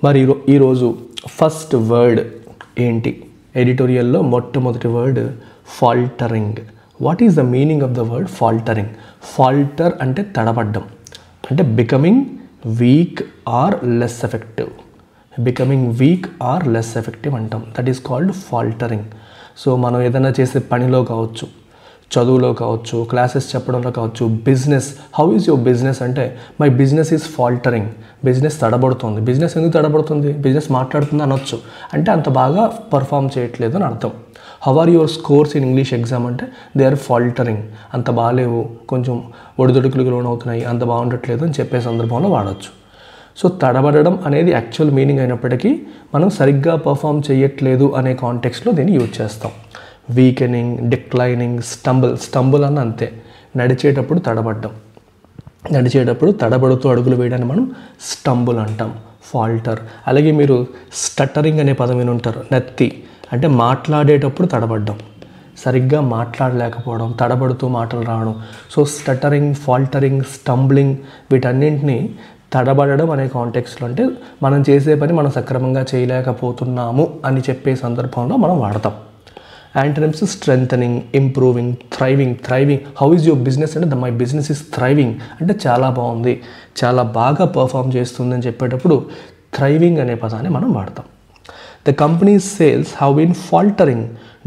మరి ఈరోజు first word ఏంటి? ఎడిటోరియల్లో మొట్టమొదటి word faltering. What is the meaning of the word faltering? Falter అంటే తడబడ్డం, అంటే becoming weak or less effective. Becoming weak or less effective అంటాం. That is called faltering. So మనం ఏదైనా చేసే పనిలో కావచ్చు, చదువులో కావచ్చు, క్లాసెస్ చెప్పడంలో కావచ్చు, business. How is your business అంటే my business is faltering. Business తడబడుతుంది. బిజినెస్ ఎందుకు తడబడుతుంది? బిజినెస్ మాట్లాడుతుంది అనొచ్చు, అంటే అంత బాగా పర్ఫామ్ చేయట్లేదు అని అర్థం. How are your scores in English exam అంటే దే ఆర్ ఫాల్టరింగ్. అంత బాగాలేవు, కొంచెం ఒడిదుడుకులకు లోనవుతున్నాయి, అంత బాగుండట్లేదు అని చెప్పే సందర్భంలో వాడచ్చు. సో తడబడడం అనేది యాక్చువల్ మీనింగ్ అయినప్పటికీ మనం సరిగ్గా పర్ఫామ్ చేయట్లేదు అనే కాంటెక్స్లో దీన్ని యూజ్ చేస్తాం. వీకెనింగ్, డిక్లైనింగ్, స్టంబుల్ అన్న అంతే. నడిచేటప్పుడు తడబడ్డం, నడిచేటప్పుడు తడబడుతూ అడుగులు వేయడాన్ని మనం స్టంబుల్ అంటాం, ఫాల్టర్. అలాగే మీరు స్టట్టరింగ్ అనే పదం విని ఉంటారు. నత్తి అంటే మాట్లాడేటప్పుడు తడబడ్డం, సరిగ్గా మాట్లాడలేకపోవడం, తడబడుతూ మాటలు రావడం. సో స్టట్టరింగ్, ఫాల్టరింగ్, స్టంబ్లింగ్ వీటన్నింటినీ తడబడడం అనే కాంటెక్స్లో, అంటే మనం చేసే పని మనం సక్రమంగా చేయలేకపోతున్నాము అని చెప్పే సందర్భంలో మనం వాడతాం. Antonyms strengthening, improving, thriving. How is your business అంటే మై బిజినెస్ ఈజ్ థ్రైవింగ్, అంటే చాలా బాగుంది, చాలా బాగా పర్ఫామ్ చేస్తుంది అని చెప్పేటప్పుడు థ్రైవింగ్ అనే పదాన్ని మనం వాడతాం. The companies sales have been faltering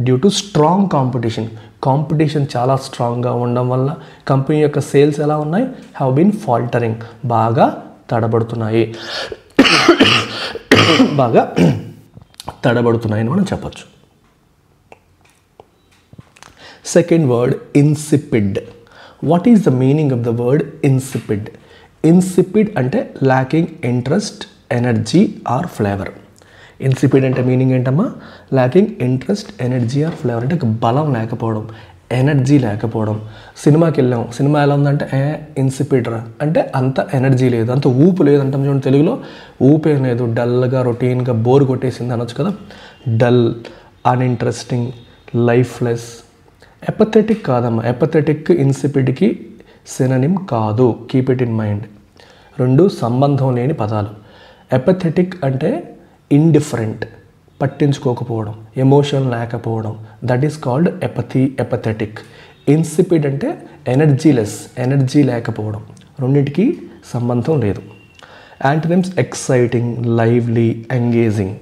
due to strong competition. Competition చాలా స్ట్రాంగ్గా ఉండడం వల్ల కంపెనీ యొక్క సేల్స్ ఎలా ఉన్నాయి? హ్యావ్ బీన్ ఫాల్టరింగ్, బాగా తడబడుతున్నాయి, బాగా తడబడుతున్నాయని మనం చెప్పచ్చు. Second word insipid. What is the meaning of the word insipid? Insipid అంటే lacking interest, energy or flavour. Insipid అంటే మీనింగ్ ఏంటమ్మా? Lacking interest, energy or flavour. అంటే బలం లేకపోవడం, ఎనర్జీ లేకపోవడం. సినిమాకి వెళ్ళాం, సినిమా ఎలా ఉందంటే ఇన్సిపిడ్ రా అంటే అంత ఎనర్జీ లేదు, అంత ఊపు లేదు అంటాం చూడండి. తెలుగులో ఊపే లేదు, డల్గా, రొటీన్గా, బోర్ కొట్టేసింది అనొచ్చు కదా. Dull, uninteresting, lifeless. ఎపథెటిక్ కాదమ్మా. ఎపథెటిక్ ఇన్సిపిడ్కి సిననిమ్ కాదు. Keep it in mind. రెండు సంబంధం లేని పదాలు. ఎపథెటిక్ అంటే ఇండిఫరెంట్, పట్టించుకోకపోవడం, ఎమోషన్ లేకపోవడం. That is called apathetic. Insipid అంటే ఎనర్జీలెస్, ఎనర్జీ లేకపోవడం. రెండింటికి సంబంధం లేదు. Antonyms exciting, lively, engaging.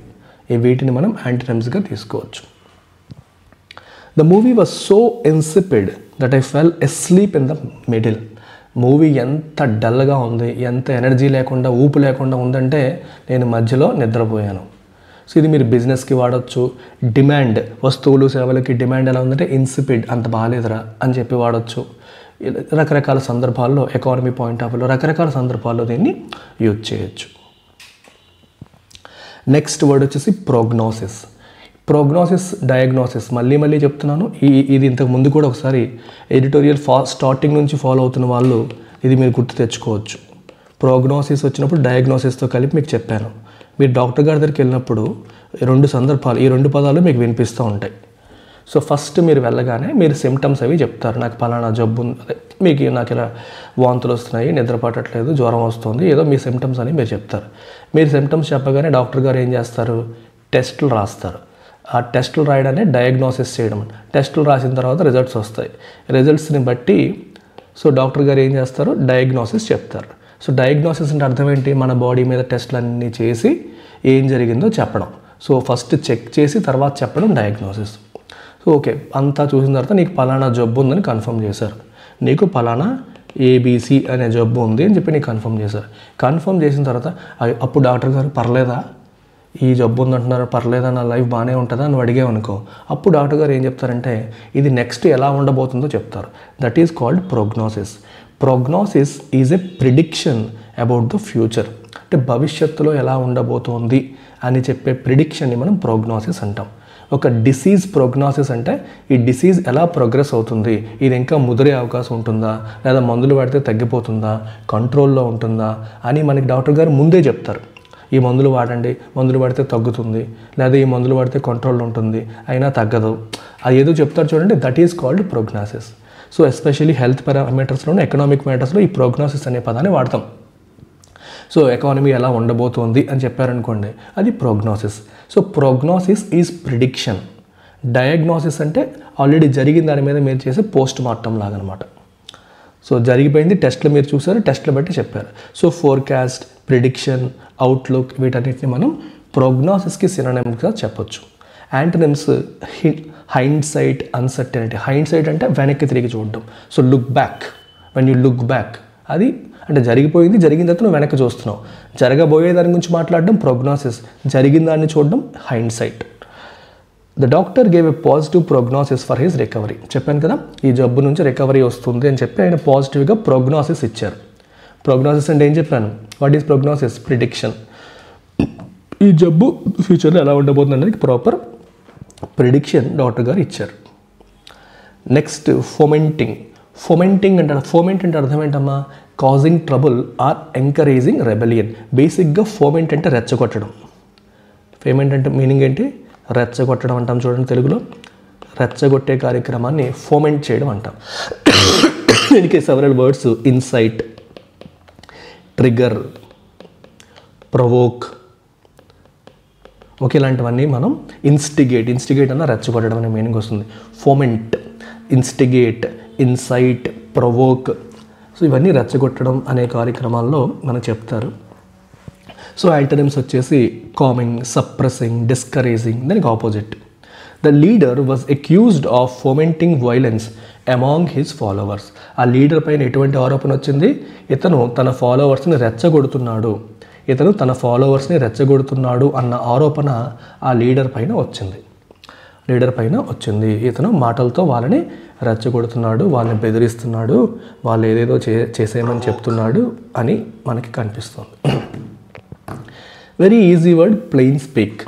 వీటిని మనం యాంటనిమ్స్గా తీసుకోవచ్చు. The movie was so insipid that I fell asleep in the middle. Movie ఎంత డల్గా ఉంది, ఎంత ఎనర్జీ లేకుండా, ఊపు లేకుండా ఉందంటే నేను మధ్యలో నిద్రపోయాను. సో ఇది మీరు బిజినెస్కి వాడచ్చు. డిమాండ్, వస్తువులు సేవలకి డిమాండ్ ఎలా ఉందంటే ఇన్సిపిడ్, అంత బాగాలేదురా అని చెప్పి వాడచ్చు. రకరకాల సందర్భాల్లో, ఎకానమీ పాయింట్ ఆఫ్ వ్యూలో రకరకాల సందర్భాల్లో దీన్ని యూజ్ చేయొచ్చు. నెక్స్ట్ వర్డ్ వచ్చేసి ప్రోగ్నోసిస్. ప్రోగ్నోసిస్, డయాగ్నోసిస్ మళ్ళీ చెప్తున్నాను. ఇది ఇంతకు ముందు కూడా ఒకసారి ఎడిటోరియల్ స్టార్టింగ్ నుంచి ఫాలో అవుతున్న వాళ్ళు ఇది మీరు గుర్తు తెచ్చుకోవచ్చు. ప్రోగ్నోసిస్ వచ్చినప్పుడు డయాగ్నోసిస్తో కలిపి మీకు చెప్పాను. మీరు డాక్టర్ గారి దగ్గరికి వెళ్ళినప్పుడు రెండు సందర్భాలు, ఈ రెండు పదాలు మీకు వినిపిస్తూ ఉంటాయి. సో ఫస్ట్ మీరు వెళ్ళగానే మీరు సిమ్టమ్స్ అవి చెప్తారు. నాకు పలానా జబ్బు ఉంది, నాకు ఇలా వాంతులు వస్తున్నాయి, నిద్ర పట్టట్లేదు, జ్వరం వస్తుంది, ఏదో మీ సిమ్టమ్స్ అని మీరు చెప్తారు. మీరు సిమ్టమ్స్ చెప్పగానే డాక్టర్ గారు ఏం చేస్తారు? టెస్టులు రాస్తారు. ఆ టెస్టులు రాయడాన్ని డయాగ్నోసిస్ చేయడం. టెస్టులు రాసిన తర్వాత రిజల్ట్స్ వస్తాయి. రిజల్ట్స్ని బట్టి సో డాక్టర్ గారు ఏం చేస్తారు? డయాగ్నోసిస్ చెప్తారు. సో డయాగ్నోసిస్ అంటే అర్థం ఏంటి? మన బాడీ మీద టెస్టులు అన్నీ చేసి ఏం జరిగిందో చెప్పడం. సో ఫస్ట్ చెక్ చేసి తర్వాత చెప్పడం డయాగ్నోసిస్. సో ఓకే, అంతా చూసిన తర్వాత నీకు పలానా జబ్బు ఉందని కన్ఫర్మ్ చేశారు. నీకు పలానా ఏబీసీ అనే జబ్బు ఉంది అని చెప్పి నీకు కన్ఫర్మ్ చేశారు. కన్ఫర్మ్ చేసిన తర్వాత అప్పుడు డాక్టర్ గారు పర్లేదా, ఈ జబ్బు ఉందంటున్నారు, పర్లేదా, నా లైఫ్ బాగానే ఉంటుందా అని అడిగామనుకో, అప్పుడు డాక్టర్ గారు ఏం చెప్తారంటే ఇది నెక్స్ట్ ఎలా ఉండబోతుందో చెప్తారు. That is called prognosis. Prognosis is a prediction about the future. అంటే భవిష్యత్తులో ఎలా ఉండబోతోంది అని చెప్పే ప్రిడిక్షన్ని మనం ప్రోగ్నోసిస్ అంటాం. ఒక డిసీజ్ ప్రోగ్నోసిస్ అంటే ఈ డిసీజ్ ఎలా ప్రోగ్రెస్ అవుతుంది, ఇది ఇంకా ముదిరే అవకాశం ఉంటుందా, లేదా మందులు వాడితే తగ్గిపోతుందా, కంట్రోల్లో ఉంటుందా అని మనకి డాక్టర్ గారు ముందే చెప్తారు. ఈ మందులు వాడండి, మందులు వాడితే తగ్గుతుంది, లేదా ఈ మందులు వాడితే కంట్రోల్లో ఉంటుంది, అయినా తగ్గదు, అది ఏదో చెప్తారు చూడండి. That is called prognosis. So especially health పారామీటర్స్లోను, ఎకనామిక్ మ్యాటర్స్లో ఈ ప్రోగ్నోసిస్ అనే పదాన్ని వాడతాం. సో ఎకానమీ ఎలా ఉండబోతోంది అని చెప్పారనుకోండి, అది prognosis. So prognosis is prediction. Diagnosis అంటే ఆల్రెడీ జరిగిన దాని మీద మీరు చేసే పోస్ట్ మార్టం లాగా అనమాట. సో జరిగిపోయింది, టెస్ట్లు మీరు చూసారు, టెస్ట్లు బట్టి చెప్పారు. సో ఫోర్కాస్ట్, ప్రిడిక్షన్, అవుట్లుక్ వీటన్నిటిని మనం ప్రోగ్నోసిస్కి సినోనిమ్స్గా చెప్పొచ్చు. Antonyms hindsight, uncertainty. Hindsight అంటే వెనక్కి తిరిగి చూడడం. So look back, when you look back, అది అంటే జరిగిపోయింది, జరిగిన తర్వాత నువ్వు వెనక్కి చూస్తున్నావు. జరగబోయే దాని గురించి మాట్లాడడం ప్రోగ్నోసిస్, జరిగిన దాన్ని చూడడం hindsight. The doctor gave a positive prognosis for his recovery. చెప్పాను కదా, ఈ జబ్బు నుంచి రికవరీ వస్తుంది అని చెప్పి ఆయన పాజిటివ్గా ప్రోగ్నోసిస్ ఇచ్చారు. ప్రోగ్నోసిస్ అంటే ఏం చెప్పాను? What is prognosis? ప్రిడిక్షన్. ఈ జబ్బు ఫ్యూచర్లో ఎలా ఉండబోతుంది అనేది ప్రాపర్ ప్రిడిక్షన్ డాక్టర్ గారు ఇచ్చారు. నెక్స్ట్ ఫోమెంటింగ్. ఫోమెంటింగ్ అంటే ఫోమెంట్ అంటే అర్థం ఏంటమ్మా? Causing trouble or encouraging rebellion. బేసిక్గా ఫోమెంట్ అంటే రెచ్చగొట్టడం. ఫోమెంట్ అంటే మీనింగ్ ఏంటి? రెచ్చగొట్టడం అంటాం చూడండి తెలుగులో. రెచ్చగొట్టే కార్యక్రమాన్ని ఫోమెంట్ చేయడం అంటాం. దీనికి several words: incite, trigger, provoke. Okay, ఇలాంటివన్నీ మనం ఇన్స్టిగేట్ అన్న రెచ్చగొట్టడం అనే మీనింగ్ వస్తుంది. Foment, instigate, incite, provoke. So ఇవన్నీ రెచ్చగొట్టడం అనే కార్యక్రమాల్లో మనకు చెప్తారు. సో యాంటనిమ్స్ వచ్చేసి కామింగ్, సప్రెసింగ్, డిస్కరేజింగ్. దానికి opposite. The leader was accused of fomenting violence among his followers. ఆ లీడర్ పైన ఎటువంటి ఆరోపణ వచ్చింది? ఇతను తన ఫాలోవర్స్ని రెచ్చగొడుతున్నాడు, అన్న ఆరోపణ ఆ లీడర్ పైన వచ్చింది. ఇతను మాటలతో వాళ్ళని రెచ్చగొడుతున్నాడు, వాళ్ళని బెదిరిస్తున్నాడు, వాళ్ళు ఏదేదో చేసేయమని చెప్తున్నాడు అని మనకి కనిపిస్తుంది. Very easy word plain speak.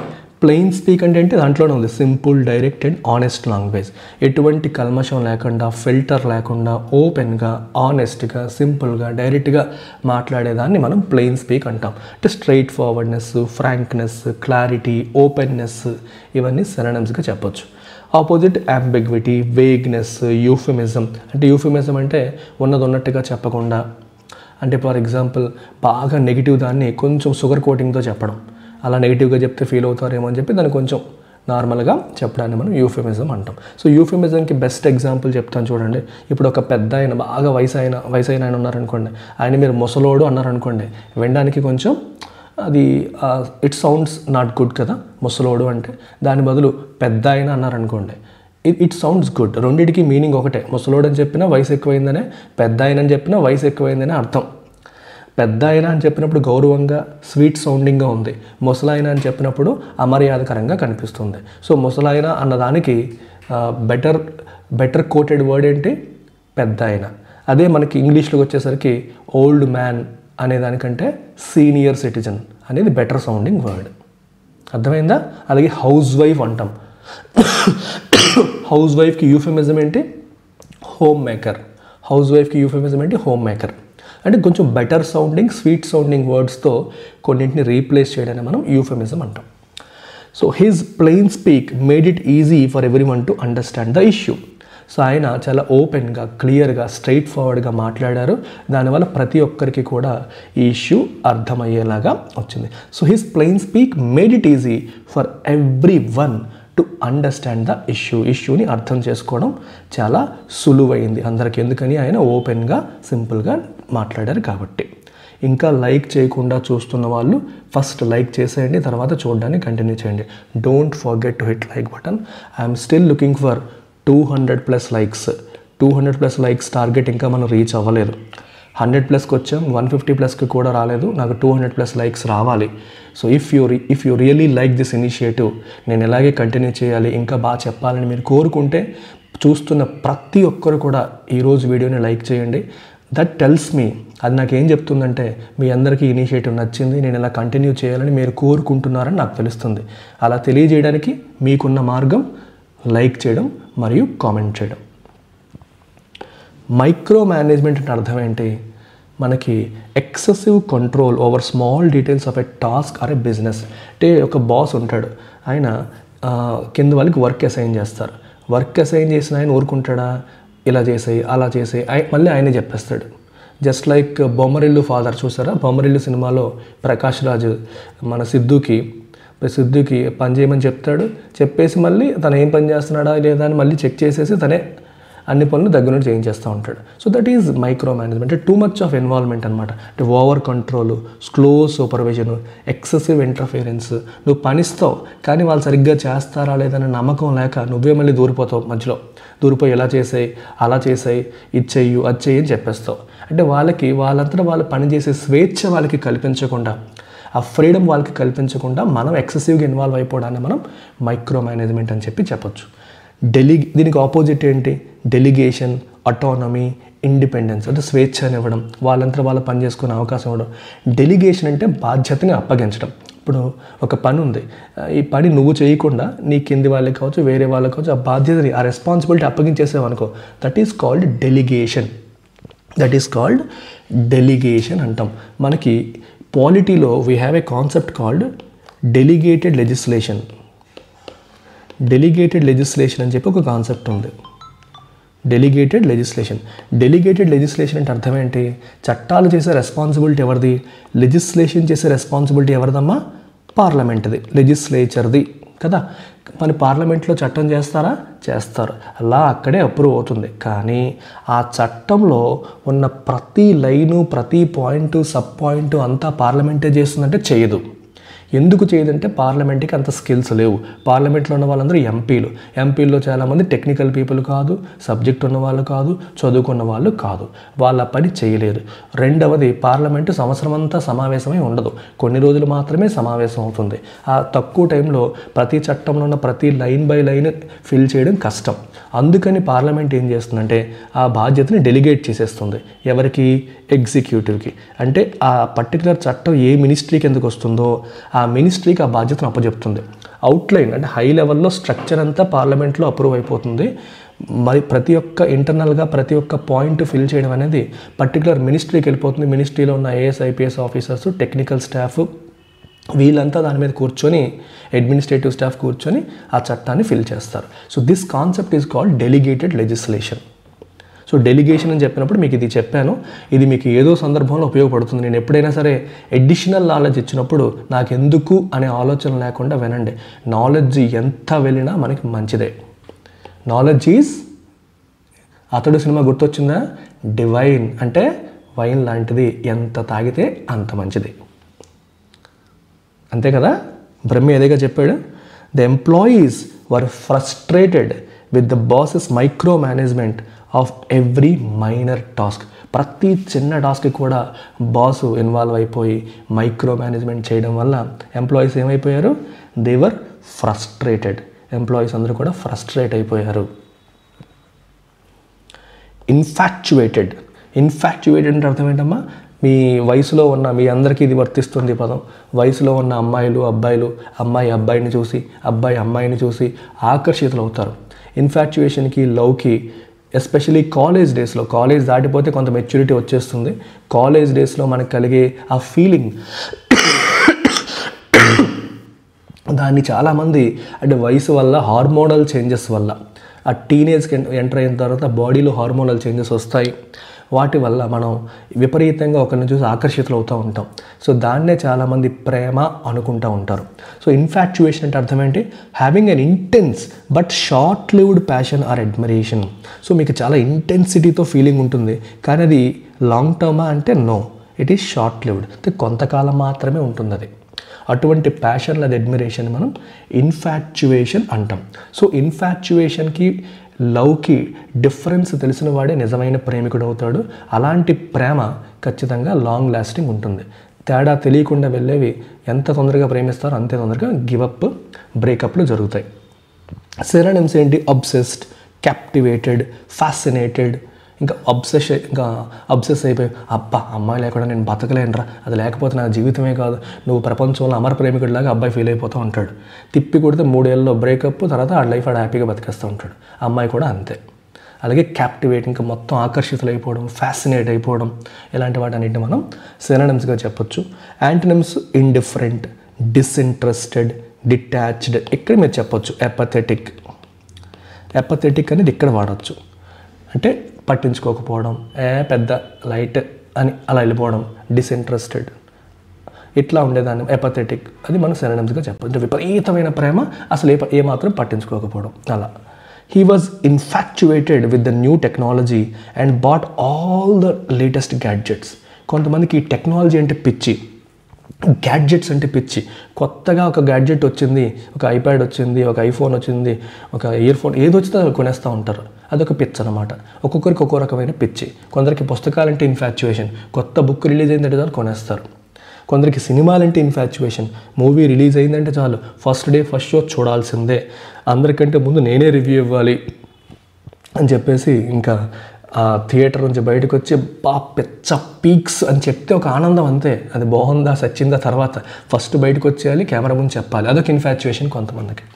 Plain speak అంటే దాంట్లోనే ఉంది simple, direct and honest language. ఎటువంటి కల్మషం లేకుండా, ఫిల్టర్ లేకుండా, ఓపెన్గా, ఆనెస్ట్గా, సింపుల్గా, డైరెక్ట్గా మాట్లాడేదాన్ని మనం ప్లెయిన్ స్పీక్ అంటాం. అంటే straightforwardness, frankness, clarity, openness, ఇవన్నీ సినోనిమ్స్గా చెప్పొచ్చు. Opposite ambiguity, vagueness, euphemism. అంటే యూఫిమిజం అంటే ఉన్నది ఉన్నట్టుగా చెప్పకుండా, అంటే ఫర్ ఎగ్జాంపుల్ బాగా నెగిటివ్ దాన్ని కొంచెం షుగర్ కోటింగ్తో చెప్పడం. అలా నెగిటివ్గా చెప్తే ఫీల్ అవుతారేమో అని చెప్పి దాన్ని కొంచెం నార్మల్గా చెప్పడాన్ని మనం యూఫెమిజం అంటాం. సో యూఫెమిజంకి బెస్ట్ ఎగ్జాంపుల్ చెప్తాను చూడండి. ఇప్పుడు ఒక పెద్ద ఆయన, బాగా వయసు అయిన ఆయన ఉన్నారనుకోండి, ఆయన మీరు ముసలోడు అన్నారనుకోండి, వినడానికి కొంచెం అది ఇట్ సౌండ్స్ నాట్ గుడ్ కదా ముసలోడు అంటే. దాని బదులు పెద్ద ఆయన అన్నారనుకోండి, ఇట్ సౌండ్స్ గుడ్. రెండింటికి మీనింగ్ ఒకటే. ముసలోడు అని చెప్పినా వయసు ఎక్కువైందనే, పెద్ద ఆయన అని చెప్పినా వయసు ఎక్కువైందనే అర్థం. పెద్ద ఆయన అని చెప్పినప్పుడు గౌరవంగా, స్వీట్ సౌండింగ్గా ఉంది. ముసలాయన అని చెప్పినప్పుడు అమర్యాదకరంగా కనిపిస్తుంది. సో ముసలాయన అన్నదానికి బెటర్ కోటెడ్ వర్డ్ ఏంటి? పెద్ద ఆయన. అదే మనకి ఇంగ్లీష్లోకి వచ్చేసరికి ఓల్డ్ మ్యాన్ అనేదానికంటే సీనియర్ సిటిజన్ అనేది బెటర్ సౌండింగ్ వర్డ్. అర్థమైందా? అలాగే హౌస్ వైఫ్ అంటాం. హౌస్ వైఫ్కి యూఫెమిజం ఏంటి? Home maker. అంటే కొంచెం బెటర్ సౌండింగ్, స్వీట్ సౌండింగ్ వర్డ్స్తో కొన్నింటిని రీప్లేస్ చేయడాన్ని మనం యూఫెమిజం అంటాం. So his plain speak made it easy for everyone to understand the issue. So ఆయన చాలా ఓపెన్గా, క్లియర్గా, స్ట్రైట్ ఫార్వర్డ్గా మాట్లాడారు. దానివల్ల ప్రతి ఒక్కరికి కూడా ఈ ఇష్యూ అర్థమయ్యేలాగా వచ్చింది. So his plain speak made it easy for every one to understand the ఇష్యూని అర్థం చేసుకోవడం చాలా సులువైంది అందరికి. ఎందుకని? ఆయన ఓపెన్గా, సింపుల్గా మాట్లాడారు కాబట్టి. ఇంకా లైక్ చేయకుండా చూస్తున్న వాళ్ళు ఫస్ట్ లైక్ చేసేయండి, తర్వాత చూడడానికి కంటిన్యూ చేయండి. Don't forget to hit like button. I'm still looking for 200+ likes. 200+ likes target ఇంకా మనం రీచ్ అవ్వలేదు. 100+కి వచ్చాం, 150+కి కూడా రాలేదు. నాకు 200+ లైక్స్ రావాలి. So if you really like this initiative, నేను ఎలాగే కంటిన్యూ చేయాలి, ఇంకా బాగా చెప్పాలని మీరు కోరుకుంటే చూస్తున్న ప్రతి ఒక్కరు కూడా ఈరోజు వీడియోని లైక్ చేయండి. దట్ టెల్స్ మీ, అది నాకేం చెప్తుందంటే మీ అందరికీ ఇనిషియేటివ్ నచ్చింది, నేను ఇలా కంటిన్యూ చేయాలని మీరు కోరుకుంటున్నారని నాకు తెలుస్తుంది. అలా తెలియజేయడానికి మీకున్న మార్గం లైక్ చేయడం మరియు కామెంట్ చేయడం. మైక్రో మేనేజ్మెంట్ అంటే అర్థం ఏంటి? మనకి excessive control over small details of a task are a business. అంటే ఒక బాస్ ఉంటాడు, ఆయన కింద వాళ్ళకి వర్క్ అసైన్ చేస్తారు. వర్క్ అసైన్ చేసిన ఆయన ఊరుకుంటాడా? ఇలా చేసేయి, అలా చేసేయి, మళ్ళీ ఆయనే చెప్పేస్తాడు. జస్ట్ లైక్ బొమ్మరిల్లు ఫాదర్ చూసారా, బొమ్మరిల్లు సినిమాలో ప్రకాష్ రాజు మన సిద్ధుకి పని చేయమని చెప్తాడు, చెప్పేసి మళ్ళీ తను ఏం పని చేస్తున్నాడా లేదా అని మళ్ళీ చెక్ చేసేసి తనే అన్ని పనులు దగ్గర నుండి చేయించేస్తూ ఉంటాడు. So that is micro management. అంటే టూ మచ్ ఆఫ్ ఇన్వాల్వ్మెంట్ అనమాట. అంటే over control, slow supervision, excessive interference. నువ్వు పనిస్తావు కానీ వాళ్ళు సరిగ్గా చేస్తారా లేదనే నమ్మకం లేక నువ్వే మళ్ళీ దూరిపోతావు, మధ్యలో దూరిపోయి ఇలా చేసేయి అలా చేసేయి, ఇది చెయ్యు అది చెయ్యి అని చెప్పేస్తావు. అంటే వాళ్ళంతటా వాళ్ళు పనిచేసే స్వేచ్ఛ వాళ్ళకి కల్పించకుండా, ఆ ఫ్రీడమ్ వాళ్ళకి కల్పించకుండా మనం ఎక్సెసివ్గా ఇన్వాల్వ్ అయిపోవడాన్ని మనం మైక్రో మేనేజ్మెంట్ అని చెప్పొచ్చు. దీనికి ఆపోజిట్ ఏంటి? Delegation, autonomy, independence. అంటే స్వేచ్ఛని ఇవ్వడం, వాళ్ళంతా వాళ్ళు పని చేసుకునే అవకాశం ఇవ్వడం. డెలిగేషన్ అంటే బాధ్యతని అప్పగించడం. ఇప్పుడు ఒక పని ఉంది, ఈ పని నువ్వు చేయకుండా నీ కింది వాళ్ళకి కావచ్చు వేరే వాళ్ళకి కావచ్చు ఆ బాధ్యతని, ఆ రెస్పాన్సిబిలిటీ అప్పగించేసావు అనుకో, దట్ ఈస్ కాల్డ్ డెలిగేషన్ అంటాం. మనకి పాలిటీలో we have a concept called delegated legislation అని చెప్పి ఒక కాన్సెప్ట్ ఉంది. డెలిగేటెడ్ లెజిస్లేషన్ అంటే అర్థం ఏంటి? చట్టాలు చేసే రెస్పాన్సిబిలిటీ ఎవరిది? లెజిస్లేషన్ చేసే రెస్పాన్సిబిలిటీ ఎవరిదమ్మా? పార్లమెంట్ది, లెజిస్లేచర్ది కదా. మరి పార్లమెంట్లో చట్టం చేస్తారు, అలా అక్కడే అప్రూవ్ అవుతుంది. కానీ ఆ చట్టంలో ఉన్న ప్రతి లైను, ప్రతి పాయింట్, సబ్ పాయింట్ అంతా పార్లమెంటే చేస్తుందంటే చేయదు. ఎందుకు చేయదంటే పార్లమెంట్కి అంత స్కిల్స్ లేవు. పార్లమెంట్లో ఉన్న వాళ్ళందరూ ఎంపీల్లో చాలామంది టెక్నికల్ పీపుల్ కాదు, సబ్జెక్ట్ ఉన్న వాళ్ళు కాదు, చదువుకున్న వాళ్ళు కాదు, వాళ్ళ పని చేయలేరు. రెండవది, పార్లమెంటు సంవత్సరం అంతా సమావేశమై ఉండదు, కొన్ని రోజులు మాత్రమే సమావేశం అవుతుంది. ఆ తక్కువ టైంలో ప్రతి చట్టంలో ఉన్న ప్రతి లైన్ బై లైన్ ఫిల్ చేయడం కష్టం. అందుకని పార్లమెంట్ ఏం చేస్తుందంటే ఆ బాధ్యతని డెలిగేట్ చేసేస్తుంది. ఎవరికి? ఎగ్జిక్యూటివ్కి. అంటే ఆ పర్టికులర్ చట్టం ఏ మినిస్ట్రీకి ఎందుకు వస్తుందో ఆ మినిస్ట్రీకి ఆ బాధ్యతను అప్పచెప్తుంది. అవుట్లైన్ అంటే హై లెవెల్లో స్ట్రక్చర్ అంతా పార్లమెంట్లో అప్రూవ్ అయిపోతుంది. మరి ప్రతి ఒక్క ఇంటర్నల్గా ప్రతి ఒక్క పాయింట్ ఫిల్ చేయడం అనేది పర్టికులర్ మినిస్ట్రీకి వెళ్ళిపోతుంది. మినిస్ట్రీలో ఉన్న IAS IPS officers, technical staff వీళ్ళంతా దాని మీద కూర్చొని, అడ్మినిస్ట్రేటివ్ స్టాఫ్ కూర్చొని ఆ చట్టాన్ని ఫిల్ చేస్తారు. So this concept is called delegated legislation. So delegation అని చెప్పినప్పుడు మీకు ఇది చెప్పాను, ఇది మీకు ఏదో సందర్భంలో ఉపయోగపడుతుంది. నేను ఎప్పుడైనా సరే అడిషనల్ నాలెడ్జ్ ఇచ్చినప్పుడు నాకు ఎందుకు అనే ఆలోచన లేకుండా వినండి. నాలెడ్జ్ ఎంత వెళ్ళినా మనకి మంచిదే. నాలెడ్జ్ ఈజ్, అతడు సినిమా గుర్తొచ్చిందా? డివైన్ అంటే వైన్ లాంటిది, ఎంత తాగితే అంత మంచిది, అంతే కదా. బ్రహ్మి అదేగా చెప్పాడు. The employees were frustrated with the bosses micro management of every minor task. ప్రతి చిన్న టాస్క్ కూడా బాసు ఇన్వాల్వ్ అయిపోయి మైక్రో మేనేజ్మెంట్ చేయడం వల్ల ఎంప్లాయీస్ ఏమైపోయారు? They were frustrated. ఎంప్లాయీస్ అందరూ కూడా ఫ్రస్ట్రేట్ అయిపోయారు. ఇన్ఫాక్చువేటెడ్ అంటే అర్థం ఏంటమ్మా? మీ వయసులో ఉన్న, మీ అందరికీ ఇది వర్తిస్తుంది పదం, వయసులో ఉన్న అబ్బాయిలు అమ్మాయి అబ్బాయిని చూసి, అబ్బాయి అమ్మాయిని చూసి ఆకర్షితులు అవుతారు. ఇన్ఫాక్చువేషన్కి, లవ్కి, ఎస్పెషలీ కాలేజ్ డేస్లో, కాలేజ్ దాటిపోతే కొంత మెచ్యూరిటీ వచ్చేస్తుంది. కాలేజ్ డేస్లో మనకు కలిగే ఆ ఫీలింగ్ దాన్ని చాలామంది అంటే వయసు వల్ల, హార్మోనల్ చేంజెస్ వల్ల, ఆ టీనేజ్కి ఎంటర్ అయిన తర్వాత బాడీలో హార్మోనల్ చేంజెస్ వస్తాయి. వాటి వల్ల మనం విపరీతంగా ఒకరిని చూసి ఆకర్షితులు అవుతూ ఉంటాం. సో దాన్నే చాలామంది ప్రేమ అనుకుంటూ ఉంటారు. సో ఇన్ఫాక్చువేషన్ అంటే అర్థం ఏంటి? Having an intense but short lived passion or admiration. So మీకు చాలా ఇంటెన్సిటీతో ఫీలింగ్ ఉంటుంది, కానీ అది లాంగ్ టర్మా అంటే no, it is short lived, అంటే కొంతకాలం మాత్రమే ఉంటుంది అది. అటువంటి ప్యాషన్ లేదా అడ్మిరేషన్ మనం ఇన్ఫాక్చువేషన్ అంటాం. సో ఇన్ఫాక్చువేషన్కి, లవ్కి డిఫరెన్స్ తెలిసిన వాడే నిజమైన ప్రేమికుడు అవుతాడు. అలాంటి ప్రేమ ఖచ్చితంగా లాంగ్ లాస్టింగ్ ఉంటుంది. తేడా తెలియకుండా వెళ్ళేవి ఎంత తొందరగా ప్రేమిస్తారో అంతే తొందరగా గివప్, బ్రేకప్లు జరుగుతాయి. సినోనిమ్స్ ఏంటి? Obsessed, captivated, fascinated. ఇంకా అబ్సెస్ అయిపోయి, అబ్బా అమ్మాయి లేకుండా నేను బతకలేనురా, అది లేకపోతే నా జీవితమే కాదు, నువ్వు ప్రపంచంలో అమర ప్రేమికుడిలాగా అబ్బాయి ఫీల్ అయిపోతూ ఉంటాడు. తిప్పి కొడితే 3 ఏళ్ళలో బ్రేకప్, తర్వాత ఆ లైఫ్ హ్యాపీగా బతికేస్తూ ఉంటాడు. అమ్మాయి కూడా అంతే. అలాగే క్యాప్టివేట్, ఇంకా మొత్తం ఆకర్షితులైపోవడం, ఫ్యాసినేట్ అయిపోవడం, ఇలాంటి వాటన్నిటిని మనం సినోనిమ్స్గా చెప్పొచ్చు. Antonyms indifferent, disinterested, detached. ఇక్కడ మీరు చెప్పొచ్చు ఎపథెటిక్. ఎపథెటిక్ అనేది ఇక్కడ వాడచ్చు. అంటే పట్టించుకోకపోవడం, పెద్ద లైట్ అని అలా వెళ్ళిపోవడం, డిసింట్రెస్టెడ్ ఇట్లా ఉండేదాన్ని. ఎపథెటిక్ అది మనం సినోనిమ్స్గా చెప్పచ్చు. అంటే విపరీతమైన ప్రేమ, అసలు ఏమాత్రం పట్టించుకోకపోవడం అలా. He was infatuated with the new technology and bought all the latest gadgets. కొంతమందికి ఈ టెక్నాలజీ అంటే పిచ్చి, గ్యాడ్జెట్స్ అంటే పిచ్చి. కొత్తగా ఒక గ్యాడ్జెట్ వచ్చింది, ఒక ఐప్యాడ్ వచ్చింది, ఒక ఐఫోన్ వచ్చింది, ఒక ఇయర్ ఫోన్, ఏది వచ్చిందో అది కొనేస్తూ ఉంటారు. అదొక పిచ్చి అనమాట. ఒక్కొక్కరికి ఒక్కో రకమైన పిచ్చి. కొందరికి పుస్తకాలంటే ఇన్ఫాక్చువేషన్, కొత్త బుక్ రిలీజ్ అయిందంటే చాలు కొనేస్తారు. కొందరికి సినిమాలంటే ఇన్ఫాక్చువేషన్, మూవీ రిలీజ్ అయిందంటే చాలు ఫస్ట్ డే ఫస్ట్ షో చూడాల్సిందే, అందరికంటే ముందు నేనే రివ్యూ ఇవ్వాలి అని చెప్పేసి ఇంకా ఆ థియేటర్ నుంచి బయటకు వచ్చి పెచ్చ పీక్స్ అని చెప్తే ఒక ఆనందం అంతే. అది బాగుందా సచ్చిందా తర్వాత, ఫస్ట్ బయటకు వచ్చేయాలి, కెమెరా ముందు చెప్పాలి. అదొక ఇన్ఫాక్చువేషన్ కొంతమందికి.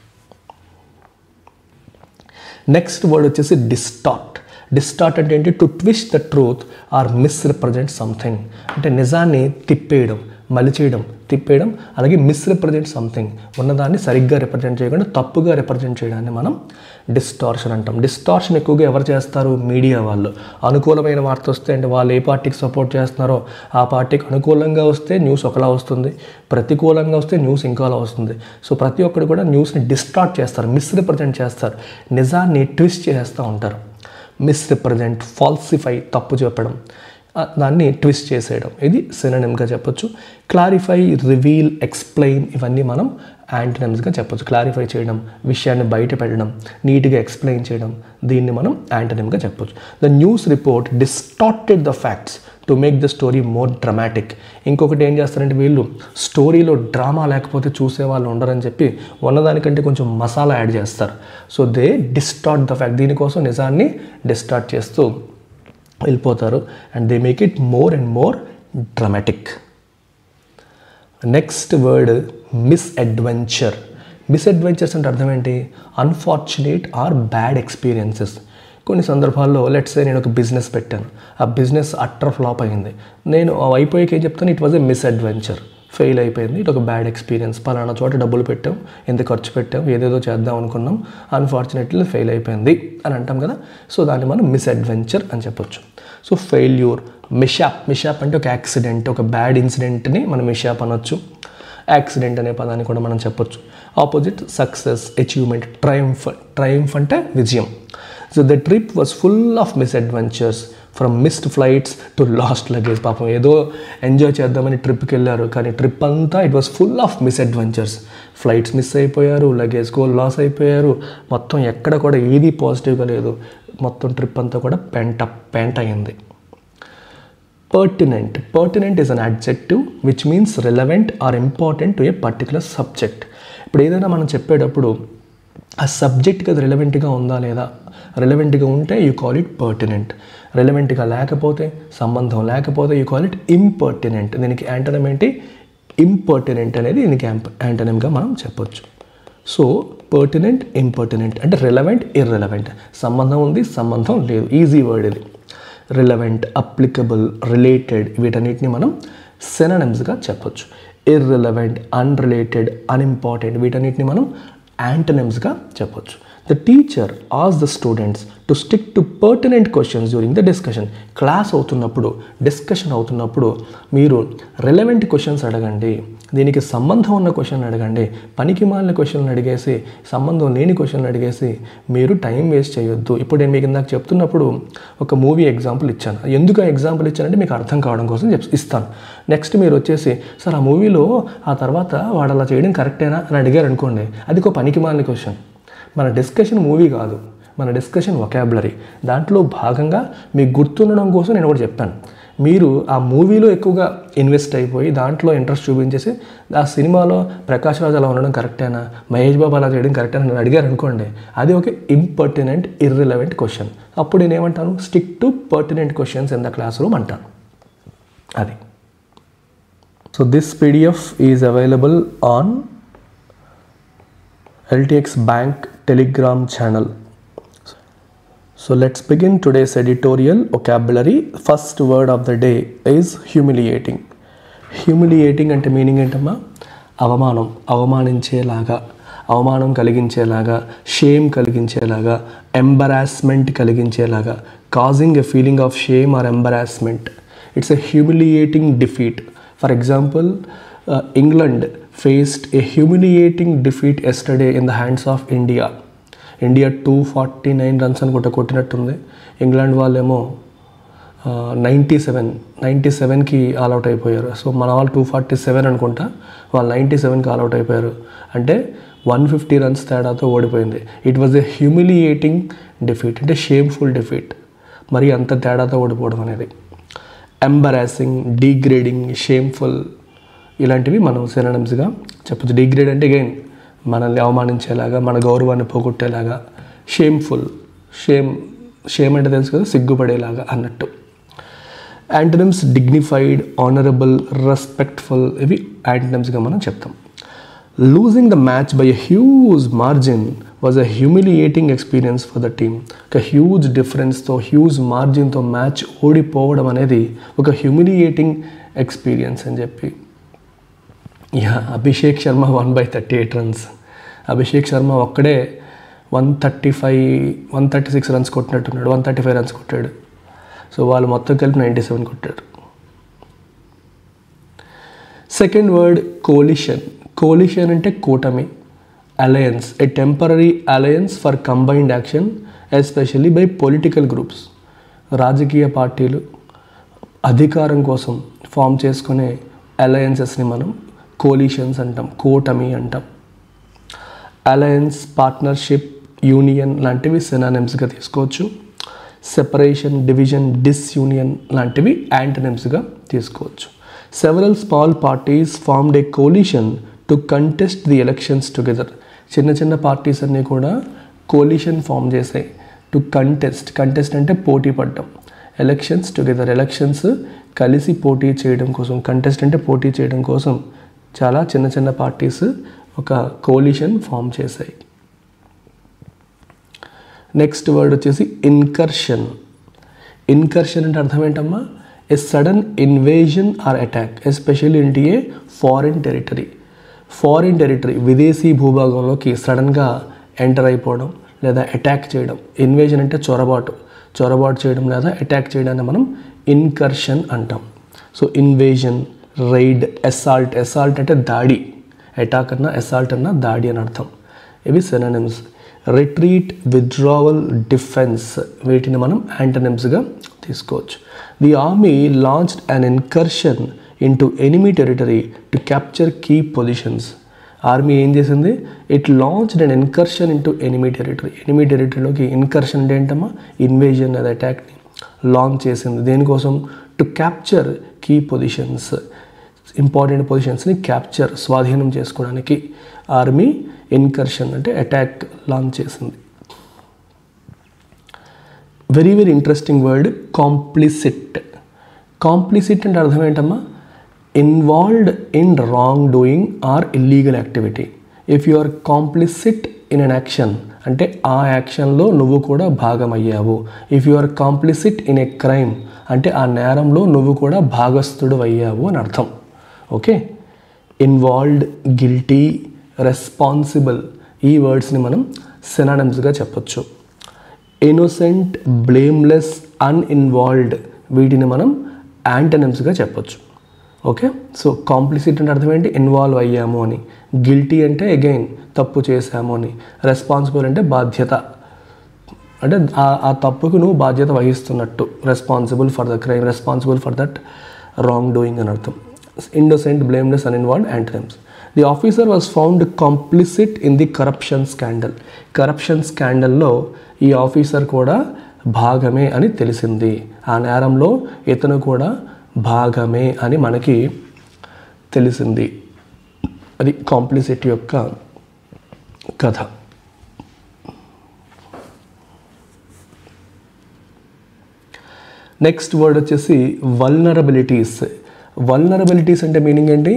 నెక్స్ట్ వర్డ్ వచ్చేసి డిస్టార్ట్. డిస్టార్ట్ అంటే ఏంటి? To twist the truth or misrepresent something. అంటే నిజాన్ని తిప్పేయడం, మలిచేయడం, తిప్పేయడం. అలాగే మిస్రిప్రజెంట్ సంథింగ్, ఉన్నదాన్ని సరిగ్గా రిప్రజెంట్ చేయకుండా తప్పుగా రిప్రజెంట్ చేయడాన్ని మనం డిస్టార్షన్ అంటాం. డిస్టార్షన్ ఎక్కువగా ఎవరు చేస్తారు? మీడియా వాళ్ళు. అనుకూలమైన వార్త వస్తే అంటే వాళ్ళు ఏ పార్టీకి సపోర్ట్ చేస్తున్నారో ఆ పార్టీకి అనుకూలంగా వస్తే న్యూస్ ఒకలా వస్తుంది, ప్రతికూలంగా వస్తే న్యూస్ ఇంకోలా వస్తుంది. సో ప్రతి ఒక్కరు కూడా న్యూస్ని డిస్టార్ట్ చేస్తారు, మిస్రిప్రజెంట్ చేస్తారు, నిజాన్ని ట్విస్ట్ చేస్తూ ఉంటారు. మిస్రిప్రజెంట్, ఫాల్సిఫై, తప్పు చెప్పడం, దాన్ని ట్విస్ట్ చేసేయడం, ఇది సినోనిమ్గా చెప్పొచ్చు. క్లారిఫై, రివీల్, ఎక్స్ప్లెయిన్, ఇవన్నీ మనం యాంటోనిమ్స్గా చెప్పొచ్చు. క్లారిఫై చేయడం, విషయాన్ని బయట పెట్టడం, నీట్గా ఎక్స్ప్లెయిన్ చేయడం, దీన్ని మనం యాంటోనిమ్గా చెప్పొచ్చు. The news report distorted the facts to make the story more dramatic. ఇంకొకటి ఏం చేస్తారంటే వీళ్ళు స్టోరీలో డ్రామా లేకపోతే చూసేవాళ్ళు ఉండరని చెప్పి ఉన్నదానికంటే కొంచెం మసాలా యాడ్ చేస్తారు. So they distort the fact, దీనికోసం నిజాన్ని డిస్టార్ట్ చేస్తూ వెళ్ళిపోతారు. And they make it more and more dramatic. Next word misadventure. Misadventures అంటే అర్థం ఏంటి? Unfortunate or bad experiences. కొన్ని సందర్భాల్లో లెట్స్ సే నేను ఒక బిజినెస్ పెట్టాను, ఆ బిజినెస్ అట్టర్ ఫ్లాప్ అయింది. నేను అయిపోయాక ఏం చెప్తాను? It was a misadventure, fail అయిపోయింది, ఇటు ఒక బ్యాడ్ ఎక్స్పీరియన్స్, పలానా చోట డబ్బులు పెట్టాం, ఎంత ఖర్చు పెట్టాం, ఏదేదో చేద్దాం అనుకున్నాం, అన్ఫార్చునేట్లీ ఫెయిల్ అయిపోయింది అని అంటాం కదా. సో దాన్ని మనం మిస్అడ్వెంచర్ అని చెప్పొచ్చు. So failure, mishap. మిషాప్ అంటే ఒక యాక్సిడెంట్, ఒక బ్యాడ్ ఇన్సిడెంట్ని మనం మిషాప్ అనొచ్చు. యాక్సిడెంట్ అనే పదాన్ని కూడా మనం చెప్పొచ్చు. Opposite success, achievement, triumph. Triumph అంటే విజయం. So the trip was full of misadventures, from missed flights to lost luggage. పాపం ఏదో ఎంజాయ్ చేద్దామని ట్రిప్కి వెళ్ళారు, కానీ ట్రిప్ అంతా it was full of misadventures. Flights miss అయిపోయారు, లగేజ్ కూడా లాస్ అయిపోయారు, మొత్తం ఎక్కడ కూడా ఏది పాజిటివ్గా లేదు, మొత్తం ట్రిప్ అంతా కూడా పెంట అయింది. Pertinent. Pertinent is an adjective which means relevant or important to a particular subject. ఇప్పుడు ఏదైనా మనం చెప్పేటప్పుడు ఆ సబ్జెక్ట్కి అది రిలవెంట్గా ఉందా లేదా, రిలవెంట్గా ఉంటే యూ కాల్ ఇట్ పర్టినెంట్, రిలవెంట్గా లేకపోతే, సంబంధం లేకపోతే యూ కాల్ ఇట్ ఇంపర్టినెంట్. దీనికి యాంటోనిమ్ ఏంటి? ఇంపర్టినెంట్ అనేది దీనికి యాంటోనిమ్గా మనం చెప్పొచ్చు. సో పర్టినెంట్, ఇంపర్టినెంట్ అంటే రిలవెంట్, ఇర్రిలవెంట్, సంబంధం ఉంది, సంబంధం లేదు. ఈజీ వర్డ్ ఇది. రిలవెంట్, అప్లికబుల్, రిలేటెడ్, వీటన్నిటిని మనం సినోనిమ్స్గా చెప్పొచ్చు. ఇర్రిలవెంట్, అన్రిలేటెడ్, అన్ఇంపార్టెంట్, వీటన్నిటిని మనం యాంటోనిమ్స్గా చెప్పొచ్చు. The teacher asked the students to stick to pertinent questions during the discussion. Class అవుతున్నప్పుడు, డిస్కషన్ అవుతున్నప్పుడు మీరు రిలవెంట్ క్వశ్చన్స్ అడగండి, దీనికి సంబంధం ఉన్న క్వశ్చన్ అడగండి. పనికి మాలిన క్వశ్చన్లు అడిగేసి, సంబంధం లేని క్వశ్చన్లు అడిగేసి మీరు టైం వేస్ట్ చేయొద్దు. ఇప్పుడు నేను మీకు ఇందాక చెప్తున్నప్పుడు ఒక మూవీ ఎగ్జాంపుల్ ఇచ్చాను. ఎందుకు ఎగ్జాంపుల్ ఇచ్చానంటే మీకు అర్థం కావడం కోసం ఇస్తాను. నెక్స్ట్ మీరు వచ్చేసి సార్ ఆ మూవీలో ఆ తర్వాత వాడు అలా చేయడం కరెక్టేనా అని అడిగారు అనుకోండి, అది ఒక పనికి మాలిన క్వశ్చన్. మన డిస్కషన్ మూవీ కాదు, మన డిస్కషన్ వొకాబులరీ. దాంట్లో భాగంగా మీకు గుర్తుండడం కోసం నేను ఒకటి చెప్పాను. మీరు ఆ మూవీలో ఎక్కువగా ఇన్వెస్ట్ అయిపోయి దాంట్లో ఇంట్రెస్ట్ చూపించేసి ఆ సినిమాలో ప్రకాష్ రాజ్ అలా ఉండడం కరెక్టేనా, మహేష్ బాబు అలా చేయడం కరెక్టేనా అని అడిగారు అనుకోండి, అది ఒక ఇంపర్టినెంట్, ఇర్రిలవెంట్ క్వశ్చన్. అప్పుడు నేనేమంటాను? Stick to pertinent questions in the classroom అంటాను. అది. So this PDF is available on LTX Bank Telegram channel. So let's begin today's editorial vocabulary. First word of the day is humiliating. Humiliating అంటే meaning ఏంటమ్మా? అవమానం, అవమానించేలాగా, అవమానం కలిగించేలాగా, shame కలిగించేలాగా, embarrassment కలిగించేలాగా, causing a feeling of shame or embarrassment. It's a humiliating defeat. For example, England faced a humiliating defeat yesterday in the hands of India. India 249 runs అనుకుంటా కొట్టినట్టుంది. England వాళ్ళేమో 97కి ఆల్అవుట్ అయిపోయారు. సో మన వాళ్ళు 247 అనుకుంటా, వాళ్ళు 97కి all out అయిపోయారు. అంటే 150 రన్స్ తేడాతో ఓడిపోయింది. It was a humiliating defeat, అంటే షేమ్ఫుల్ డిఫీట్. మరి అంత తేడాతో ఓడిపోవడం అనేది. ఎంబరాసింగ్, డీగ్రేడింగ్, షేమ్ఫుల్ ఇలాంటివి మనం సినానిమ్స్గా చెప్పచ్చు. డిగ్రేడ్ అంటే అగైన్ మనల్ని అవమానించేలాగా, మన గౌరవాన్ని పోగొట్టేలాగా. షేమ్ఫుల్, షేమ్ అంటే తెలుసు కదా, సిగ్గుపడేలాగా అన్నట్టు. యాంటనిమ్స్ డిగ్నిఫైడ్, ఆనరబుల్, రెస్పెక్ట్ఫుల్, ఇవి యాంటనిమ్స్గా మనం చెప్తాం. Losing the match by a huge margin was a humiliating experience for the team. ఒక హ్యూజ్ డిఫరెన్స్తో, హ్యూజ్ మార్జిన్తో మ్యాచ్ ఓడిపోవడం అనేది ఒక హ్యూమిలియేటింగ్ ఎక్స్పీరియన్స్ అని చెప్పి. అభిషేక్ శర్మ 1/38 రన్స్. అభిషేక్ శర్మ ఒక్కడే 136 రన్స్ కొట్టినట్టున్నాడు, 135 రన్స్ కొట్టాడు. సో వాళ్ళు మొత్తం కలిపి 97 కొట్టారు. Second word coalition. కోలిషన్ అంటే కూటమి, alliance, A temporary alliance for combined action especially by political groups. రాజకీయ పార్టీలు అధికారం కోసం ఫామ్ చేసుకునే అలయన్సెస్ని మనం కోలిషన్స్ అంటాం, కూటమి అంటాం. అలయన్స్, పార్ట్నర్షిప్, యూనియన్ లాంటివి సినానిమ్స్గా తీసుకోవచ్చు. సెపరేషన్, డివిజన్, డిస్యూనియన్ లాంటివి యాంటనిమ్స్గా తీసుకోవచ్చు. Several small parties formed A coalition to contest the elections together. చిన్న చిన్న పార్టీస్ అన్నీ కూడా కోలిషన్ ఫామ్ చేసాయి. టు కంటెస్ట్ అంటే పోటీ పడడం. ఎలక్షన్స్ టుగెదర్, ఎలక్షన్స్ కలిసి పోటీ చేయడం కోసం. కంటెస్ట్ అంటే పోటీ చేయడం కోసం చాలా చిన్న చిన్న పార్టీస్ ఒక కోలిషన్ ఫామ్ చేశాయి. నెక్స్ట్ వర్డ్ వచ్చేసి ఇన్కర్షన్. ఇన్కర్షన్ అంటే అర్థం ఏంటమ్మా? A sudden invasion or attack especially into a foreign territory. Foreign territory, విదేశీ భూభాగంలోకి సడన్గా ఎంటర్ అయిపోవడం లేదా అటాక్ చేయడం. ఇన్వేజన్ అంటే చొరబాటు చేయడం లేదా అటాక్ చేయడాన్ని మనం ఇన్కర్షన్ అంటాం. So invasion, raid, assault. Assault అంటే దాడి, అటాక్ అన్నా అసాల్ట్ అన్నా దాడి అని అర్థం. ఇవి సినానిమ్స్. రిట్రీట్, విత్డ్రావల్, డిఫెన్స్, వీటిని మనం యాంటనిమ్స్గా తీసుకోవచ్చు. The army launched an incursion into enemy territory to capture key positions. Army ఏం చేసింది? It launched an incursion into enemy territory. Enemy టెరిటరీలోకి ఇన్కర్షన్ అంటే ఏంటమ్మా? ఇన్వేజన్ లేదా అటాక్ని లాంచ్ చేసింది. దేనికోసం? To capture key positions, important పొజిషన్స్ని క్యాప్చర్, స్వాధీనం చేసుకోవడానికి ఆర్మీ ఇన్కర్షన్ అంటే అటాక్ లాంచ్ చేసింది. Very very interesting word complicit. Complicit అంటే అర్థం ఏంటమ్మా? Involved in wrongdoing or illegal activity. If you are complicit in an action అంటే ఆ యాక్షన్లో నువ్వు కూడా భాగమయ్యావు. If you are complicit in a crime అంటే ఆ నేరంలో నువ్వు కూడా భాగస్థుడు అయ్యావు అని అర్థం. ఓకే, ఇన్వాల్వ్డ్, గిల్టీ, రెస్పాన్సిబుల్, ఈ వర్డ్స్ని మనం సినానిమ్స్గా చెప్పొచ్చు. ఇన్నోసెంట్, బ్లేమ్లెస్, అన్ఇన్వాల్వ్డ్, వీటిని మనం యాంటనిమ్స్గా చెప్పొచ్చు. ఓకే, సో కాంప్లిసిట్ అంటే అర్థం ఏంటి? ఇన్వాల్వ్ అయ్యాము అని. గిల్టీ అంటే అగైన్ తప్పు చేశాము అని. రెస్పాన్సిబుల్ అంటే బాధ్యత, అంటే ఆ తప్పుకు నువ్వు బాధ్యత వహిస్తున్నట్టు. Responsible for the crime, responsible for that wrongdoing అని అర్థం. innocent, blameless, uninvolved antonyms. The officer was found complicit in the corruption scandal. Corruption scandal లో ఈ ఆఫీసర్ కూడా భాగమే అని తెలిసింది. ఆ నేరంలో ఇతను కూడా భాగమే అని మనకి తెలిసింది. అది కాంప్లిసిటీ యొక్క కథ. నెక్స్ట్ వర్డ్ వచ్చేసి వల్నరబిలిటీస్. వల్నరబిలిటీస్ అంటే మీనింగ్ ఏంటి?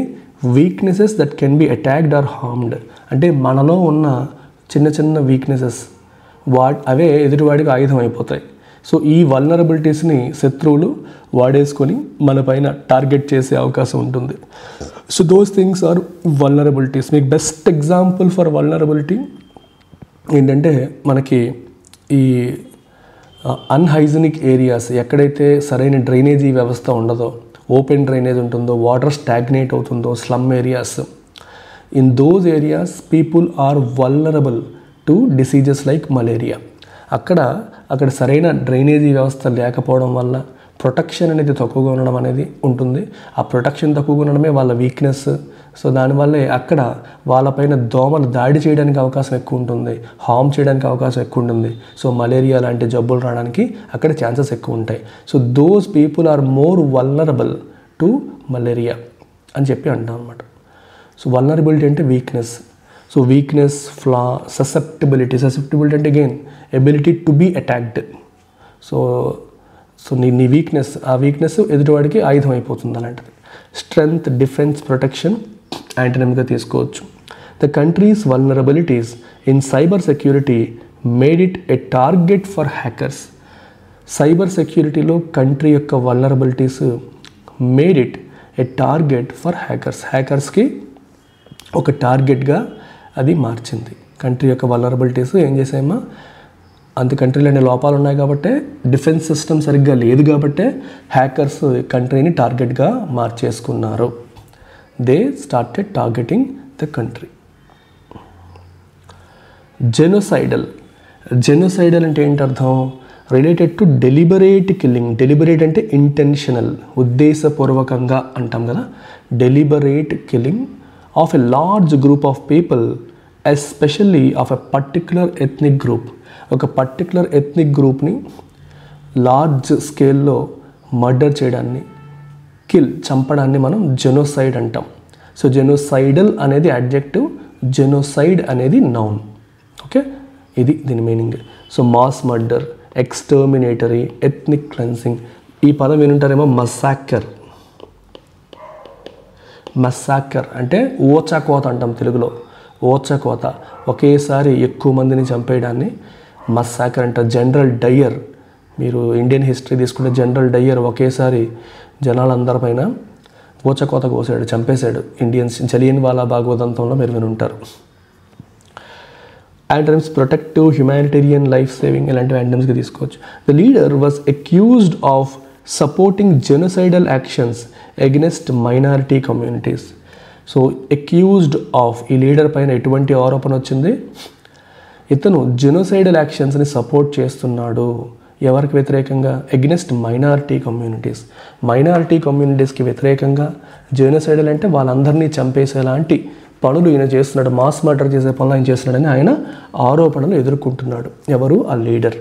Weaknesses that can be attacked or harmed. అంటే మనలో ఉన్న చిన్న చిన్న వీక్నెసెస్ అవే ఎదుటివాడికి ఆయుధం అయిపోతాయి. సో ఈ వల్నరబిలిటీస్ని శత్రువులు వాడేసుకొని మన పైన టార్గెట్ చేసే అవకాశం ఉంటుంది. So those things are vulnerabilities. మీకు బెస్ట్ ఎగ్జాంపుల్ ఫర్ వల్నరబిలిటీ ఏంటంటే మనకి ఈ అన్హైజీనిక్ ఏరియాస్, ఎక్కడైతే సరైన డ్రైనేజీ వ్యవస్థ ఉండదో, ఓపెన్ డ్రైనేజ్ ఉంటుందో, వాటర్ స్టాగ్నేట్ అవుతుందో, slum areas, in those areas people are vulnerable to diseases like malaria. అక్కడ సరైన డ్రైనేజీ వ్యవస్థ లేకపోవడం వల్ల ప్రొటెక్షన్ అనేది తక్కువగా ఉండడం అనేది ఉంటుంది. ఆ ప్రొటెక్షన్ తక్కువగా ఉండడమే వాళ్ళ వీక్నెస్. సో దానివల్లే అక్కడ వాళ్ళపైన దోమలు దాడి చేయడానికి అవకాశం ఎక్కువ ఉంటుంది, హార్మ్ చేయడానికి అవకాశం ఎక్కువ ఉంటుంది. సో మలేరియా లాంటి జబ్బులు రావడానికి అక్కడ ఛాన్సెస్ ఎక్కువ ఉంటాయి. So those people are more vulnerable to malaria అని చెప్పి అంటాం అనమాట. సో వల్నరబిలిటీ అంటే weakness. So weakness, flaw, susceptibility అంటే again ability to be attacked. So నీ వీక్నెస్, ఆ వీక్నెస్ ఎదుటివాడికి ఆయుధం అయిపోతుంది అలాంటిది. స్ట్రెంగ్త్, డిఫెన్స్, ప్రొటెక్షన్ యాంటనిమ్గా తీసుకోవచ్చు. The country's vulnerabilities in cyber security made it a target for hackers. Cyber సెక్యూరిటీలో కంట్రీ యొక్క vulnerabilities made it a target for hackers. హ్యాకర్స్కి ఒక టార్గెట్గా అది మార్చింది. కంట్రీ యొక్క వల్నరబిలిటీస్ ఏం చేసాయమ్మా, అంత కంట్రీలోనే లోపాలు ఉన్నాయి కాబట్టి, డిఫెన్స్ సిస్టమ్ సరిగ్గా లేదు కాబట్టి హ్యాకర్స్ కంట్రీని టార్గెట్గా మార్చేసుకున్నారు. They started targeting the country. Genocidal అంటే ఏంటి అర్థం? Related to deliberate killing. Deliberate అంటే ఇంటెన్షనల్, ఉద్దేశపూర్వకంగా అంటాం కదా. Deliberate killing of a large group of people, especially of a particular ethnic group. ఒక పర్టిక్యులర్ ఎథ్నిక్ గ్రూప్ని లార్జ్ స్కేల్లో మర్డర్ చేయడాన్ని, చంపడాన్ని మనం జెనోసైడ్ అంటాం. సో జెనోసైడల్ అనేది అడ్జెక్టివ్, జెనోసైడ్ అనేది నౌన్. ఓకే, ఇది దీని meaning. So mass murder, exterminatory, ethnic cleansing. ఈ పదం వినుంటారేమో మసాకర్. అంటే ఓచకోత అంటాం తెలుగులో. ఓచకోత, ఒకేసారి ఎక్కువ మందిని చంపేయడాన్ని మసాకర్ అంటారు. జనరల్ డయ్యర్, మీరు ఇండియన్ హిస్టరీ తీసుకుంటే జనరల్ డయ్యర్ ఒకేసారి జనాలందరిపైన ఓచకోత కోసాడు, చంపేశాడు ఇండియన్స్. జలియన్వాలా బాగ్ ఉదంతంలో మీరు వినుంటారు. Antonyms protective, humanitarian, life saving ఇలాంటివి యాంటనిమ్స్గా తీసుకోవచ్చు. The leader was accused of supporting genocidal actions against minority communities. So accused of, ఈ లీడర్ పైన ఎటువంటి ఆరోపణ వచ్చింది? ఇతను జెనోసైడల్ యాక్షన్స్ని సపోర్ట్ చేస్తున్నాడు. ఎవరికి వ్యతిరేకంగా? Against minority communities. మైనారిటీ కమ్యూనిటీస్కి వ్యతిరేకంగా. జెనోసైడల్ అంటే వాళ్ళందరినీ చంపేసేలాంటి పనులు ఈయన చేస్తున్నాడు, మాస్ మర్డర్ చేసే పనులు ఆయన చేస్తున్నాడని ఆయన ఆరోపణలు ఎదుర్కొంటున్నాడు. ఎవరు? ఆ లీడర్.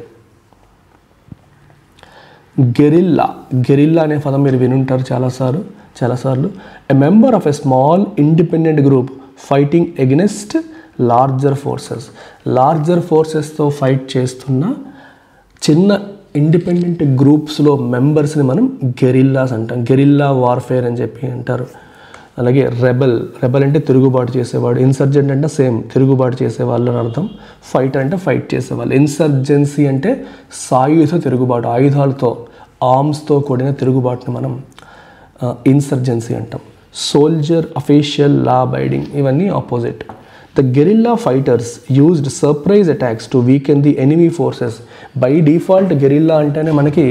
గెరిల్లా అనే పదం మీరు వినుంటారు చాలాసార్లు. A member of a small independent group fighting against larger ఫోర్సెస్తో ఫైట్ చేస్తున్న చిన్న ఇండిపెండెంట్ గ్రూప్స్లో మెంబర్స్ని మనం గెరిల్లాస్ అంటాం. గెరిల్లా వార్ఫేర్ అని చెప్పి అంటారు. అలాగే రెబెల్ అంటే తిరుగుబాటు చేసేవాడు. ఇన్సర్జెంట్ అంటే సేమ్, తిరుగుబాటు చేసేవాళ్ళు అని అర్థం. ఫైటర్ అంటే ఫైట్ చేసేవాళ్ళు. ఇన్సర్జెన్సీ అంటే సాయుధ తిరుగుబాటు, ఆయుధాలతో, ఆర్మ్స్తో కూడిన తిరుగుబాటుని మనం ఇన్సర్జెన్సీ అంటాం. సోల్జర్, అఫీషియల్, లా అబైడింగ్ ఇవన్నీ opposite. The guerrilla fighters used surprise attacks to weaken the enemy forces. By default guerrilla అంటేనే మనకి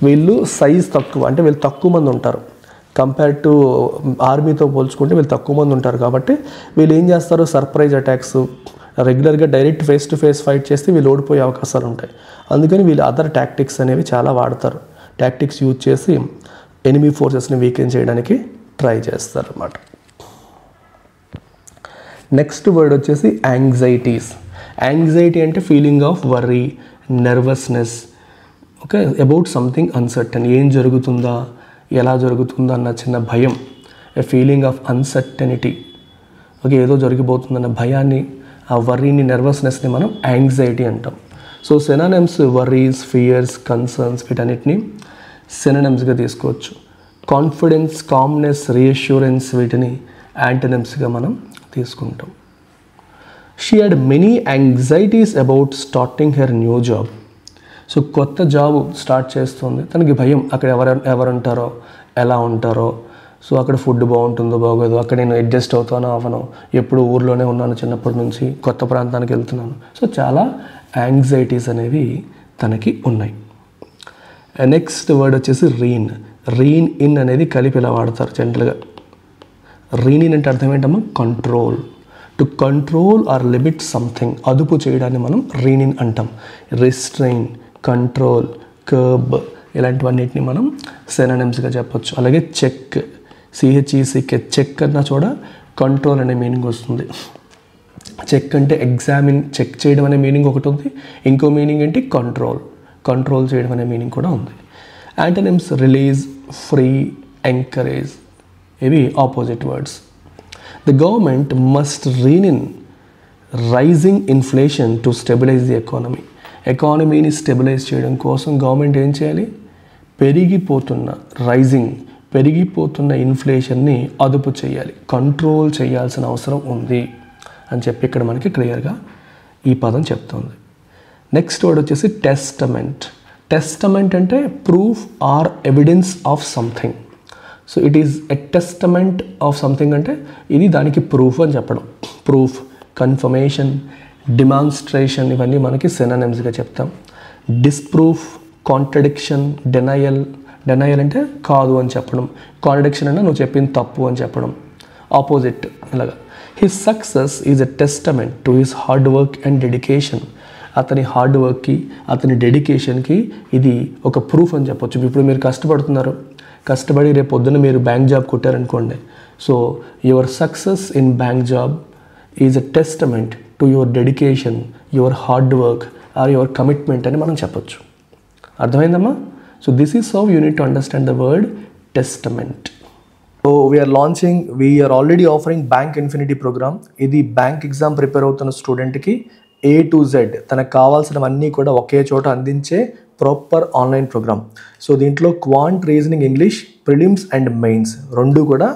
వీళ్ళు సైజ్ తక్కువ, అంటే వీళ్ళు తక్కువ మంది ఉంటారు. కంపేర్ టు ఆర్మీతో పోల్చుకుంటే వీళ్ళు తక్కువ మంది ఉంటారు కాబట్టి వీళ్ళు ఏం చేస్తారు? Surprise attacks. రెగ్యులర్గా direct face to face fight చేస్తే వీళ్ళు ఓడిపోయే అవకాశాలు ఉంటాయి. అందుకని వీళ్ళు అదర్ టాక్టిక్స్ అనేవి చాలా వాడతారు. టాక్టిక్స్ యూజ్ చేసి ఎనిమీ ఫోర్సెస్ని వీకెన్ చేయడానికి ట్రై చేస్తారు అన్నమాట. నెక్స్ట్ వర్డ్ వచ్చేసి యాంగ్జైటీస్. యాంగ్జైటీ అంటే feeling of worry, nervousness, okay, about something uncertain. ఏం జరుగుతుందా, ఎలా జరుగుతుందా అన్న చిన్న భయం. ఏ ఫీలింగ్ ఆఫ్ అన్సర్టనిటీ. ఓకే, ఏదో జరిగిపోతుందన్న భయాన్ని, ఆ వర్రీని, నర్వస్నెస్ని మనం యాంగ్జైటీ అంటాం. So synonyms worries, fears, concerns వీటన్నిటిని సినానిమ్స్గా తీసుకోవచ్చు. కాన్ఫిడెన్స్, కామ్నెస్, రీఅష్యూరెన్స్ వీటిని యాంటనిమ్స్గా మనం తీసుకుంటాం. She had many anxieties about starting her new job. So కొత్త జాబ్ స్టార్ట్ చేస్తుంది, తనకి భయం. అక్కడ ఎవరుంటారో, ఎలా ఉంటారో, సో అక్కడ ఫుడ్ బాగుంటుందో బాగోదో, అక్కడ నేను అడ్జస్ట్ అవుతానో అవనో, ఎప్పుడు ఊర్లోనే ఉన్నాను చిన్నప్పటి నుంచి, కొత్త ప్రాంతానికి వెళ్తున్నాను. సో చాలా యాంగ్జైటీస్ అనేవి తనకి ఉన్నాయి. నెక్స్ట్ వర్డ్ వచ్చేసి రీన్. రీన్ ఇన్ అనేది కలిపి ఇలా వాడతారు జనరల్గా. రీన్ ఇన్ అంటే అర్థం ఏంటమ్మా? Control. To control or limit something, అదుపు చేయడాన్ని మనం రీన్ ఇన్ అంటాం. రిస్ట్రైన్, కంట్రోల్, కర్బ్ ఇలాంటివన్నిటిని మనం సినోనిమ్స్గా చెప్పొచ్చు. అలాగే చెక్, CHECK, చెక్ అన్నా చూడ కంట్రోల్ అనే మీనింగ్ వస్తుంది. చెక్ అంటే ఎగ్జామిన్, చెక్ చేయడం అనే మీనింగ్ ఒకటి ఉంది. ఇంకో మీనింగ్ ఏంటి? కంట్రోల్, కంట్రోల్ చేయడం అనే మీనింగ్ కూడా ఉంది. యాంటనిమ్స్ రిలీజ్, ఫ్రీ, ఎంకరేజ్ ఇవి opposite words. The government must rein in rising inflation to stabilise the economy. ఎకానమీని స్టెబిలైజ్ చేయడం కోసం గవర్నమెంట్ ఏం చేయాలి? పెరిగిపోతున్న ఇన్ఫ్లేషన్ని అదుపు చేయాలి, కంట్రోల్ చేయాల్సిన అవసరం ఉంది అని చెప్పి ఇక్కడ మనకి క్లియర్గా ఈ పదం చెప్తుంది. నెక్స్ట్ వర్డ్ వచ్చేసి టెస్టమెంట్. టెస్టమెంట్ అంటే proof or evidence of something. So it is a testament of something అంటే ఇది దానికి ప్రూఫ్ అని చెప్పడం. ప్రూఫ్, కన్ఫర్మేషన్, డిమాన్స్ట్రేషన్ ఇవన్నీ మనకి సినోనిమ్స్గా చెప్తాం. డిస్ప్రూఫ్, కాంట్రడిక్షన్, డెనయల్. డెనయల్ అంటే కాదు అని చెప్పడం. కాంట్రడిక్షన్ అంటే నువ్వు చెప్పింది తప్పు అని చెప్పడం. ఆపోజిట్ ఇలాగా. His success is a testament to his hard work and dedication. అతని హార్డ్ వర్క్కి, అతని డెడికేషన్కి ఇది ఒక ప్రూఫ్ అని చెప్పొచ్చు. ఇప్పుడు మీరు కష్టపడుతున్నారు, కష్టపడి రేపు పొద్దున్న మీరు బ్యాంక్ జాబ్ కొట్టారనుకోండి. So your success in bank job is a testament to your dedication, your hard work or your commitment అని మనం చెప్పొచ్చు. అర్థమైందమ్మా? So this is how you need to understand the word testament. So we're already offering bank infinity programme. ఇది bank exam prepare అవుతున్న స్టూడెంట్కి A to Z తనకు కావాల్సినవన్నీ కూడా ఒకే చోట అందించే ప్రాపర్ ఆన్లైన్ ప్రోగ్రామ్. సో దీంట్లో quant, reasoning, English, prelims and mains రెండు కూడా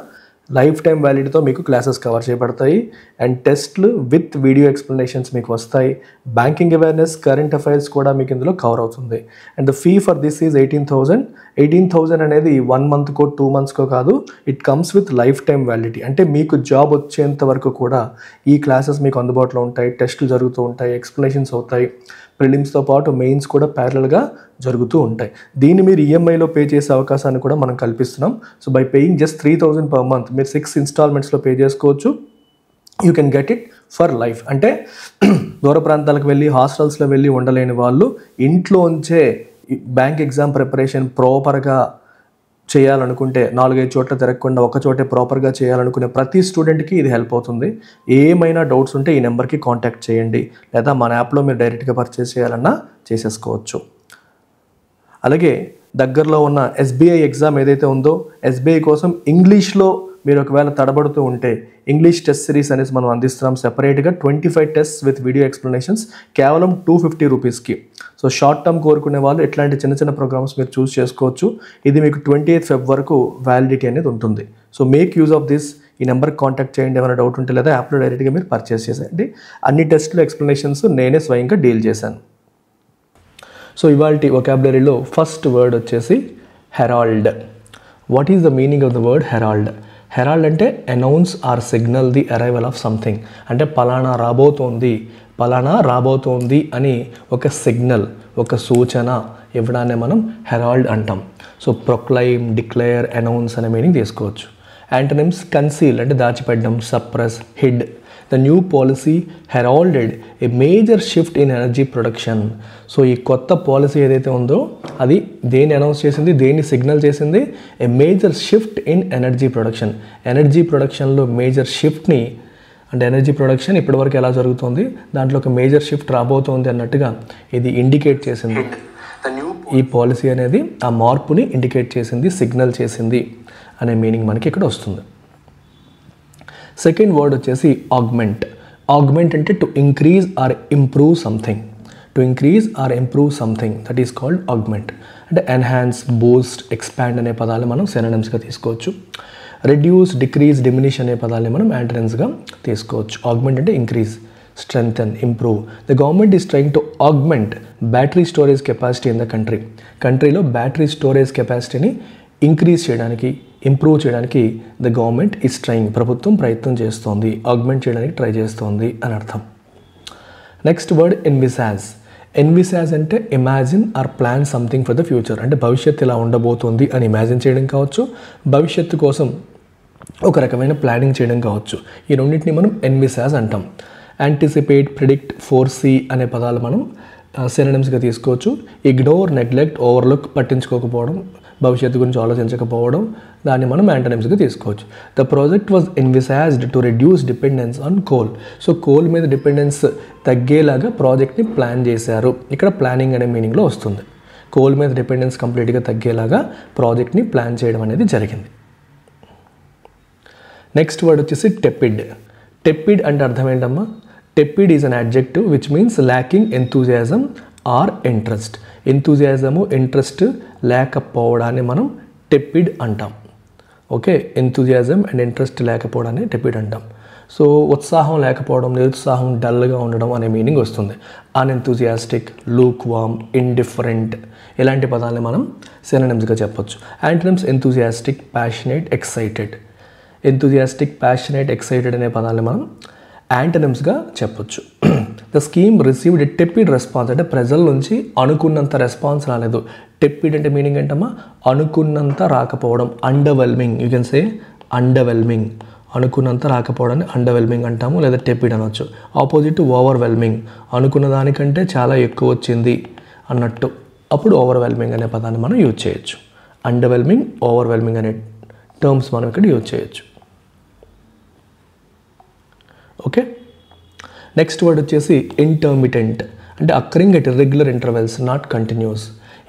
లైఫ్ టైం వ్యాలిడీతో మీకు క్లాసెస్ కవర్ చేయబడతాయి. అండ్ టెస్ట్లు విత్ వీడియో ఎక్స్ప్లెనేషన్స్ మీకు వస్తాయి. బ్యాంకింగ్ అవేర్నెస్, కరెంట్ అఫైర్స్ కూడా మీకు ఇందులో కవర్ అవుతుంది. And the fee for this is 18,000. 18,000 అనేది 1 monthకో 2 monthskో కాదు, it comes with life time validity. అంటే మీకు జాబ్ వచ్చేంత వరకు కూడా ఈ క్లాసెస్ మీకు అందుబాటులో ఉంటాయి. టెస్టులు జరుగుతూ ఉంటాయి, ఎక్స్ప్లెనేషన్స్ అవుతాయి. ప్రిలిమ్స్తో పాటు మెయిన్స్ కూడా ప్యారలల్గా జరుగుతూ ఉంటాయి. దీన్ని మీరు ఈఎంఐలో పే చేసే అవకాశాన్ని కూడా మనం కల్పిస్తున్నాం. So by paying just 3,000 per month మీరు 6 installmentsలో పే చేసుకోవచ్చు. You can get it for life. అంటే దూర ప్రాంతాలకు వెళ్ళి హాస్టల్స్లో వెళ్ళి ఉండలేని వాళ్ళు ఇంట్లోంచే బ్యాంక్ ఎగ్జామ్ ప్రిపరేషన్ ప్రాపర్గా చేయాలనుకుంటే, 4-5 చోట్ల తిరగకుండా ఒక చోటే ప్రాపర్గా చేయాలనుకునే ప్రతి స్టూడెంట్కి ఇది హెల్ప్ అవుతుంది. ఏమైనా డౌట్స్ ఉంటే ఈ నెంబర్కి కాంటాక్ట్ చేయండి, లేదా మన యాప్లో మీరు డైరెక్ట్గా పర్చేస్ చేయాలన్నా చేసేసుకోవచ్చు. అలాగే దగ్గరలో ఉన్న SBI ఎగ్జామ్ ఏదైతే ఉందో, SBI కోసం ఇంగ్లీష్లో మీరు ఒకవేళ తడబడుతూ ఉంటే ఇంగ్లీష్ టెస్ట్ సిరీస్ అనేసి మనం అందిస్తున్నాం. సెపరేట్గా 25 tests విత్ వీడియో ఎక్స్ప్లెనేషన్స్ కేవలం 250 రూపీస్కి. సో షార్ట్ టర్మ్ కోరుకునే వాళ్ళు ఇట్లాంటి చిన్న చిన్న ప్రోగ్రామ్స్ మీరు చూస్ చేసుకోవచ్చు. ఇది మీకు 28 Feb వరకు వ్యాలిడిటీ అనేది ఉంటుంది. So make use of this. ఈ నెంబర్కి కాంటాక్ట్ చేయండి ఏమైనా డౌట్ ఉంటే, లేదా యాప్లో డైరెక్ట్గా మీరు పర్చేస్ చేసేయండి. అన్ని టెస్టులు, ఎక్స్ప్లెనేషన్స్ నేనే స్వయంగా డీల్ చేశాను. సో ఇవాల్టి వొకాబులరీలో ఫస్ట్ వర్డ్ వచ్చేసి herald. What is the meaning of the word herald? Herald అంటే announce or signal the arrival of something. అంటే పలానా రాబోతోంది అని ఒక సిగ్నల్, ఒక సూచన ఇవ్వడాన్ని మనం హెరాల్డ్ అంటాం. సో ప్రొక్లైమ్, డిక్లేర్, అనౌన్స్ అనే మీనింగ్ తీసుకోవచ్చు. యాంటనిమ్స్ కన్సీల్ అంటే దాచిపెట్టడం, suppress, hid. The new policy heralded a major shift in energy production. So ఈ కొత్త పాలసీ ఏదైతే ఉందో అది దేన్ని అనౌన్స్ చేసింది, దేన్ని సిగ్నల్ చేసింది? A major shift in energy production. Energy ప్రొడక్షన్లో మేజర్ షిఫ్ట్ని, అంటే ఎనర్జీ ప్రొడక్షన్ ఇప్పటివరకు ఎలా జరుగుతుంది, దాంట్లో ఒక మేజర్ షిఫ్ట్ రాబోతోంది అన్నట్టుగా ఇది ఇండికేట్ చేసింది. ఈ పాలసీ అనేది ఆ మార్పుని ఇండికేట్ చేసింది, సిగ్నల్ చేసింది అనే మీనింగ్ మనకి ఇక్కడ వస్తుంది. సెకండ్ వర్డ్ వచ్చేసి ఆగ్మెంట్. ఆగ్మెంట్ అంటే to increase or improve something. To increase or improve something, that is called augment. అంటే ఎన్హాన్స్, బూస్ట్, ఎక్స్పాండ్ అనే పదాలు మనం సినోనిమ్స్గా తీసుకోవచ్చు. రెడ్యూస్, డిక్రీజ్, డిమినిష్ అనే పదాలని మనం యాంటనిమ్స్గా తీసుకోవచ్చు. ఆగ్మెంట్ అంటే increase, strengthen, improve. The government is trying to augment battery storage capacity in the country. కంట్రీలో బ్యాటరీ స్టోరేజ్ కెపాసిటీని ఇంక్రీజ్ చేయడానికి, ఇంప్రూవ్ చేయడానికి ద గవర్నమెంట్ ఈస్ ట్రైయింగ్, ప్రభుత్వం ప్రయత్నం చేస్తోంది, ఆగ్మెంట్ చేయడానికి ట్రై చేస్తోంది అని అర్థం. Next word envisage. ఎన్విసాజ్ అంటే imagine or plan something for the future, అంటే భవిష్యత్తు ఇలా ఉండబోతుంది అని ఇమాజిన్ చేయడం కావచ్చు, భవిష్యత్తు కోసం ఒక రకమైన ప్లానింగ్ చేయడం కావచ్చు. ఈ రెండింటిని మనం ఎన్విసాజ్ అంటాం. యాంటిసిపేట్, ప్రిడిక్ట్, ఫోర్సీ అనే పదాలు మనం సినోనిమ్స్గా తీసుకోవచ్చు. ఇగ్నోర్, నెగ్లెక్ట్, ఓవర్లుక్, పట్టించుకోకపోవడం, భవిష్యత్తు గురించి ఆలోచించకపోవడం, దాన్ని మనం యాంటోనిమ్స్గా తీసుకోవచ్చు. The project was envisaged to reduce dependence on coal. So coal మీద డిపెండెన్స్ తగ్గేలాగా ప్రాజెక్ట్ని ప్లాన్ చేశారు. ఇక్కడ ప్లానింగ్ అనే మీనింగ్లో వస్తుంది. కోల్ మీద డిపెండెన్స్ కంప్లీట్గా తగ్గేలాగా ప్రాజెక్ట్ని ప్లాన్ చేయడం అనేది జరిగింది. నెక్స్ట్ వర్డ్ వచ్చేసి టెపిడ్. టెపిడ్ అంటే అర్థం ఏంటమ్మా? Tepid is an adjective which means lacking enthusiasm or interest. Enthusiasm, interest లేకపోవడాన్ని మనం టెపిడ్ అంటాం. ఓకే, ఎంతూజియాజం అండ్ ఇంట్రెస్ట్ లేకపోవడాన్ని టెపిడ్ అంటాం. సో ఉత్సాహం లేకపోవడం, నిరుత్సాహం, డల్గా ఉండడం అనే మీనింగ్ వస్తుంది. అన్ఎంతూజియాస్టిక్, లూక్ వామ్, ఇండిఫరెంట్ ఇలాంటి పదాలని మనం సినోనిమ్స్గా చెప్పొచ్చు. Antonyms enthusiastic, passionate, excited. Enthusiastic, passionate, excited అనే పదాలని మనం యాంటోనిమ్స్గా చెప్పొచ్చు. The scheme received a tepid response, అంటే ప్రజల నుంచి అనుకున్నంత రెస్పాన్స్ రాలేదు. టెపిడ్ అంటే మీనింగ్ ఏంటమ్మా? అనుకున్నంత రాకపోవడం. Underwhelming, you can say underwhelming. అనుకున్నంత రాకపోవడాన్ని అండర్వెల్మింగ్ అంటాము, లేదా టెపిడ్ అనొచ్చు. ఆపోజిట్ ఓవర్వెల్మింగ్, అనుకున్న దానికంటే చాలా ఎక్కువ వచ్చింది అన్నట్టు, అప్పుడు ఓవర్వెల్మింగ్ అనే పదాన్ని మనం యూజ్ చేయొచ్చు. అండర్వెల్మింగ్, ఓవర్వెల్మింగ్ అనే టర్మ్స్ మనం ఇక్కడ యూజ్ చేయొచ్చు. ఓకే, నెక్స్ట్ వర్డ్ వచ్చేసి ఇంటర్మిటెంట్, అంటే occurring at irregular intervals, not continuous.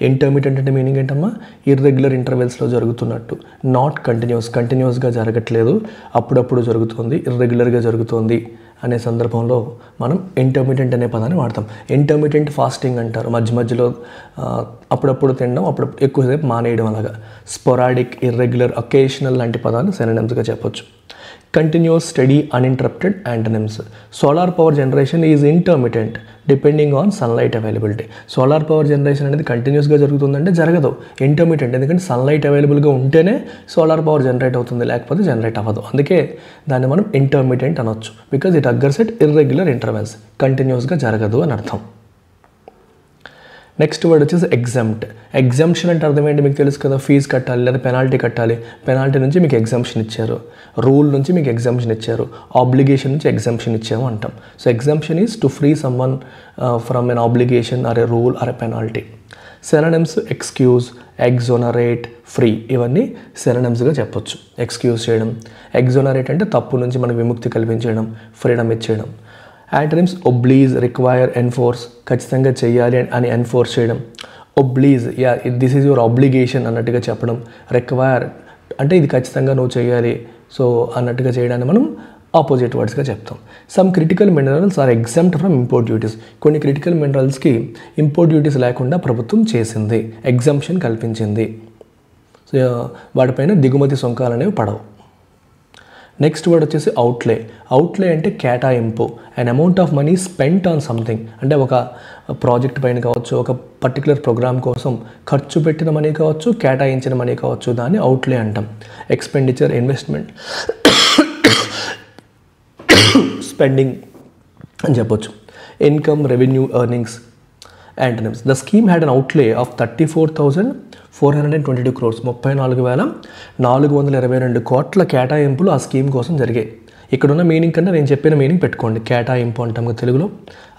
Intermittent అంటే మీనింగ్ ఏంటమ్మా? ఇర్రెగ్యులర్ ఇంటర్వెల్స్లో జరుగుతున్నట్టు, నాట్ కంటిన్యూస్, కంటిన్యూస్గా జరగట్లేదు, అప్పుడప్పుడు జరుగుతుంది, ఇర్రెగ్యులర్గా జరుగుతుంది అనే సందర్భంలో మనం ఇంటర్మిటెంట్ అనే పదాన్ని వాడతాం. ఇంటర్మిటెంట్ ఫాస్టింగ్ అంటారు, మధ్య మధ్యలో అప్పుడప్పుడు తినడం, అప్పుడు ఎక్కువసేపు మానేయడం అలాగా. స్పొరాడిక్, ఇర్రెగ్యులర్, అకేషనల్ లాంటి పదాలు సినోనిమ్స్గా చెప్పొచ్చు. Continuous, study, uninterrupted antonyms. Solar power generation is intermittent depending on sunlight availability. Solar power generation అనేది కంటిన్యూస్గా జరుగుతుందంటే జరగదు, ఇంటర్మిటెంట్. ఎందుకంటే సన్లైట్ అవైలబుల్గా ఉంటేనే సోలార్ పవర్ జనరేట్ అవుతుంది, లేకపోతే జనరేట్ అవ్వదు. అందుకే దాన్ని మనం ఇంటర్మిటెంట్ అనొచ్చు. Because it occurs at irregular intervals, కంటిన్యూస్గా జరగదు అని అర్థం. నెక్స్ట్ వర్డ్ వచ్చేసి ఎగ్జామ్ట్. ఎగ్జామ్షన్ అంటే అర్థం ఏంటి మీకు తెలుసు కదా? ఫీజు కట్టాలి లేదా పెనాల్టీ కట్టాలి, పెనాల్టీ నుంచి మీకు ఎగ్జామ్షన్ ఇచ్చారు, రూల్ నుంచి మీకు ఎగ్జామ్షన్ ఇచ్చారు, ఆబ్లిగేషన్ నుంచి ఎగ్జామ్షన్ ఇచ్చాము అంటాం. So exemption is to free someone from an obligation or a rule or a penalty. Synonyms excuse, exonerate, free, ఇవన్నీ సినోనిమ్స్గా చెప్పొచ్చు. ఎక్స్క్యూజ్ చేయడం, ఎగ్జోనరేట్ అంటే తప్పు నుంచి మనకు విముక్తి కల్పించడం, ఫ్రీడమ్ ఇచ్చేయడం. యాంటోనిమ్స్ ఒబ్లీజ్, రిక్వైర్, ఎన్ఫోర్స్, ఖచ్చితంగా చేయాలి అని ఎన్ఫోర్స్ చేయడం. Oblige, yeah this is your obligation అన్నట్టుగా చెప్పడం. రిక్వైర్ అంటే ఇది ఖచ్చితంగా నువ్వు చేయాలి, సో అన్నట్టుగా చేయడాన్ని మనం ఆపోజిట్ వర్డ్స్గా చెప్తాం. Some critical minerals are exempt from import duties. కొన్ని క్రిటికల్ మినరల్స్కి ఇంపోర్ట్ డ్యూటీస్ లేకుండా ప్రభుత్వం చేసింది, ఎగ్జామ్షన్ కల్పించింది. సో వాటిపైన దిగుమతి సుంకాలు అనేవి పడవు. నెక్స్ట్ వర్డ్ వచ్చేసి అవుట్లే. అవుట్లే అంటే కేటాయింపు, an amount of money spent on something, అంటే ఒక ప్రాజెక్ట్ పైన కావచ్చు, ఒక పర్టికులర్ ప్రోగ్రామ్ కోసం ఖర్చు పెట్టిన మనీ కావచ్చు, కేటాయించిన మనీ కావచ్చు, దాన్ని అవుట్లే అంటాం. ఎక్స్పెండిచర్, ఇన్వెస్ట్మెంట్, స్పెండింగ్ అని చెప్పొచ్చు. Income, revenue, earnings. Antonyms. The scheme had an అవుట్లే of 34,422 crores, 34,422 కోట్ల కేటాయింపులు ఆ స్కీమ్ కోసం జరిగాయి. ఇక్కడున్న మీనింగ్ కన్నా నేను చెప్పిన మీనింగ్ పెట్టుకోండి. కేటాయింపు అంటాం కదా తెలుగులో,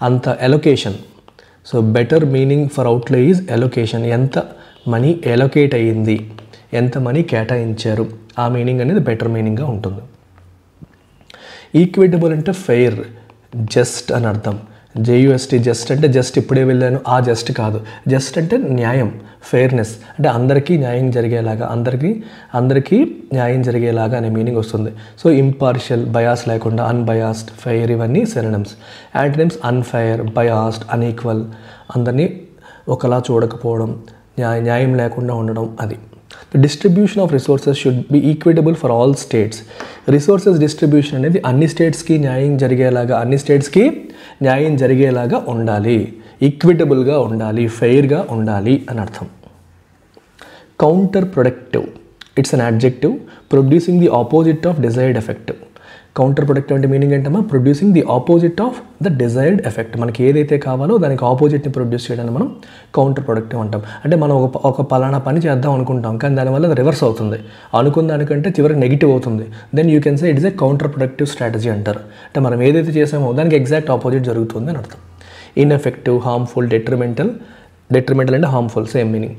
అంత allocation. So better meaning for అవుట్లే is allocation. ఎంత మనీ ఎలొకేట్ అయ్యింది, ఎంత మనీ కేటాయించారు, ఆ మీనింగ్ అనేది బెటర్ మీనింగ్గా ఉంటుంది. ఈక్విటబుల్ అంటే ఫెయిర్, జస్ట్ అని అర్థం. జేయుఎస్టీ, జస్ట్ అంటే జస్ట్ ఇప్పుడే వెళ్ళాను ఆ జస్ట్ కాదు. జస్ట్ అంటే న్యాయం, ఫెయిర్నెస్, అంటే అందరికీ న్యాయం జరిగేలాగా, అందరికీ న్యాయం జరిగేలాగా అనే మీనింగ్ వస్తుంది. సో ఇంపార్షియల్, బయాస్ లేకుండా, అన్బయాస్డ్, ఫెయిర్, ఇవన్నీ synonyms. Antonyms unfair, biased, unequal, అందరినీ ఒకలా చూడకపోవడం, న్యాయం లేకుండా ఉండడం. అది the distribution of resources should be equitable for all states. Resources distribution అనేది అన్ని స్టేట్స్కి న్యాయం జరిగేలాగా ఉండాలి, ఈక్విటబుల్గా ఉండాలి, ఫెయిర్గా ఉండాలి అని అర్థం. Counter productive, it's an adjective producing the opposite of desired effect. Counter productive అంటే మీనింగ్ ఏంటమ్మా, producing the opposite of the desired effect. మనకి ఏదైతే కావాలో దానికి ఆపోజిట్ని ప్రొడ్యూస్ చేయడానికి మనం కౌంటర్ ప్రొడక్టివ్ అంటాం. అంటే మనం ఒక పలానా పని చేద్దాం అనుకుంటాం, కానీ దానివల్ల అది రివర్స్ అవుతుంది, అనుకున్న దానికంటే చివరికి నెగిటివ్ అవుతుంది. Then you can say it is a counter productive strategy అంటారు. అంటే మనం ఏదైతే చేసామో దానికి ఎగ్జాక్ట్ ఆపోజిట్ జరుగుతుంది అని అర్థం. ఇన్ఎఫెక్టివ్, హార్మ్ఫుల్, డెట్రిమెంటల్ అంటే హార్మ్ఫుల్, సేమ్ మీనింగ్.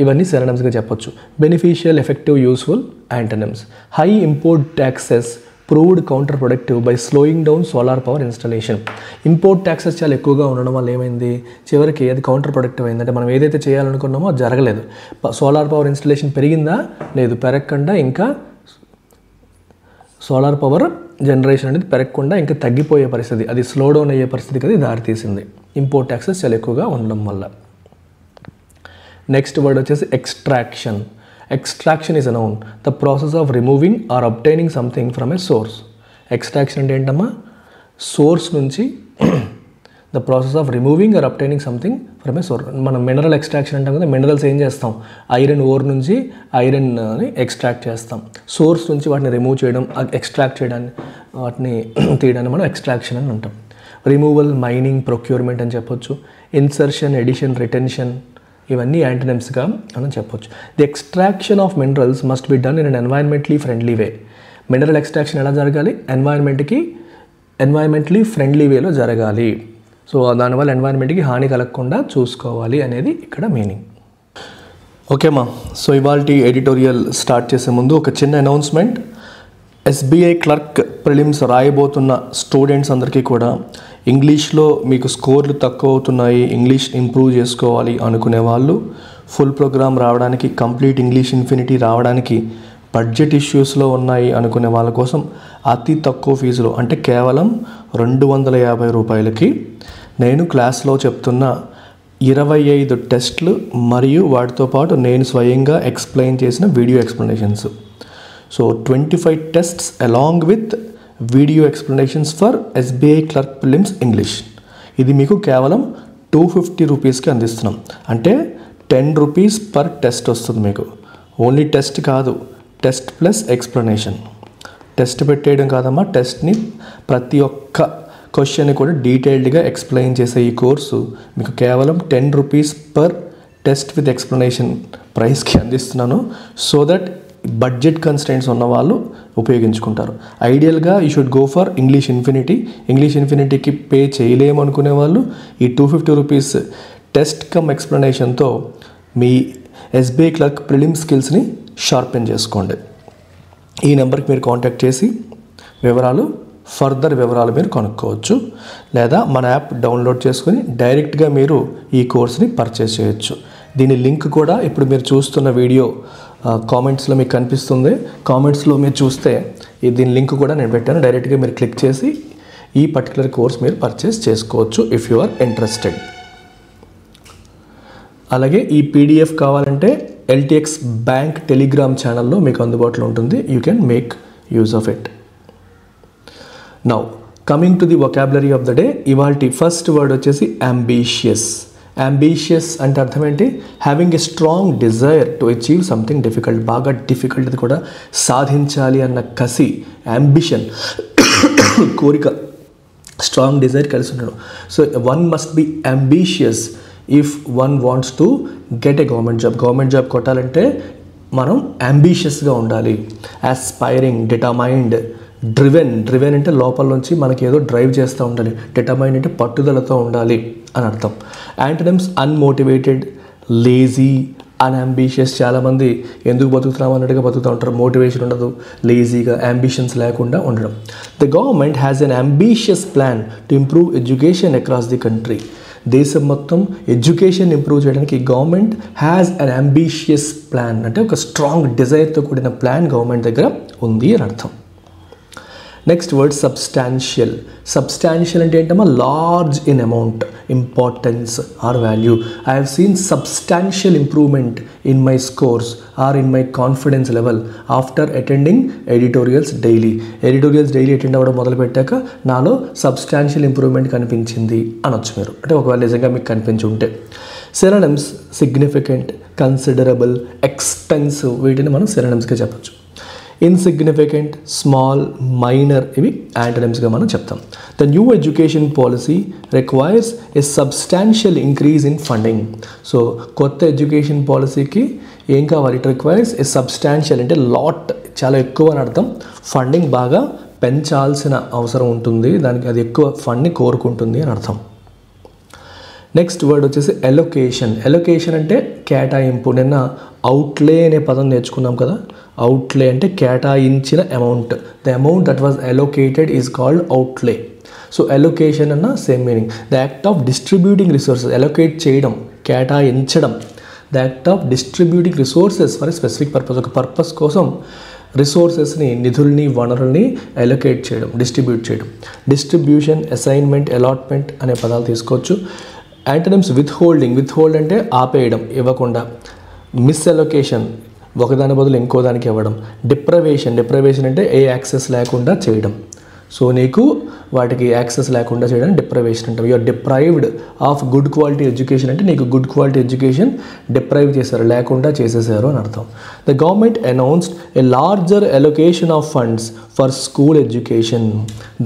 ఇవన్నీ సినోనిమ్స్గా చెప్పొచ్చు. Beneficial, effective, useful antonyms. High import taxes proved counterproductive by slowing down solar power installation. Import taxes చాలా ఎక్కువగా ఉండడం వల్ల ఏమైంది, చివరికి అది కౌంటర్ ప్రొడక్టివ్ అయింది. అంటే మనం ఏదైతే చేయాలనుకున్నామో అది జరగలేదు. సోలార్ పవర్ ఇన్స్టలేషన్ పెరిగిందా, లేదు, పెరగకుండా ఇంకా సోలార్ పవర్ జనరేషన్ అనేది పెరగకుండా ఇంకా తగ్గిపోయే పరిస్థితి, అది స్లో డౌన్ అయ్యే పరిస్థితికి అది దారితీసింది ఇంపోర్ట్ ట్యాక్సెస్ చాలా ఎక్కువగా ఉండడం వల్ల. నెక్స్ట్ వర్డ్ వచ్చేసి extraction. Extraction is a noun, the process of removing or obtaining something from a source. Extraction అంటే ఏంటమ్మా, సోర్స్ నుంచి the process of removing or obtaining something from a source. మనం mineral extraction అంటాం కదా, minerals ఏం చేస్తాం, iron ore నుంచి ఐరన్ని extract చేస్తాం. సోర్స్ నుంచి వాటిని రిమూవ్ చేయడం, ఎక్స్ట్రాక్ట్ చేయడాన్ని, వాటిని తీయడాన్ని మనం ఎక్స్ట్రాక్షన్ అని అంటాం. రిమూవల్, మైనింగ్, ప్రొక్యూర్మెంట్ అని చెప్పొచ్చు. ఇన్సర్షన్, ఎడిషన్, రిటెన్షన్, ఇవన్నీ యాంటోనిమ్స్గా మనం చెప్పొచ్చు. The extraction of minerals must be done in an environmentally friendly way. Mineral extraction ఎలా జరగాలి, ఎన్వైరన్మెంట్లీ ఫ్రెండ్లీ వేలో జరగాలి. సో దానివల్ల ఎన్వైరన్మెంట్కి హాని కలగకుండా చూసుకోవాలి అనేది ఇక్కడ మీనింగ్. ఓకేమా, సో ఇవాల్టి ఎడిటోరియల్ స్టార్ట్ చేసే ముందు ఒక చిన్న అనౌన్స్మెంట్. ఎస్బీఐ క్లర్క్ ప్రిలిమ్స్ రాయబోతున్న స్టూడెంట్స్ అందరికీ కూడా ఇంగ్లీష్లో మీకు స్కోర్లు తక్కువ అవుతున్నాయి, ఇంగ్లీష్ ఇంప్రూవ్ చేసుకోవాలి అనుకునే వాళ్ళు, ఫుల్ ప్రోగ్రామ్ రావడానికి, కంప్లీట్ ఇంగ్లీష్ ఇన్ఫినిటీ రావడానికి, బడ్జెట్ ఇష్యూస్లో ఉన్నాయి అనుకునే వాళ్ళ కోసం అతి తక్కువ ఫీజులో, అంటే కేవలం 250 రూపాయలకి నేను క్లాస్లో చెప్తున్న 25 టెస్ట్లు మరియు వాటితో పాటు నేను స్వయంగా ఎక్స్ప్లెయిన్ చేసిన video explanations. So 25 tests along with video explanations for SBI clerk prelims English. ఇది మీకు కేవలం 250 రూపీస్కి అందిస్తున్నాం. అంటే 10 రూపీస్ పర్ టెస్ట్ వస్తుంది మీకు. ఓన్లీ టెస్ట్ కాదు, టెస్ట్ ప్లస్ ఎక్స్ప్లెనేషన్. టెస్ట్ పెట్టేయడం కాదమ్మా, టెస్ట్ని ప్రతి ఒక్క క్వశ్చన్ని కూడా డీటెయిల్డ్గా ఎక్స్ప్లెయిన్ చేసే ఈ కోర్సు మీకు కేవలం 10 rupees per test with explanation ప్రైస్కి అందిస్తున్నాను. సో దట్ బడ్జెట్ కన్స్ట్రెంట్స్ ఉన్న వాళ్ళు ఉపయోగించుకుంటారు. ఐడియల్గా you should go for English infinity. English ఇన్ఫినిటీకి పే చేయలేము అనుకునే వాళ్ళు ఈ 250 రూపీస్ టెస్ట్ కమ్ ఎక్స్ప్లెనేషన్తో మీ ఎస్బీఐ క్లర్క్ ప్రిలిమ్ స్కిల్స్ని షార్పెన్ చేసుకోండి. ఈ నెంబర్కి మీరు కాంటాక్ట్ చేసి ఫర్దర్ వివరాలు మీరు కనుక్కోవచ్చు, లేదా మన యాప్ డౌన్లోడ్ చేసుకుని డైరెక్ట్గా మీరు ఈ కోర్స్ని పర్చేస్ చేయొచ్చు. దీని లింక్ కూడా ఇప్పుడు మీరు చూస్తున్న వీడియో కామెంట్స్లో మీకు కనిపిస్తుంది. కామెంట్స్లో మీరు చూస్తే దీని లింక్ కూడా నేను పెట్టాను. డైరెక్ట్గా మీరు క్లిక్ చేసి ఈ పర్టికులర్ కోర్స్ మీరు పర్చేస్ చేసుకోవచ్చు ఇఫ్ యు ఆర్ ఇంట్రెస్టెడ్. అలాగే ఈ పీడిఎఫ్ కావాలంటే ఎల్టీఎక్స్ బ్యాంక్ టెలిగ్రామ్ ఛానల్లో మీకు అందుబాటులో ఉంటుంది. You can make use of it. Now coming to the vocabulary of the day. ఇవాల్టి ఫస్ట్ వర్డ్ వచ్చేసి అంబిషియస్. అంబిషియస్ అంటే అర్థం ఏంటి, having a strong desire to achieve something difficult. బాగా డిఫికల్ట్ అది కూడా సాధించాలి అన్న కసి, అంబిషన్, కోరిక, స్ట్రాంగ్ డిజైర్ కలిసి ఉండడం. So one must be ambitious if one wants to get a government job కొట్టాలంటే మనం అంబిషియస్గా ఉండాలి. ఆస్పైరింగ్, డిటర్మైన్డ్, డ్రివెన్ అంటే లోపల నుంచి మనకి ఏదో డ్రైవ్ చేస్తూ ఉండాలి. డిటర్మైన్డ్ అంటే పట్టుదలతో ఉండాలి అని అర్థం. Antonyms unmotivated, lazy, unambitious. చాలామంది ఎందుకు బతుకుతున్నాం అన్నట్టుగా బతుకుతూ ఉంటారు. మోటివేషన్ ఉండదు, లేజీగా, అంబిషన్స్ లేకుండా ఉండడం. The government has N ambitious plan to improve education across the country. దేశం మొత్తం ఎడ్యుకేషన్ ఇంప్రూవ్ చేయడానికి government has an ambitious plan, అంటే ఒక స్ట్రాంగ్ డిజైర్తో కూడిన ప్లాన్ గవర్నమెంట్ దగ్గర ఉంది అని అర్థం. Next word substantial. సబ్స్టాన్షియల్ అంటే ఏంటమ్మా, large in amount, importance or value. I have seen substantial improvement in my scores or in my confidence level after attending editorials daily. Editorials daily attend అవ్వడం మొదలుపెట్టాక నాలో substantial improvement కనిపించింది అనొచ్చు మీరు, అంటే ఒకవేళ నిజంగా మీకు కనిపించి ఉంటే. సినోనిమ్స్ సిగ్నిఫికెంట్, కన్సిడరబుల్, ఎక్స్పెన్సివ్, వీటిని మనం సినోనిమ్స్గా చెప్పచ్చు. ఇన్సిగ్నిఫికెంట్, స్మాల్, మైనర్ ఇవి యాంటనిమ్స్గా మనం చెప్తాం. The new education policy requires a substantial increase in funding. So కొత్త ఎడ్యుకేషన్ పాలసీకి ఏం కావాలి? ఇట్ రిక్వైర్స్ ఎ సబ్స్టాన్షియల్ అంటే లాట్, చాలా ఎక్కువ అని అర్థం. ఫండింగ్ బాగా పెంచాల్సిన అవసరం ఉంటుంది, దానికి అది ఎక్కువ ఫండ్ని కోరుకుంటుంది అని అర్థం. నెక్స్ట్ వర్డ్ వచ్చేసి ఎలొకేషన్. ఎలొకేషన్ అంటే కేటాయింపు. నిన్న అవుట్లే అనే పదం నేర్చుకున్నాం కదా. అవుట్లే అంటే కేటాయించిన amount. The amount that was allocated is called outlay. So allocation అన్న same meaning. The act of distributing resources, allocate చేయడం, కేటాయించడం. The act of distributing resources for specific purpose, ఒక పర్పస్ కోసం రిసోర్సెస్ని, నిధుల్ని, వనరుల్ని అలొకేట్ చేయడం, డిస్ట్రిబ్యూట్ చేయడం. డిస్ట్రిబ్యూషన్, అసైన్మెంట్, అలాట్మెంట్ అనే పదాలు తీసుకోవచ్చు. Antonyms with holding. With hold అంటే ఆపేయడం, ఇవ్వకుండా. మిస్అలొకేషన్, ఒకదాని బదులు ఇంకో దానికి ఇవ్వడం. డిప్రైవేషన్. డిప్రైవేషన్ అంటే ఏ యాక్సెస్ లేకుండా చేయడం. సో నీకు వాటికి యాక్సెస్ లేకుండా చేయడం డిప్రైవేషన్ అంటాం. You're deprived of good quality education అంటే నీకు గుడ్ క్వాలిటీ ఎడ్యుకేషన్ డిప్రైవ్ చేశారు, లేకుండా చేసేసారు అని అర్థం. The government announced a larger allocation of funds for school education.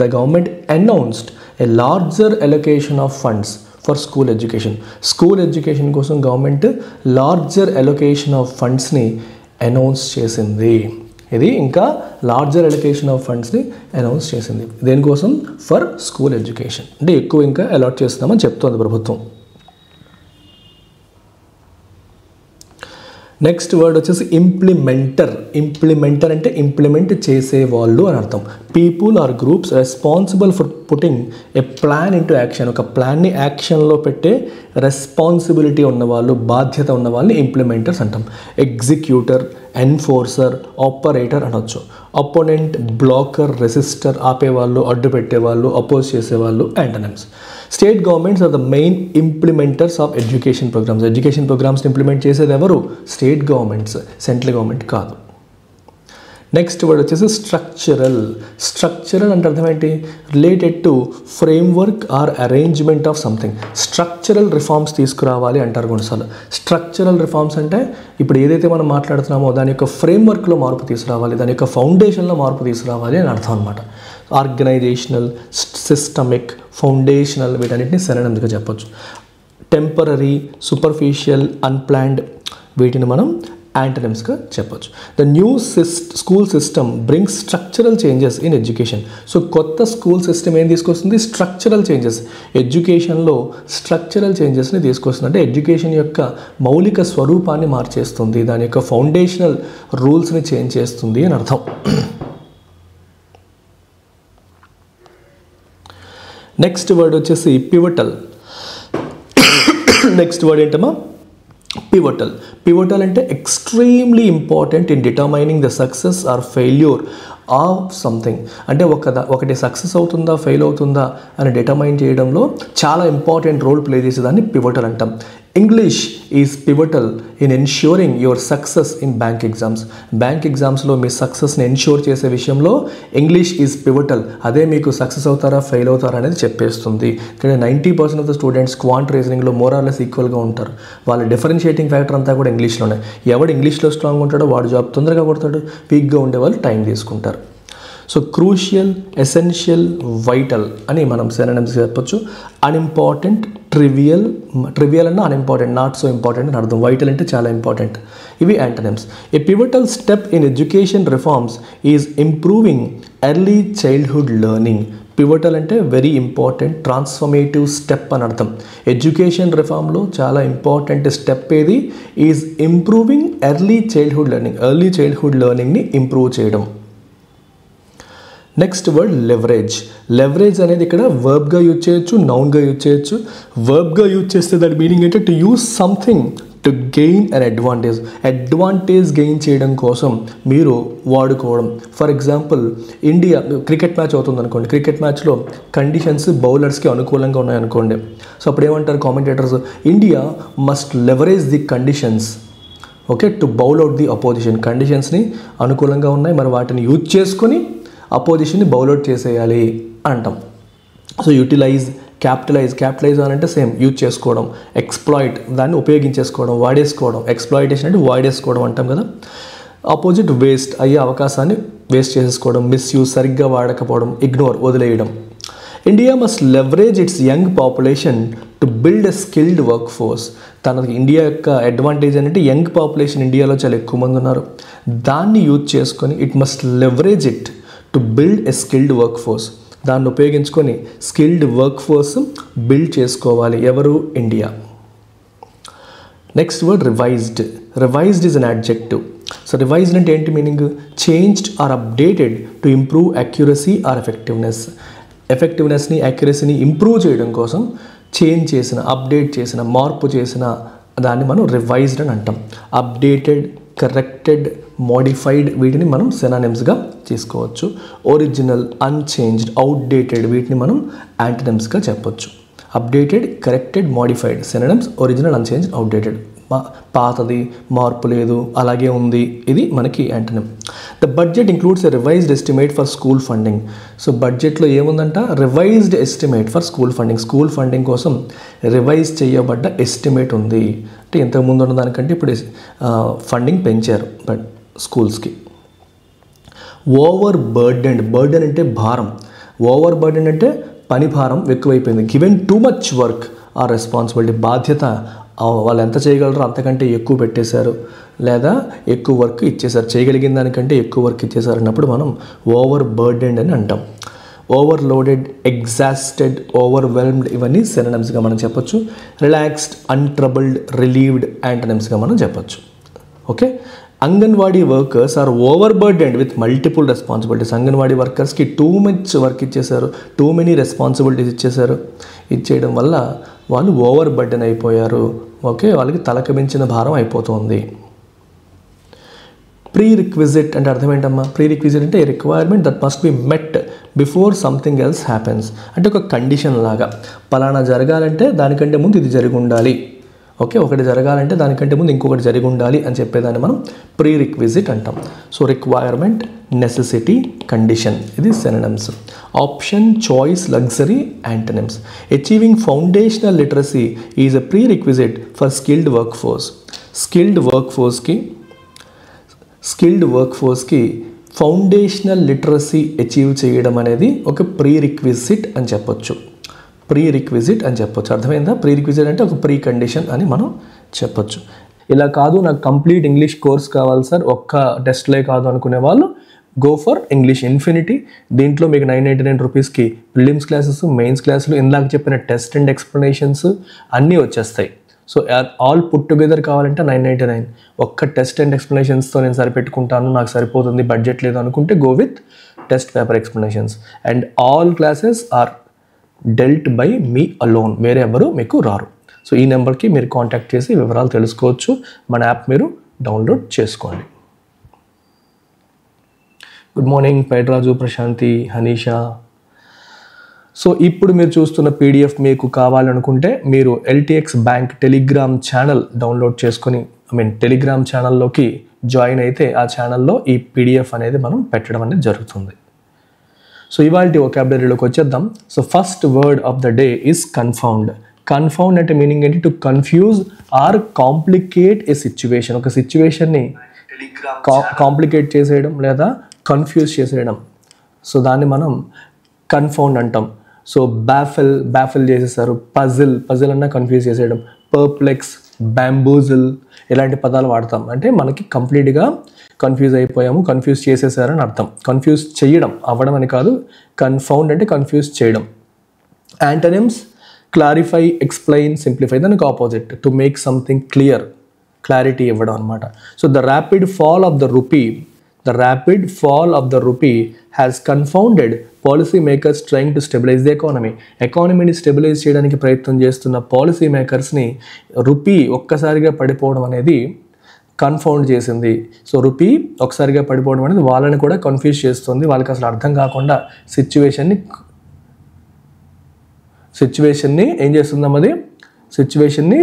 The government announced a larger allocation of funds for school education. School education కోసం government larger allocation of ఫండ్స్ని announce చేసింది. ఇది ఇంకా లార్జర్ అలొకేషన్ ఆఫ్ ఫండ్స్ని announce చేసింది. దేనికోసం? For school education. అంటే ఎక్కువ ఇంకా అలాట్ చేస్తున్నామని చెప్తోంది ప్రభుత్వం. నెక్స్ట్ వర్డ్ వచ్చేసి ఇంప్లిమెంటర్. ఇంప్లిమెంటర్ అంటే ఇంప్లిమెంట్ చేసేవాళ్ళు అని అర్థం. People or groups responsible for putting a plan into action. ఒక ప్లాన్ని యాక్షన్లో పెట్టే రెస్పాన్సిబిలిటీ ఉన్నవాళ్ళు, బాధ్యత ఉన్న వాళ్ళని ఇంప్లిమెంటర్స్ అంటాం. ఎగ్జిక్యూటర్, ఎన్ఫోర్సర్, ఆపరేటర్ అనొచ్చు. అపోనెంట్, బ్లాకర్, రెసిస్టర్, ఆపేవాళ్ళు, అడ్డు పెట్టేవాళ్ళు, అపోజ్ చేసేవాళ్ళు antonyms. State governments are the main implementers of education programmes. Education ప్రోగ్రామ్స్ని ఇంప్లిమెంట్ చేసేది ఎవరు? స్టేట్ గవర్నమెంట్స్, సెంట్రల్ గవర్నమెంట్ కాదు. నెక్స్ట్ వర్డ్ వచ్చేసి స్ట్రక్చరల్. స్ట్రక్చరల్ అంటే అర్థం ఏంటి? Related to framework or arrangement of something. Structural reforms తీసుకురావాలి అంటారు కొన్నిసార్లు. స్ట్రక్చరల్ రిఫార్మ్స్ అంటే ఇప్పుడు ఏదైతే మనం మాట్లాడుతున్నామో దాని యొక్క ఫ్రేమ్వర్క్లో మార్పు తీసుకురావాలి, దాని యొక్క ఫౌండేషన్లో మార్పు తీసుకురావాలి అని అర్థం అనమాట. ఆర్గనైజేషనల్, సిస్టమిక్, ఫౌండేషనల్ వీటన్నిటిని సినోనిమ్స్గా చెప్పొచ్చు. టెంపరరీ, సూపర్ఫిషియల్, అన్ప్లాన్డ్ వీటిని మనం యాంటనిమ్స్గా చెప్పొచ్చు. The new school system brings structural changes in education. So కొత్త స్కూల్ సిస్టమ్ ఏం తీసుకొస్తుంది? Structural changes. ఎడ్యుకేషన్లో స్ట్రక్చరల్ చేంజెస్ని తీసుకొస్తుంది. అంటే ఎడ్యుకేషన్ యొక్క మౌలిక స్వరూపాన్ని మార్చేస్తుంది, దాని యొక్క ఫౌండేషనల్ రూల్స్ని చేంజ్ చేస్తుంది అని అర్థం. నెక్స్ట్ వర్డ్ వచ్చేసి పివటల్. నెక్స్ట్ వర్డ్ ఏంటమ్మా? పివటల్. పివటల్ అంటే extremely important in determining the success or failure of something. అంటే ఒకటి సక్సెస్ అవుతుందా, ఫెయిల్ అవుతుందా అని డిటర్మైన్ చేయడంలో చాలా ఇంపార్టెంట్ రోల్ ప్లే చేసేదాన్ని పివటల్ అంటాం. English is pivotal in ensuring your success in bank exams. Bank ఎగ్జామ్స్లో మీ సక్సెస్ని ఎన్ష్యూర్ చేసే విషయంలో ఇంగ్లీష్ ఈజ్ పివటల్. అదే మీకు సక్సెస్ అవుతారా, ఫెయిల్ అవుతారా అనేది చెప్పేస్తుంది. ఇక్కడ 90% ఆఫ్ ద స్టూడెంట్స్ క్వాంట్ రీజనింగ్లో మోరార్లెస్ ఈక్వల్గా ఉంటారు. వాళ్ళ డిఫరెన్షియేటింగ్ ఫ్యాక్టర్ అంతా కూడా ఇంగ్లీష్లోనే. ఎవడు ఇంగ్లీష్లో స్ట్రాంగ్ ఉంటాడో వాడు జాబ్ తొందరగా కొడతాడు, వీక్గా ఉండే వాళ్ళు టైం తీసుకుంటారు. సో క్రూషియల్, ఎసెన్షియల్, వైటల్ అని మనం సినోనిమ్స్ చెప్పొచ్చు. Unimportant, trivial. ట్రివియల్ అన్న అన్ఇంపార్టెంట్, నాట్ సో ఇంపార్టెంట్ అని అర్థం. వైటల్ అంటే చాలా ఇంపార్టెంట్. ఇవి antonyms. A pivotal step in education reforms is improving early childhood learning. Pivotal అంటే వెరీ ఇంపార్టెంట్, ట్రాన్స్ఫర్మేటివ్ స్టెప్ అని అర్థం. ఎడ్యుకేషన్ రిఫార్మ్లో చాలా ఇంపార్టెంట్ స్టెప్ ఏది? Is improving early childhood learning. Early childhood లెర్నింగ్ని ఇంప్రూవ్ చేయడం. Next word leverage. లెవరేజ్ అనేది ఇక్కడ వర్బ్గా యూజ్ చేయొచ్చు, నౌన్గా యూజ్ చేయొచ్చు. వర్బ్గా యూజ్ చేస్తే దాని మీనింగ్ ఏంటంటే to use something to gain an advantage. Advantage gain చేయడం కోసం మీరు వాడుకోవడం. For example, India cricket match అవుతుంది అనుకోండి. క్రికెట్ మ్యాచ్లో కండిషన్స్ బౌలర్స్కి అనుకూలంగా ఉన్నాయనుకోండి. సో అప్పుడు ఏమంటారు commentators? India must leverage the conditions okay to bowl out the opposition. కండిషన్స్ని అనుకూలంగా ఉన్నాయి, మరి వాటిని యూజ్ చేసుకొని అపోజిషన్ని బౌల్అవుట్ చేసేయాలి అంటాం. సో యూటిలైజ్, క్యాపిటలైజ్ అని అంటే సేమ్ యూజ్ చేసుకోవడం. ఎక్స్ప్లాయిట్ దాన్ని ఉపయోగించేసుకోవడం, వాడేసుకోవడం. ఎక్స్ప్లాయిటేషన్ అంటే వాడేసుకోవడం అంటాం కదా. ఆపోజిట్ వేస్ట్, అయ్యే అవకాశాన్ని వేస్ట్ చేసేసుకోవడం, మిస్యూజ్, సరిగ్గా వాడకపోవడం, ఇగ్నోర్, వదిలేయడం. India must leverage its young population to build a skilled work force. తనకి ఇండియా యొక్క అడ్వాంటేజ్ ఏంటంటే యంగ్ పాపులేషన్ ఇండియాలో చాలా ఎక్కువ మంది ఉన్నారు. దాన్ని యూజ్ చేసుకొని it must leverage it to build a skilled work force. దాన్ని ఉపయోగించుకొని స్కిల్డ్ వర్క్ ఫోర్స్ బిల్డ్ చేసుకోవాలి. ఎవరు? India. Next word revised. Revised is an adjective. So revised అంటే ఏంటి meaning? Changed or updated to improve accuracy or effectiveness. ఎఫెక్టివ్నెస్ని, అక్యురసీని improve చేయడం కోసం చేంజ్ చేసిన, అప్డేట్ చేసిన, మార్పు చేసిన దాన్ని మనం రివైజ్డ్ అని అంటాం. అప్డేటెడ్, కరెక్టెడ్, మోడిఫైడ్ వీటిని మనం సినానిమ్స్గా తీసుకోవచ్చు. ఒరిజినల్, అన్చేంజ్డ్, అవుట్డేటెడ్ వీటిని మనం యాంటనిమ్స్గా చెప్పొచ్చు. Updated, corrected, modified synonyms. Original, unchanged, outdated పాతది, మార్పు లేదు, అలాగే ఉంది, ఇది మనకి antonym. The budget includes a revised estimate for school funding. So బడ్జెట్లో ఏముందంట? Revised estimate for school funding. School funding కోసం రివైజ్ చేయబడ్డ ఎస్టిమేట్ ఉంది. అంటే ఇంతకుముందు ఉన్న దానికంటే ఇప్పుడు ఫండింగ్ పెంచారు బట్ స్కూల్స్కి. Over burden. బర్డెన్ అంటే భారం. ఓవర్ బర్డెన్ అంటే పని భారం ఎక్కువైపోయింది. Given two much work or responsibility. బాధ్యత వాళ్ళు ఎంత చేయగలరో అంతకంటే ఎక్కువ పెట్టేశారు, లేదా ఎక్కువ వర్క్ ఇచ్చేసారు, చేయగలిగిన దానికంటే ఎక్కువ వర్క్ ఇచ్చేసారు అన్నప్పుడు మనం ఓవర్ బర్డెన్డ్ అని అంటాం. ఓవర్లోడెడ్, ఎగ్జాస్టెడ్, ఓవర్వెల్మ్డ్ ఇవన్నీ సినానిమ్స్గా మనం చెప్పొచ్చు. రిలాక్స్డ్, అన్ట్రబుల్డ్, రిలీవ్డ్ యాంటనిమ్స్గా మనం చెప్పొచ్చు. Okay. Anganwadi workers are over burdened with multiple responsibilities. Anganwadi వర్కర్స్కి టూ మచ్ వర్క్ ఇచ్చేశారు, టూ మెనీ రెస్పాన్సిబిలిటీస్ ఇచ్చేశారు. ఇచ్చేయడం వల్ల వాళ్ళు ఓవర్ బర్డెన్ అయిపోయారు. ఓకే, వాళ్ళకి తలకు మించిన భారం అయిపోతుంది. ప్రీ రిక్విజిట్ అంటే అర్థం ఏంటమ్మా? ప్రీ రిక్విజిట్ అంటే a requirement that must be met before something else happens. అంటే ఒక కండిషన్ లాగా, పలానా జరగాలంటే దానికంటే ముందు ఇది జరిగి ఉండాలి. ఓకే, ఒకటి జరగాలంటే దానికంటే ముందు ఇంకొకటి జరిగి ఉండాలి అని చెప్పేదాన్ని మనం ప్రీ రిక్విజిట్ అంటాం. సో రిక్వైర్మెంట్, నెసెసిటీ, కండిషన్ ఇది synonyms. Option, choice, luxury antonyms. Achieving foundational literacy is a prerequisite for skilled work force. Skilled వర్క్ ఫోర్స్కి ఫౌండేషనల్ లిటరసీ అచీవ్ చేయడం అనేది ఒక ప్రీ రిక్విజిట్ అని చెప్పొచ్చు. ప్రీ రిక్విజిట్ అని చెప్పొచ్చు. అర్థమైందా? ప్రీ రిక్విజిట్ అంటే ఒక ప్రీ కండిషన్ అని మనం చెప్పొచ్చు. ఇలా కాదు, నాకు కంప్లీట్ ఇంగ్లీష్ కోర్స్ కావాలి సార్, ఒక్క టెస్ట్లే కాదు అనుకునే వాళ్ళు గో ఫర్ ఇంగ్లీష్ ఇన్ఫినిటీ. దీంట్లో మీకు 999 రూపీస్కి ప్రిలిమ్స్ క్లాసెస్, మెయిన్స్ క్లాసులు, ఇందాక చెప్పిన టెస్ట్ అండ్ ఎక్స్ప్లెనేషన్స్ అన్నీ వచ్చేస్తాయి. సో ఆల్ పుట్ టుగెదర్ కావాలంటే 999. ఒక్క టెస్ట్ అండ్ ఎక్స్ప్లెనేషన్స్తో నేను సరిపెట్టుకుంటాను, నాకు సరిపోతుంది, బడ్జెట్ లేదు అనుకుంటే go with test paper explanations. And all classes are dealt by me alone. వేరే ఎవరు మీకు రారు. సో ఈ నెంబర్కి మీరు కాంటాక్ట్ చేసి వివరాలు తెలుసుకోవచ్చు. మన యాప్ మీరు డౌన్లోడ్ చేసుకోండి. Good morning Paidraju, Prashanti, Hanisha. So ఇప్పుడు మీరు చూస్తున్న పీడిఎఫ్ మీకు కావాలనుకుంటే మీరు LTX bank Telegram channel download చేసుకొని టెలిగ్రామ్ ఛానల్లోకి జాయిన్ అయితే ఆ ఛానల్లో ఈ పీడిఎఫ్ అనేది మనం పెట్టడం అనేది జరుగుతుంది. సో ఇవాళ వొకాబులరీలోకి వచ్చేద్దాం. So first word of the day is confound. Confound అంటే మీనింగ్ ఏంటి? To confuse or complicate a situation. ఒక సిచ్యువేషన్ని కాంప్లికేట్ చేసేయడం లేదా కన్ఫ్యూజ్ చేసేయడం. సో దాన్ని మనం కన్ఫౌండ్ అంటాం. సో బ్యాఫిల్ చేసేసారు. పజిల్ అన్నా కన్ఫ్యూజ్ చేసేయడం. పర్ప్లెక్స్, బ్యాంబూజిల్ ఇలాంటి పదాలు వాడతాం. అంటే మనకి కంప్లీట్గా కన్ఫ్యూజ్ అయిపోయాము, కన్ఫ్యూజ్ చేసేసారని అర్థం. కన్ఫ్యూజ్ చేయడం, అవ్వడం అని కాదు. కన్ఫౌండ్ అంటే కన్ఫ్యూజ్ చేయడం. Antonyms clarify, explain, simplify. దానికి opposite to make something clear, clarity ఇవ్వడం అనమాట. So the rapid fall of the rupee has confounded policy makers trying to stabilise the economy. ఎకానమీని స్టెబిలైజ్ చేయడానికి ప్రయత్నం చేస్తున్న పాలసీ మేకర్స్ని రూపీ ఒక్కసారిగా పడిపోవడం అనేది కన్ఫౌండ్ చేసింది. సో రూపీ ఒకసారిగా పడిపోవడం అనేది వాళ్ళని కూడా కన్ఫ్యూజ్ చేస్తుంది. వాళ్ళకి అసలు అర్థం కాకుండా సిచ్యువేషన్ని ఏం చేస్తుందన్నది, సిచ్యువేషన్ని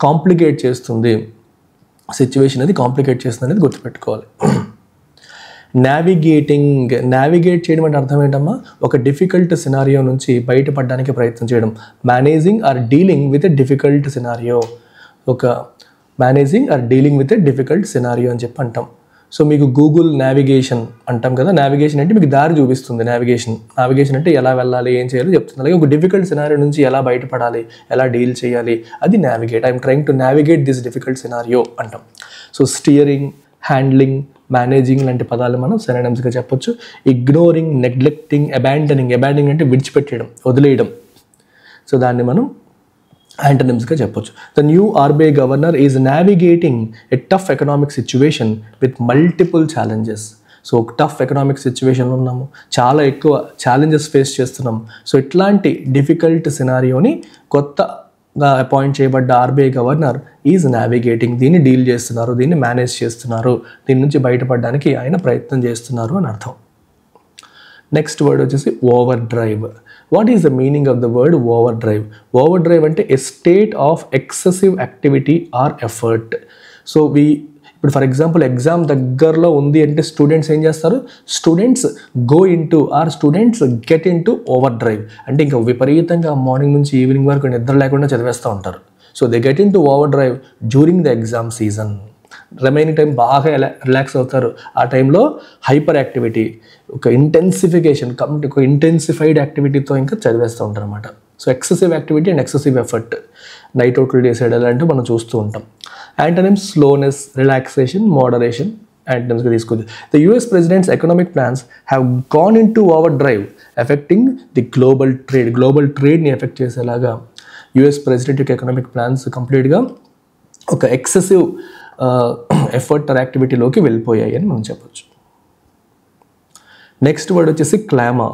కాంప్లికేట్ చేస్తుంది. సిచ్యువేషన్ అనేది కాంప్లికేట్ చేస్తుంది అనేది గుర్తుపెట్టుకోవాలి. నావిగేట్ చేయడం అంటే అర్థం ఏంటమ్మా? ఒక డిఫికల్ట్ సినారియో నుంచి బయటపడడానికి ప్రయత్నం చేయడం. Managing or dealing with a difficult scenario. Managing or dealing with a difficult scenario అని చెప్పి అంటాం. సో మీకు గూగుల్ నావిగేషన్ అంటాం కదా, నావిగేషన్ అంటే మీకు దారి చూపిస్తుంది. నావిగేషన్ అంటే ఎలా వెళ్ళాలి, ఏం చేయాలో చెప్తుంది. అలాగే ఒక డిఫికల్ట్ సినారియో నుంచి ఎలా బయటపడాలి, ఎలా డీల్ చేయాలి, అది navigate. I'm trying to navigate this difficult scenario అంటాం. సో స్టియరింగ్, హ్యాండ్లింగ్, మేనేజింగ్ లాంటి పదాలు మనం సినోనిమ్స్గా చెప్పొచ్చు. ఇగ్నోరింగ్, నెగ్లెక్టింగ్, అబాండనింగ్ అంటే విడిచిపెట్టడం, వదిలేయడం. సో దాన్ని మనం యాంటనిమ్స్గా చెప్పొచ్చు. The new RBI governor is navigating a tough economic situation with multiple challenges. So ఒక టఫ్ ఎకనామిక్ సిచ్యువేషన్లో ఉన్నాము, చాలా ఎక్కువ ఛాలెంజెస్ ఫేస్ చేస్తున్నాం. సో ఇట్లాంటి డిఫికల్ట్ సినారియోని కొత్తగా అపాయింట్ చేయబడ్డ ఆర్బీఐ గవర్నర్ ఈజ్ నావిగేటింగ్, దీన్ని డీల్ చేస్తున్నారు, దీన్ని మేనేజ్ చేస్తున్నారు, దీని నుంచి బయటపడడానికి ఆయన ప్రయత్నం చేస్తున్నారు అని అర్థం. నెక్స్ట్ వర్డ్ వచ్చేసి overdrive. What is the meaning of the word overdrive? Overdrive అంటే a state of excessive activity or effort. So ఇప్పుడు ఫర్ ఎగ్జాంపుల్ ఎగ్జామ్ దగ్గరలో ఉంది అంటే స్టూడెంట్స్ ఏం చేస్తారు? Students go into or students get into overdrive. అంటే ఇంకా విపరీతంగా మార్నింగ్ నుంచి ఈవినింగ్ వరకు నిద్ర లేకుండా చదివేస్తూ ఉంటారు. So they get into overdrive during the exam season. Remaining time బాగా రిలాక్స్ అవుతారు. ఆ టైంలో హైపర్ యాక్టివిటీ, ఒక ఇంటెన్సిఫికేషన్, ఒక ఇంటెన్సిఫైడ్ యాక్టివిటీతో ఇంకా చదివేస్తూ ఉంటారు అనమాట. So excessive activity and excessive effort, night అవుట్లు చేసేయడం అలాంటివి మనం చూస్తూ ఉంటాం. యాంటనిమ్స్ స్లోనెస్, రిలాక్సేషన్, మోడరేషన్ యాంటనిమ్స్గా తీసుకుంది. The US president's economic plans have gone in to overdrive affecting the global trade. Global ట్రేడ్ని ఎఫెక్ట్ చేసేలాగా యూఎస్ ప్రెసిడెంట్ యొక్క ఎకనామిక్ ప్లాన్స్ కంప్లీట్గా ఒక ఎక్సెసివ్ ఎఫర్ట్ ఆర్ యాక్టివిటీలోకి వెళ్ళిపోయాయి అని మనం చెప్పొచ్చు. నెక్స్ట్ వర్డ్ వచ్చేసి క్లామా.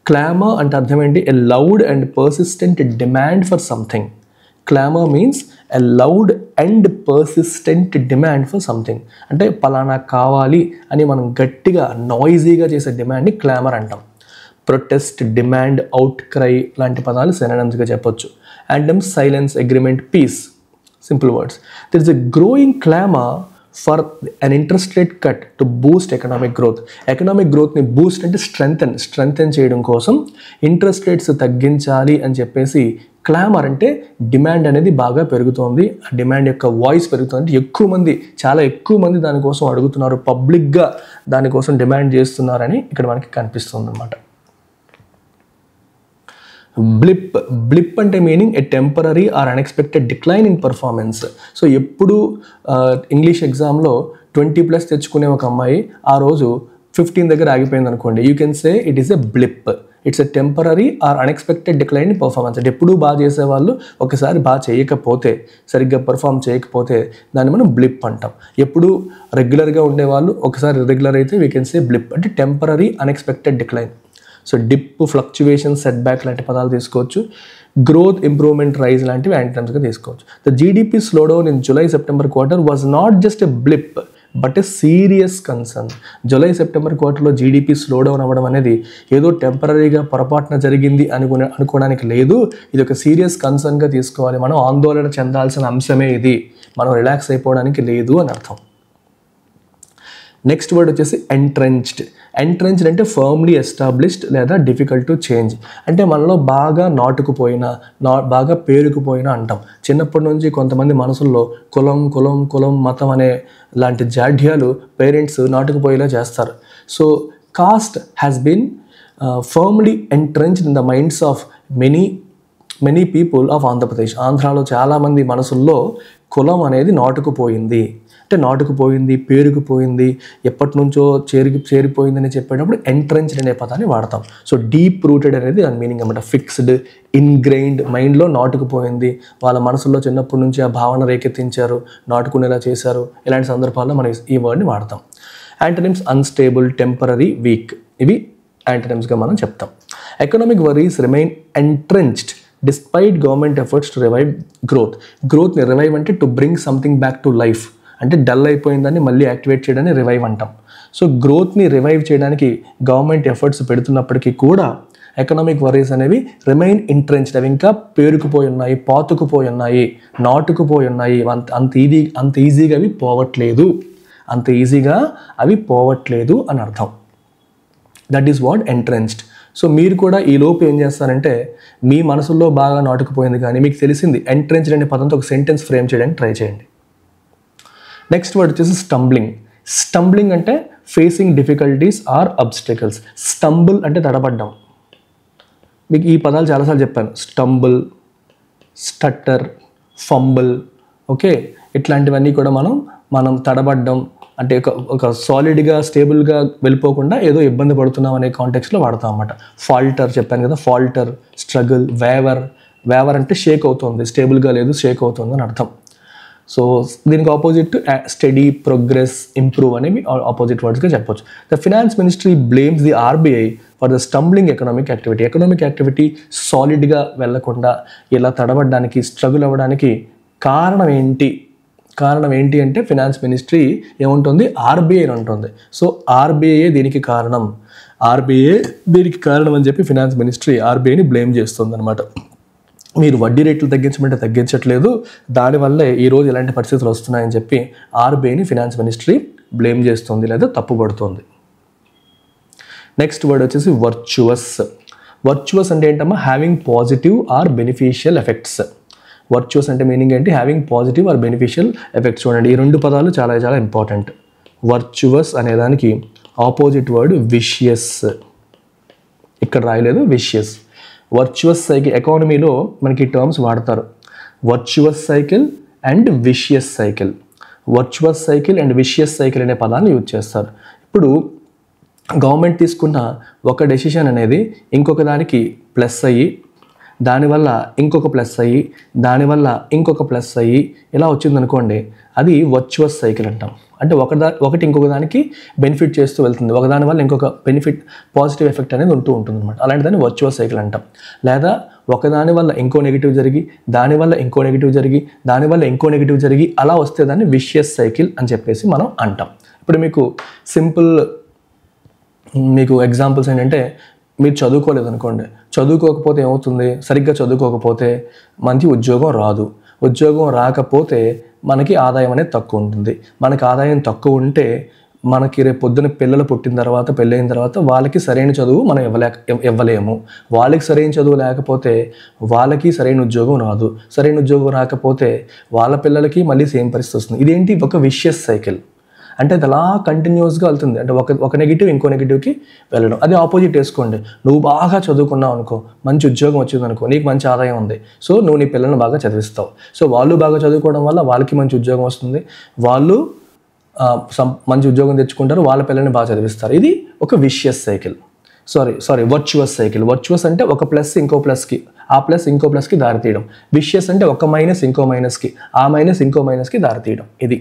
క్లామా అంటే అర్థం ఏంటి? A loud and persistent demand for something. Clamour means a loud and persistent demand for something. అంటే పలానా కావాలి అని మనం గట్టిగా నాయిజీగా చేసే డిమాండ్ని క్లామర్ అంటాం. ప్రొటెస్ట్, డిమాండ్, అవుట్ క్రై లాంటి పదాలు సినోనిమ్స్గా చెప్పొచ్చు. Antonyms silence, agreement, peace. Simple words. There is a growing clamor for an interest rate cut to boost economic growth. Economic growth ni boost అంటే strengthen చేయడం కోసం ఇంట్రెస్ట్ రేట్స్ తగ్గించాలి అని చెప్పేసి క్లామర్ అంటే డిమాండ్ అనేది బాగా పెరుగుతోంది. ఆ డిమాండ్ యొక్క వాయిస్ పెరుగుతుంది. చాలా ఎక్కువ మంది దానికోసం అడుగుతున్నారు, పబ్లిక్గా దానికోసం డిమాండ్ చేస్తున్నారని ఇక్కడ మనకి కనిపిస్తుంది అన్నమాట. బ్లిప్ అంటే meaning a temporary or unexpected decline in performance. So ఎప్పుడు ఇంగ్లీష్ ఎగ్జామ్లో 20+ తెచ్చుకునే ఒక అమ్మాయి ఆ రోజు 15 దగ్గర ఆగిపోయింది అనుకోండి, you can say it is a blip. It's a temporary or unexpected decline in performance. అంటే ఎప్పుడు బాగా చేసేవాళ్ళు ఒకసారి బాగా చేయకపోతే, సరిగ్గా పర్ఫామ్ చేయకపోతే దాన్ని మనం బ్లిప్ అంటాం. ఎప్పుడు రెగ్యులర్గా ఉండేవాళ్ళు ఒకసారి ఇర్రెగ్యులర్ అయితే వీ కెన్ సే బ్లిప్. అంటే temporary unexpected decline. So dip, fluctuation, set back లాంటి పదాలు తీసుకోవచ్చు. గ్రోత్, ఇంప్రూవ్మెంట్, రైజ్ లాంటివి యాంటనిమ్స్గా తీసుకోవచ్చు. The GDP slowdown in July-September quarter was not just a blip but a serious concern. July-September క్వార్టర్లో GDP slowdown అవ్వడం అనేది ఏదో టెంపరీగా పొరపాటున జరిగింది అనుకోవడానికి లేదు. ఇది ఒక సీరియస్ కన్సర్న్గా తీసుకోవాలి. మనం ఆందోళన చెందాల్సిన అంశమే ఇది, మనం రిలాక్స్ అయిపోవడానికి లేదు అని అర్థం. నెక్స్ట్ వర్డ్ వచ్చేసి ఎంట్రెంచ్డ్. ఎంట్రెంచ్డ్ అంటే ఫర్మ్లీ ఎస్టాబ్లిష్డ్ లేదా డిఫికల్ట్ టు చేంజ్. అంటే మనలో బాగా నాటుకుపోయిన, బాగా పేరుకుపోయిన అంటాం. చిన్నప్పటి నుంచి కొంతమంది మనసుల్లో కులం, మతం అనే లాంటి జాడ్యాలు పేరెంట్స్ నాటుకుపోయేలా చేస్తారు. So cost has been firmly entrenched in the minds of many people of Andhra Pradesh. ఆంధ్రాలో చాలామంది మనసుల్లో కులం అనేది నాటుకుపోయింది. అంటే నాటుకుపోయింది, పేరుకుపోయింది, ఎప్పటి నుంచో చేరిపోయిందని చెప్పేటప్పుడు ఎంట్రెంచ్డ్ అనే పదాన్ని వాడతాం. సో డీప్ రూటెడ్ అనేది దాని మీనింగ్ అనమాట. ఫిక్స్డ్, ఇన్గ్రెయిన్డ్, మైండ్లో నాటుకుపోయింది, వాళ్ళ మనసులో చిన్నప్పటి నుంచి ఆ భావన రేకెత్తించారు, నాటుకునేలా చేశారు. ఇలాంటి సందర్భాల్లో మనం ఈ వర్డ్ని వాడతాం. Antonyms unstable, temporary, weak. ఇవి యాంటనిమ్స్గా మనం చెప్తాం. Economic worries remain entrenched despite government efforts to revive growth. గ్రోత్ని రివైవ్ అంటే to bring something back to life. అంటే డల్ అయిపోయిందని మళ్ళీ యాక్టివేట్ చేయడాన్ని రివైవ్ అంటాం. సో గ్రోత్ని రివైవ్ చేయడానికి గవర్నమెంట్ ఎఫర్ట్స్ పెడుతున్నప్పటికీ కూడా ఎకనామిక్ వరీస్ అనేవి రిమైన్ ఎంట్రెంచ్డ్. అవి ఇంకా పేరుకుపోయి ఉన్నాయి, పాతుకుపోయి ఉన్నాయి, నాటుకుపోయి ఉన్నాయి. అంత ఈజీగా అవి పోవట్లేదు అని అర్థం. That is what entrenched. So మీరు కూడా ఈ లోపు ఏం చేస్తారంటే మీ మనసుల్లో బాగా నాటుకుపోయింది కానీ మీకు తెలిసింది ఎంట్రెంచ్డ్ అనే పదంతో ఒక సెంటెన్స్ ఫ్రేమ్ చేయడానికి ట్రై చేయండి. నెక్స్ట్ వర్డ్ వచ్చేసి స్టంబ్లింగ్. స్టంబ్లింగ్ అంటే facing difficulties or obstacles. Stumble అంటే తడబడ్డం. మీకు ఈ పదాలు చాలాసార్లు చెప్పాను. Stumble, స్టట్టర్, fumble. ఓకే, ఇట్లాంటివన్నీ కూడా మనం తడబడ్డం అంటే ఒక సాలిడ్గా స్టేబుల్గా వెళ్ళిపోకుండా ఏదో ఇబ్బంది పడుతున్నాం అనే కాంటెక్స్లో వాడతాం అన్నమాట. ఫాల్టర్ చెప్పాను కదా, ఫాల్టర్, స్ట్రగుల్, వేవర్ అంటే షేక్ అవుతుంది, స్టేబుల్గా లేదు, షేక్ అవుతుంది అని అర్థం. సో దీనికి ఆపోజిట్ స్టడీ, ప్రోగ్రెస్, ఇంప్రూవ్ అనేవి ఆపోజిట్ వర్డ్స్గా చెప్పొచ్చు. The finance ministry blames the RBI for the stumbling economic activity. Economic activity సాలిడ్గా వెళ్లకుండా ఇలా తడబడడానికి, స్ట్రగుల్ అవ్వడానికి కారణం ఏంటి అంటే ఫినాన్స్ మినిస్ట్రీ ఏముంటుంది, ఆర్బీఐ అని ఉంటుంది. సో ఆర్బీఐ దీనికి కారణం అని చెప్పి ఫినాన్స్ మినిస్ట్రీ ఆర్బీఐని బ్లేమ్ చేస్తుంది అనమాట. మీరు వడ్డీ రేట్లు తగ్గించమంటే తగ్గించట్లేదు, దానివల్లే ఈరోజు ఇలాంటి పరిస్థితులు వస్తున్నాయని చెప్పి ఆర్బీఐని ఫినాన్స్ మినిస్ట్రీ బ్లేమ్ చేస్తుంది లేదా తప్పుపడుతుంది. నెక్స్ట్ వర్డ్ వచ్చేసి వర్చువస్ అంటే ఏంటమ్మా, having positive or beneficial effects. Virtuous అంటే మీనింగ్ ఏంటి, having positive or beneficial effects. చూడండి, ఈ రెండు పదాలు చాలా చాలా ఇంపార్టెంట్. వర్చువస్ అనేదానికి ఆపోజిట్ వర్డ్ విషియస్. ఇక్కడ రాయలేదు, విషియస్. వర్చువస్ సైకిల్ ఎకానమీలో మనకి టర్మ్స్ వాడతారు. Virtuous cycle and vicious cycle. Virtuous cycle and vicious cycle అనే పదాన్ని యూజ్ చేస్తారు. ఇప్పుడు గవర్నమెంట్ తీసుకున్న ఒక డెసిషన్ అనేది ఇంకొక దానికి ప్లస్ అయ్యి, దానివల్ల ఇంకొక ప్లస్ అయ్యి, దానివల్ల ఇంకొక ప్లస్ అయ్యి ఇలా వచ్చిందనుకోండి, అది వర్చువస్ సైకిల్ అంటాం. అంటే ఒకటి ఇంకొక దానికి బెనిఫిట్ చేస్తూ వెళ్తుంది, ఒకదాని వల్ల ఇంకొక బెనిఫిట్, పాజిటివ్ ఎఫెక్ట్ అనేది ఉంటుంది అనమాట. అలాంటి దాన్ని వర్చువస్ సైకిల్ అంటాం. లేదా ఒకదాని వల్ల ఇంకో నెగిటివ్ జరిగి, దానివల్ల ఇంకో నెగిటివ్ జరిగి, దానివల్ల ఇంకో నెగిటివ్ జరిగి అలా వస్తే దాన్ని విషియస్ సైకిల్ అని చెప్పేసి మనం అంటాం. ఇప్పుడు మీకు ఎగ్జాంపుల్స్ ఏంటంటే, మీరు చదువుకోలేదు అనుకోండి, చదువుకోకపోతే ఏమవుతుంది, సరిగ్గా చదువుకోకపోతే మంచి ఉద్యోగం రాదు. ఉద్యోగం రాకపోతే మనకి ఆదాయం అనేది తక్కువ ఉంటుంది. మనకి ఆదాయం తక్కువ ఉంటే మనకి రేపు పొద్దున పిల్లలు పుట్టిన తర్వాత, పెళ్ళైన తర్వాత వాళ్ళకి సరైన చదువు మనం ఇవ్వలేము. వాళ్ళకి సరైన చదువు లేకపోతే వాళ్ళకి సరైన ఉద్యోగం రాదు. సరైన ఉద్యోగం రాకపోతే వాళ్ళ పిల్లలకి మళ్ళీ సేమ్ పరిస్థితి వస్తుంది. ఇదేంటి, ఒక విషియస్ సైకిల్. అంటే అది అలా కంటిన్యూస్గా వెళ్తుంది. అంటే ఒక నెగిటివ్ ఇంకో నెగిటివ్కి వెళ్ళడం. అది ఆపోజిట్ వేసుకోండి. నువ్వు బాగా చదువుకున్నావు అనుకో, మంచి ఉద్యోగం వచ్చింది అనుకో, నీకు మంచి ఆదాయం ఉంది, సో నువ్వు నీ పిల్లల్ని బాగా చదివిస్తావు. సో వాళ్ళు బాగా చదువుకోవడం వల్ల వాళ్ళకి మంచి ఉద్యోగం వస్తుంది, వాళ్ళు మంచి ఉద్యోగం తెచ్చుకుంటారు, వాళ్ళ పిల్లల్ని బాగా చదివిస్తారు. ఇది ఒక vicious cycle. Virtuous cycle. Virtuous అంటే ఒక ప్లస్ ఇంకో ప్లస్కి, ఆ ప్లస్ ఇంకో ప్లస్కి దారితీయడం. విషియస్ అంటే ఒక మైనస్ ఇంకో మైనస్కి, ఆ మైనస్ ఇంకో మైనస్కి దారితీయడం. ఇది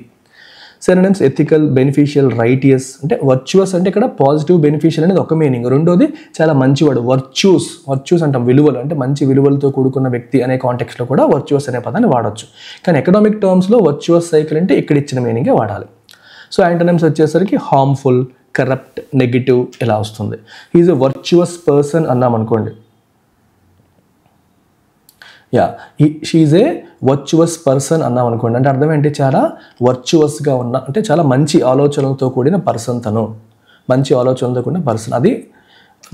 సినోనిమ్స్ ఎథికల్, బెనిఫిషియల్, రైటియస్. అంటే వర్చువస్ అంటే ఇక్కడ పాజిటివ్, బెనిఫిషియల్ అనేది ఒక మీనింగ్. రెండోది చాలా మంచివాడు, వర్చ్యూస్ అంటాం, విలువలు. అంటే మంచి విలువలతో కూడుకున్న వ్యక్తి అనే కాంటెక్స్లో కూడా వర్చువస్ అనే పదాన్ని వాడచ్చు. కానీ ఎకనామిక్ టర్మ్స్లో వర్చువస్ సైకిల్ అంటే ఇక్కడ ఇచ్చిన మీనింగే వాడాలి. సో యాంటోనిమ్స్ వచ్చేసరికి హార్మ్ఫుల్, కరప్ట్, నెగిటివ్ ఇలా వస్తుంది. ఈజ్ ఎ వర్చువస్ పర్సన్ అన్నాం అనుకోండి, షీఈ్ ఏ వర్చువస్ పర్సన్ అన్నాం అనుకోండి, అంటే అర్థం ఏంటి, చాలా వర్చువస్గా ఉన్న, అంటే చాలా మంచి ఆలోచనలతో కూడిన పర్సన్, తను మంచి ఆలోచనలతో కూడిన పర్సన్, అది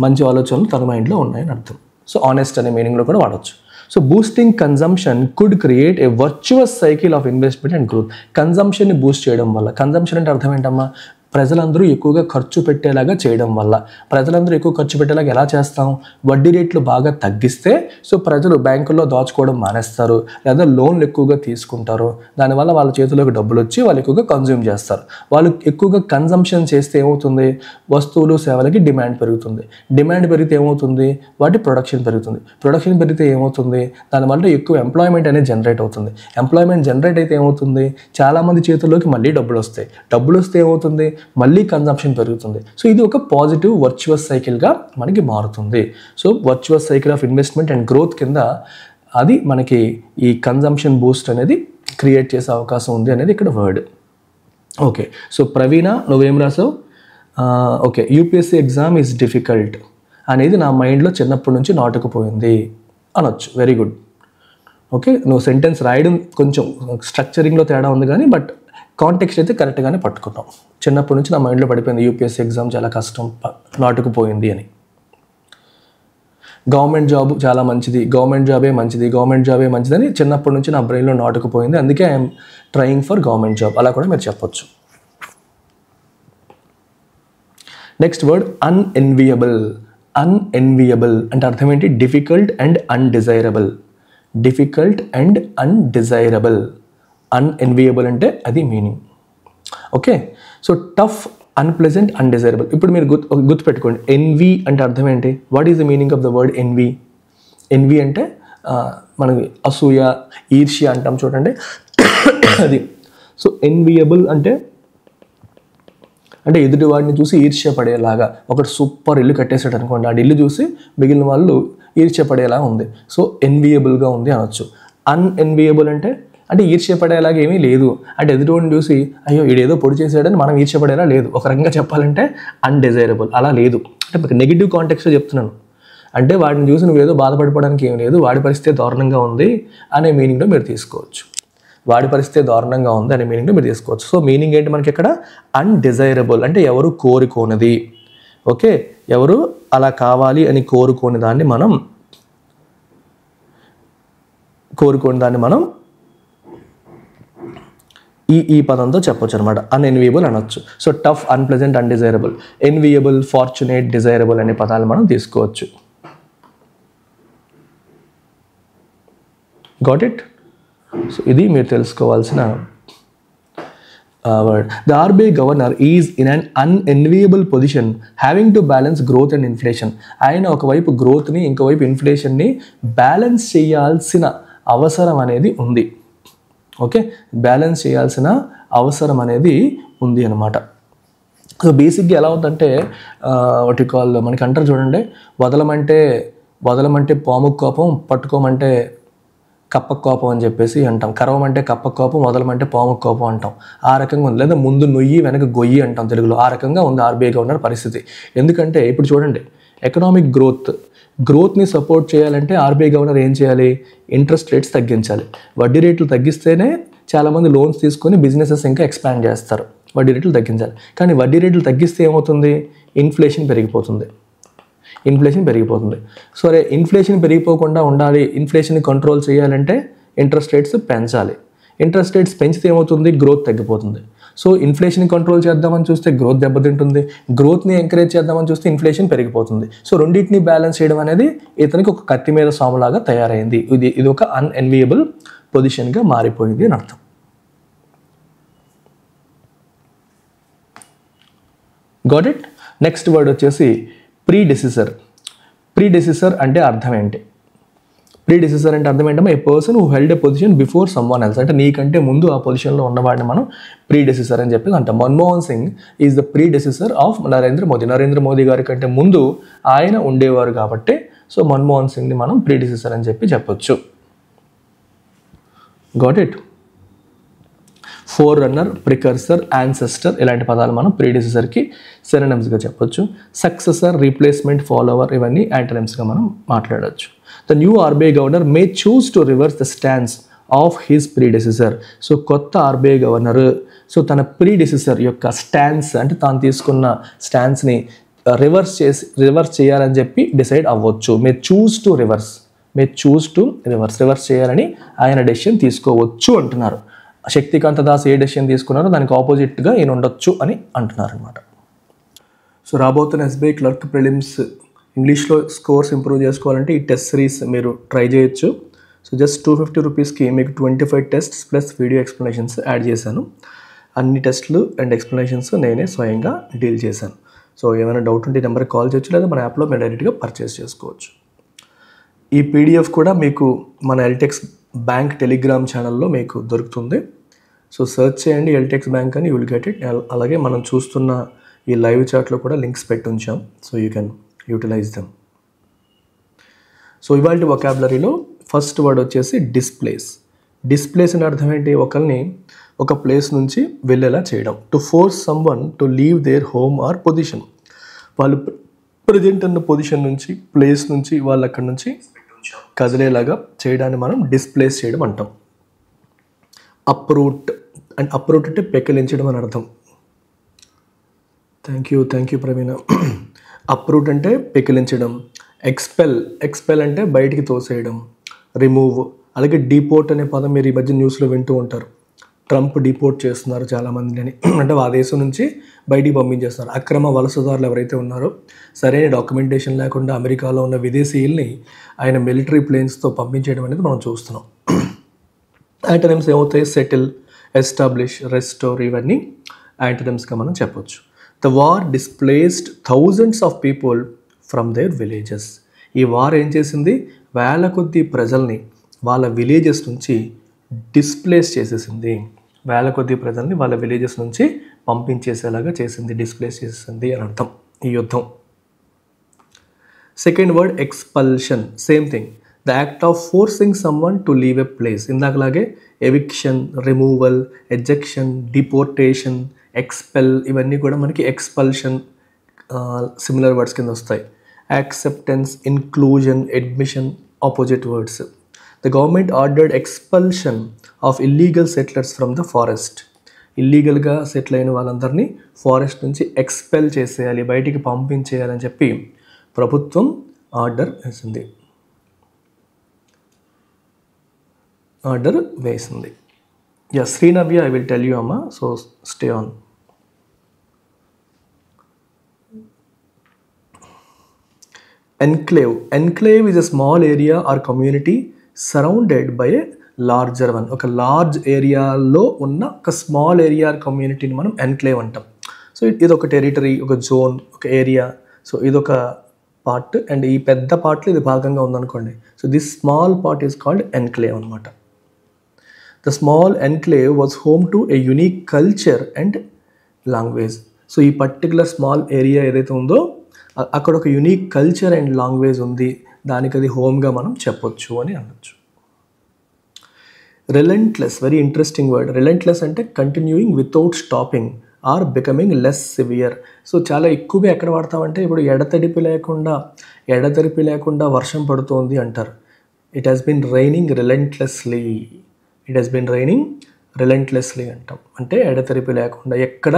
మంచి ఆలోచనలు తన మైండ్లో ఉన్నాయని అర్థం. సో ఆనెస్ట్ అనే మీనింగ్లో కూడా వాడచ్చు. So boosting consumption could create a virtuous cycle of investment and growth. కన్జంప్షన్ని బూస్ట్ చేయడం వల్ల, కన్జంప్షన్ అంటే అర్థం ఏంటమ్మా, ప్రజలందరూ ఎక్కువగా ఖర్చు పెట్టేలాగా చేయడం వల్ల. ప్రజలందరూ ఎక్కువ ఖర్చు పెట్టేలాగా ఎలా చేస్తాం, వడ్డీ రేట్లు బాగా తగ్గిస్తే సో ప్రజలు బ్యాంకుల్లో దాచుకోవడం మానేస్తారు, లేదా లోన్లు ఎక్కువగా తీసుకుంటారు. దానివల్ల వాళ్ళ చేతిలోకి డబ్బులు వచ్చి వాళ్ళు ఎక్కువగా కన్జ్యూమ్ చేస్తారు. వాళ్ళు ఎక్కువగా కన్జంప్షన్ చేస్తే ఏమవుతుంది, వస్తువులు సేవలకి డిమాండ్ పెరుగుతుంది. డిమాండ్ పెరిగితే ఏమవుతుంది, వాటి ప్రొడక్షన్ పెరుగుతుంది. ప్రొడక్షన్ పెరిగితే ఏమవుతుంది, దానివల్ల ఎక్కువ ఎంప్లాయ్మెంట్ అనేది జనరేట్ అవుతుంది. ఎంప్లాయ్మెంట్ జనరేట్ అయితే ఏమవుతుంది, చాలామంది చేతుల్లోకి మళ్ళీ డబ్బులు వస్తాయి. డబ్బులు వస్తే ఏమవుతుంది, మళ్ళీ కన్జంప్షన్ పెరుగుతుంది. సో ఇది ఒక పాజిటివ్ వర్చువస్ సైకిల్గా మనకి మారుతుంది. So virtuous cycle of investment and growth కింద అది మనకి ఈ కన్జంప్షన్ బూస్ట్ అనేది క్రియేట్ చేసే అవకాశం ఉంది అనేది ఇక్కడ వర్డ్. ఓకే, సో ప్రవీణ నువ్వేం రాసావు, okay, UPSC exam is difficult అనేది నా మైండ్లో చిన్నప్పటి నుంచి నాటుకుపోయింది అనొచ్చు. Very good. ఓకే, నువ్వు సెంటెన్స్ రాయడం కొంచెం స్ట్రక్చరింగ్లో తేడా ఉంది కానీ బట్ కాంటెక్స్ట్ అయితే కరెక్ట్గానే పట్టుకున్నాం. చిన్నప్పటి నుంచి నా మైండ్లో పడిపోయింది యూపీఎస్సీ ఎగ్జామ్ చాలా కష్టం, నాటుకుపోయింది అని. గవర్నమెంట్ జాబ్ చాలా మంచిది, గవర్నమెంట్ జాబే మంచిది అని చిన్నప్పటి నుంచి నా బ్రెయిన్లో నాటుకుపోయింది, అందుకే I'm trying for government job, అలా కూడా మీరు చెప్పొచ్చు. Next word unenviable. అన్ఎన్వియబుల్ అంటే అర్థం ఏంటి? Difficult and undesirable. Difficult and undesirable. Unenviable అంటే అది meaning. Okay, so tough, unpleasant, undesirable. ఇప్పుడు మీరు గుర్తుపెట్టుకోండి, ఎన్వి అంటే అర్థం ఏంటి? What is the meaning of the word envy? Envy అంటే మనకి అసూయ, ఈర్ష్య అంటాం చూడండి, అది. సో ఎన్వియబుల్ అంటే ఎదుటి వాడిని చూసి ఈర్ష్య పడేలాగా. ఒకటి సూపర్ ఇల్లు కట్టేసాడు అనుకోండి, ఆ ఇల్లు చూసి మిగిలిన వాళ్ళు ఈర్ష్య పడేలా ఉంది, సో ఎన్వియబుల్గా ఉంది అనొచ్చు. అన్ఎన్వియబుల్ అంటే ఈర్ష్య పడేలాగా ఏమీ లేదు, అంటే ఎదుటివాడిని చూసి అయ్యో వీడేదో పొడి చేసాడని మనం ఈర్ష్య పడేలా లేదు. ఒక రకంగా చెప్పాలంటే అన్డిజైరబుల్, అలా లేదు. అంటే మీకు నెగిటివ్ కాంటెక్స్లో చెప్తున్నాను, అంటే వాడిని చూసి నువ్వేదో బాధపడిపోవడానికి ఏం లేదు, వాడి పరిస్థితి దారుణంగా ఉంది అనే మీనింగ్లో మీరు తీసుకోవచ్చు. వాడి పరిస్థితి దారుణంగా ఉంది అనే మీనింగ్లో మీరు తీసుకోవచ్చు. సో మీనింగ్ ఏంటి మనకి ఇక్కడ? అన్డిజైరబుల్ అంటే ఎవరు కోరుకోనిది. ఓకే, ఎవరు అలా కావాలి అని కోరుకోని దాన్ని మనం ఈ పదంతో చెప్పొచ్చు అనమాట. అన్ఎన్వియబుల్ అనొచ్చు. So tough, unpleasant, undesirable, ఎన్వియబుల్, fortunate, desirable అనే పదాలు మనం తీసుకోవచ్చు. Got it? సో ఇది మీరు తెలుసుకోవాల్సిన word. The RBI governor is in an unenviable position having to balance growth and inflation. ఆయన ఒకవైపు గ్రోత్ని, ఇంకోవైపు ఇన్ఫ్లేషన్ని బ్యాలెన్స్ చేయాల్సిన అవసరం అనేది ఉంది. ఓకే, బ్యాలెన్స్ చేయాల్సిన అవసరం అనేది ఉంది అనమాట. సో బేసిక్గా ఎలా అవుతుందంటే వాటి కాల్ మనకి అంటారు చూడండి, వదలమంటే పాముకు కోపం, పట్టుకోమంటే కప్పకు కోపం అని చెప్పేసి అంటాం. కరవమంటే కప్పకు కోపం, వదలమంటే పాముకు కోపం అంటాం. ఆ రకంగా ఉంది. లేదా ముందు నొయ్యి వెనక గొయ్యి అంటాం తెలుగులో. ఆ రకంగా ఉంది ఆర్బీఐ గవర్నర్ పరిస్థితి. ఎందుకంటే ఇప్పుడు చూడండి, ఎకనామిక్ గ్రోత్ని సపోర్ట్ చేయాలంటే ఆర్బీఐ గవర్నర్ ఏం చేయాలి? ఇంట్రెస్ట్ రేట్స్ తగ్గించాలి. వడ్డీ రేట్లు తగ్గిస్తేనే చాలామంది లోన్స్ తీసుకొని బిజినెసెస్ ఇంకా ఎక్స్పాండ్ చేస్తారు. వడ్డీ రేట్లు తగ్గించాలి. కానీ వడ్డీ రేట్లు తగ్గిస్తే ఏమవుతుంది? ఇన్ఫ్లేషన్ పెరిగిపోతుంది. సరే, ఇన్ఫ్లేషన్ పెరిగిపోకుండా ఉండాలి, ఇన్ఫ్లేషన్ కంట్రోల్ చేయాలంటే ఇంట్రెస్ట్ రేట్స్ పెంచాలి. ఇంట్రెస్ట్ రేట్స్ పెంచితే ఏమవుతుంది? గ్రోత్ తగ్గిపోతుంది. సో ఇన్ఫ్లేషన్ కంట్రోల్ చేద్దామని చూస్తే గ్రోత్ దెబ్బతింటుంది, గ్రోత్ని ఎంకరేజ్ చేద్దామని చూస్తే ఇన్ఫ్లేషన్ పెరిగిపోతుంది. సో రెండింటిని బ్యాలెన్స్ చేయడం అనేది ఇతనికి ఒక కత్తి మీద సాములాగా తయారైంది. ఇది ఒక అన్ఎన్వియబుల్ పొజిషన్గా మారిపోయింది అని అర్థం. Got it? నెక్స్ట్ వర్డ్ వచ్చేసి ప్రీడెసిసర్. ప్రీడెసిసర్ అంటే అర్థం ఏంటి? ప్రీడెసిసర్ అంటే అర్థం ఏంటమ్మా? A person who held a position before someone else. అంటే నీకంటే ముందు ఆ పొజిషన్లో ఉన్నవాడిని మనం ప్రీడెసిసర్ అని చెప్పి అంటాం. Manmohan Singh is the predecessor of Narendra Modi. Narendra Modi గారి కంటే ముందు ఆయన ఉండేవారు కాబట్టి సో మన్మోహన్ సింగ్ని మనం ప్రీడెసిసర్ అని చెప్పొచ్చు. Got it? Four runner, precursor, ancestor ఇలాంటి పదాలు మనం ప్రీడెసిసర్కి సినోనిమ్స్గా చెప్పొచ్చు. సక్సెసర్, రీప్లేస్మెంట్, ఫాలోవర్ ఇవన్నీ యాంటోనిమ్స్గా మనం మాట్లాడవచ్చు. The new RBI governor may choose to reverse the stance of his predecessor. So కొత్త ఆర్బీఐ గవర్నర్ సో తన ప్రీడెసిసర్ యొక్క స్టాన్స్ అంటే తాను తీసుకున్న స్టాన్స్ని రివర్స్ చేయాలని చెప్పి డిసైడ్ అవ్వచ్చు. మే చూస్ టు రివర్స్ చేయాలని ఆయన డెసిషన్ తీసుకోవచ్చు అంటున్నారు. శక్తికాంత దాస్ ఏ డెసిషన్ తీసుకున్నారో దానికి ఆపోజిట్గా ఈయన ఉండొచ్చు అని అంటున్నారు అనమాట. సో రాబోతున్న ఎస్బీఐ క్లర్క్ ప్రిలిమ్స్ ఇంగ్లీష్లో స్కోర్స్ ఇంప్రూవ్ చేసుకోవాలంటే ఈ టెస్ట్ సిరీస్ మీరు ట్రై చేయొచ్చు. సో జస్ట్ 250 రూపీస్కి మీకు 25 tests plus video explanations add చేశాను. అన్ని టెస్ట్లు అండ్ ఎక్స్ప్లెనేషన్స్ నేనే స్వయంగా డీల్ చేశాను. సో ఏమైనా డౌట్ ఉంటే ఈ నెంబర్కి కాల్ చేయొచ్చు, లేదా మన యాప్లో మీరు డైరెక్ట్గా పర్చేస్ చేసుకోవచ్చు. ఈ పీడిఎఫ్ కూడా మీకు మన ఎల్టెక్స్ బ్యాంక్ టెలిగ్రామ్ ఛానల్లో మీకు దొరుకుతుంది. సో సెర్చ్ చేయండి ఎల్టెక్స్ బ్యాంక్ అని, యూ విల్ గెట్ ఇట్. అలాగే మనం చూస్తున్న ఈ లైవ్ చాట్లో కూడా లింక్స్ పెట్టి ఉంచాం, so you can utilise them. So ఇవాళ వొకాబులరీలో ఫస్ట్ వర్డ్ వచ్చేసి డిస్ప్లేస్ అనే అర్థం ఏంటి? ఒకరిని ఒక ప్లేస్ నుంచి వెళ్ళేలా చేయడం. To force someone to leave their home or position. వాళ్ళు ప్రజెంట్ ఉన్న పొజిషన్ నుంచి, ప్లేస్ నుంచి వాళ్ళు అక్కడి నుంచి కదిలేలాగా చేయడాన్ని మనం డిస్ప్లేస్ చేయడం అంటాం. అప్రూట్ అంటే పెకిలించడం అని అర్థం. Thank you Praveena. అప్రూట్ అంటే పెకిలించడం. ఎక్స్పెల్ అంటే బయటికి తోసేయడం, రిమూవ్. అలాగే డిపోర్ట్ అనే పదం మీరు ఈ మధ్య న్యూస్లో వింటూ ఉంటారు. ట్రంప్ డిపోర్ట్ చేస్తున్నారు చాలామందిని అని, అంటే ఆ దేశం నుంచి బయటికి పంపించేస్తున్నారు. అక్రమ వలసదారులు ఎవరైతే ఉన్నారో సరైన డాక్యుమెంటేషన్ లేకుండా అమెరికాలో ఉన్న విదేశీయుల్ని ఆయన మిలిటరీ ప్లేన్స్తో పంపించేయడం అనేది మనం చూస్తున్నాం. యాంటనిమ్స్ ఏమవుతాయి? సెటిల్, ఎస్టాబ్లిష్, రెస్టోర్, ఇవన్నీ యాంటనిమ్స్గా మనం చెప్పొచ్చు. The war displaced thousands of people from their villages. ఈ వార్ ఏం చేసింది? వేల కొద్ది ప్రజల్ని వాళ్ళ విలేజెస్ నుంచి డిస్ప్లేస్ చేసేసింది. వేల కొద్ది ప్రజల్ని వాళ్ళ విలేజెస్ నుంచి పంపించేసేలాగా చేసింది, డిస్ప్లేస్ చేసేసింది అని అర్థం ఈ యుద్ధం. Second word expulsion, same thing, the act of forcing someone to leave a place. ఇందాకలాగే eviction, removal, ejection, deportation, expel, ఇవన్నీ కూడా మనకి ఎక్స్పల్షన్ సిమిలర్ వర్డ్స్ కింద వస్తాయి. Acceptance, inclusion, admission opposite words. The government ordered expulsion of illegal settlers from the forest. ఇల్లీగల్గా settle అయిన వాళ్ళందరినీ forest నుంచి ఎక్స్పెల్ చేసేయాలి, బయటికి పంపించేయాలని చెప్పి ప్రభుత్వం ఆర్డర్ వేసింది. Srinavya, I will tell you అమ్మా, so stay on. Enclave. Enclave is a small area or community surrounded by a larger one. ఒక లార్జ్ ఏరియాలో ఉన్న ఒక స్మాల్ ఏరియా కమ్యూనిటీని మనం ఎన్క్లేవ్ అంటాం. సో ఇది ఒక టెరిటరీ, ఒక జోన్, ఒక ఏరియా. సో ఇదొక పార్ట్ అండ్ ఈ పెద్ద పార్ట్లో ఇది భాగంగా ఉందనుకోండి. So this small part is called enclave అనమాట. The small enclave was home to a unique culture and language. So ఈ పర్టికులర్ స్మాల్ ఏరియా ఏదైతే ఉందో అక్కడ ఒక యునిక్ కల్చర్ అండ్ లాంగ్వేజ్ ఉంది, దానికి అది హోమ్గా మనం చెప్పొచ్చు అని అనొచ్చు. Relentless, very interesting word. Relentless అంటే continuing without stopping or becoming less severe. So చాలా ఎక్కువగా ఎక్కడ వాడతామంటే, ఇప్పుడు ఎడతెరిపి లేకుండా వర్షం పడుతోంది అంటారు. It has been raining relentlessly అంటాం. అంటే ఎడతెరిపి లేకుండా, ఎక్కడ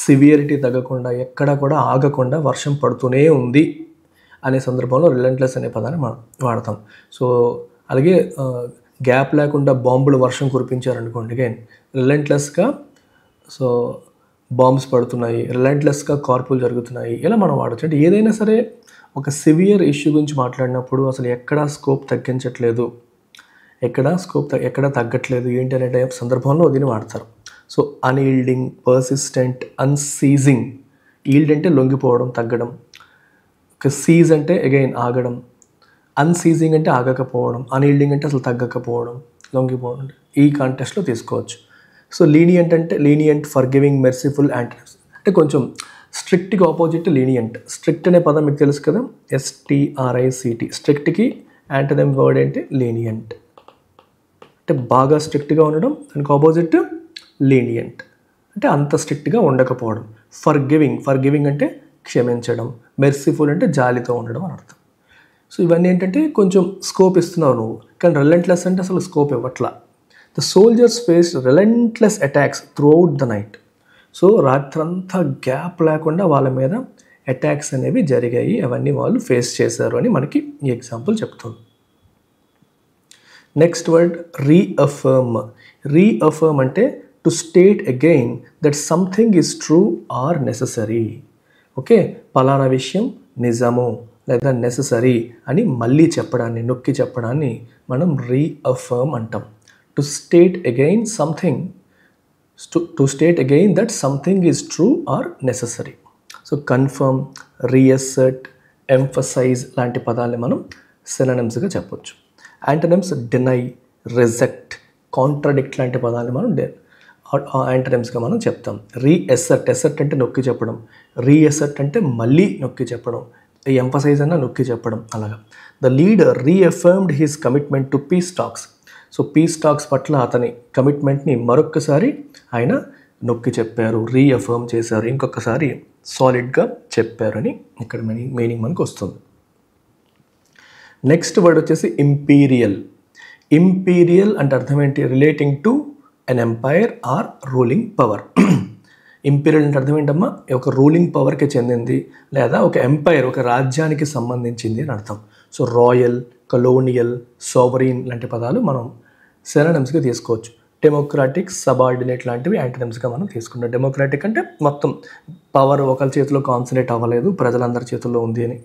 సివియరిటీ తగ్గకుండా, ఎక్కడ కూడా ఆగకుండా వర్షం పడుతూనే ఉంది అనే సందర్భంలో రిలెంట్లెస్ అనే పదాన్ని మనం వాడతాం. సో అలాగే గ్యాప్ లేకుండా బాంబులు వర్షం కురిపించారనుకోండి, అగైన్ రిలెంట్లెస్గా సో బాంబ్స్ పడుతున్నాయి, రిలెంట్లెస్గా కార్పులు జరుగుతున్నాయి, ఇలా మనం వాడచ్చు. అంటే ఏదైనా సరే ఒక సివియర్ ఇష్యూ గురించి మాట్లాడినప్పుడు అసలు ఎక్కడా స్కోప్ తగ్గించట్లేదు, ఎక్కడ తగ్గట్లేదు ఏంటి అనే టైప్ సందర్భంలో దీన్ని వాడతారు. So unyielding, persistent, unceasing. Yield అంటే లొంగిపోవడం, తగ్గడం. సీజ్ అంటే అగైన్ ఆగడం. అన్సీజింగ్ అంటే ఆగకపోవడం. అన్ఈల్డింగ్ అంటే అసలు తగ్గకపోవడం, లొంగిపోవడం. ఈ కాంటెక్స్ట్లో తీసుకోవచ్చు. So lenient, forgiving, merciful antonyms. అంటే కొంచెం స్ట్రిక్ట్కి ఆపోజిట్ లీనియంట్. స్ట్రిక్ట్ అనే పదం మీకు తెలుసు కదా, STRICT. స్ట్రిక్ట్కి యాంటనిమ్ వర్డ్ ఏంటి? లీనియంట్. అంటే బాగా స్ట్రిక్ట్గా ఉండడం, దానికి ఆపోజిట్ లీనియంట్ అంటే అంత స్ట్రిక్ట్గా ఉండకపోవడం. ఫర్గివింగ్ అంటే క్షమించడం. మెర్సిఫుల్ అంటే జాలితో ఉండడం అని అర్థం. సో ఇవన్నీ ఏంటంటే కొంచెం స్కోప్ ఇస్తున్నావు నువ్వు, కానీ రిలెంట్లెస్ అంటే అసలు స్కోప్ ఇవ్వట్లా. The soldiers faced relentless attacks throughout the night. So రాత్రంతా గ్యాప్ లేకుండా వాళ్ళ మీద అటాక్స్ అనేవి జరిగాయి, అవన్నీ వాళ్ళు ఫేస్ చేశారు అని మనకి ఈ ఎగ్జాంపుల్ చెప్తుంది. నెక్స్ట్ వర్డ్ రీఅఫర్మ్ అంటే to state again that something is true or necessary. Okay, పలానా విషయం నిజము లేదా నెససరీ అని మళ్ళీ చెప్పడాన్ని, నొక్కి చెప్పడాన్ని మనం రీఅఫర్మ్ అంటాం. To state again that something is true or necessary. So confirm, reassert, emphasise లాంటి పదాలని మనం సినోనిమ్స్గా చెప్పొచ్చు. యాంటనిమ్స్ డినై, రిజెక్ట్, కాంట్రడిక్ట్ లాంటి పదాన్ని మనం యాంటనిమ్స్గా మనం చెప్తాం. ఎసర్ట్ అంటే నొక్కి చెప్పడం, రీఎసర్ట్ అంటే మళ్ళీ నొక్కి చెప్పడం, ఎంఫసైజ్ అన్న నొక్కి చెప్పడం. అలాగా the leader reaffirmed his commitment to peace talks. So peace talks పట్ల అతని కమిట్మెంట్ని మరొక్కసారి ఆయన నొక్కి చెప్పారు, రీఎఫర్మ్ చేశారు, ఇంకొకసారి సాలిడ్గా చెప్పారని ఇక్కడ మీనింగ్ మనకు వస్తుంది. నెక్స్ట్ వర్డ్ వచ్చేసి ఇంపీరియల్. ఇంపీరియల్ అంటే అర్థం ఏంటి? Relating to an empire or ruling power. Imperial అంటే అర్థం ఏంటమ్మా? ఒక రూలింగ్ పవర్కి చెందింది లేదా ఒక ఎంపైర్, ఒక రాజ్యానికి సంబంధించింది అని అర్థం. సో రాయల్, కలోనియల్, సోవరీన్ లాంటి పదాలు మనం సినోనిమ్స్గా తీసుకోవచ్చు. డెమోక్రాటిక్, సబార్డినేట్ లాంటివి యాంటనిమ్స్గా మనం తీసుకుంటాం. డెమోక్రాటిక్ అంటే మొత్తం పవర్ ఒకరి చేతిలో కాన్సన్ట్రేట్ అవ్వలేదు, ప్రజలందరి చేతుల్లో ఉంది అని.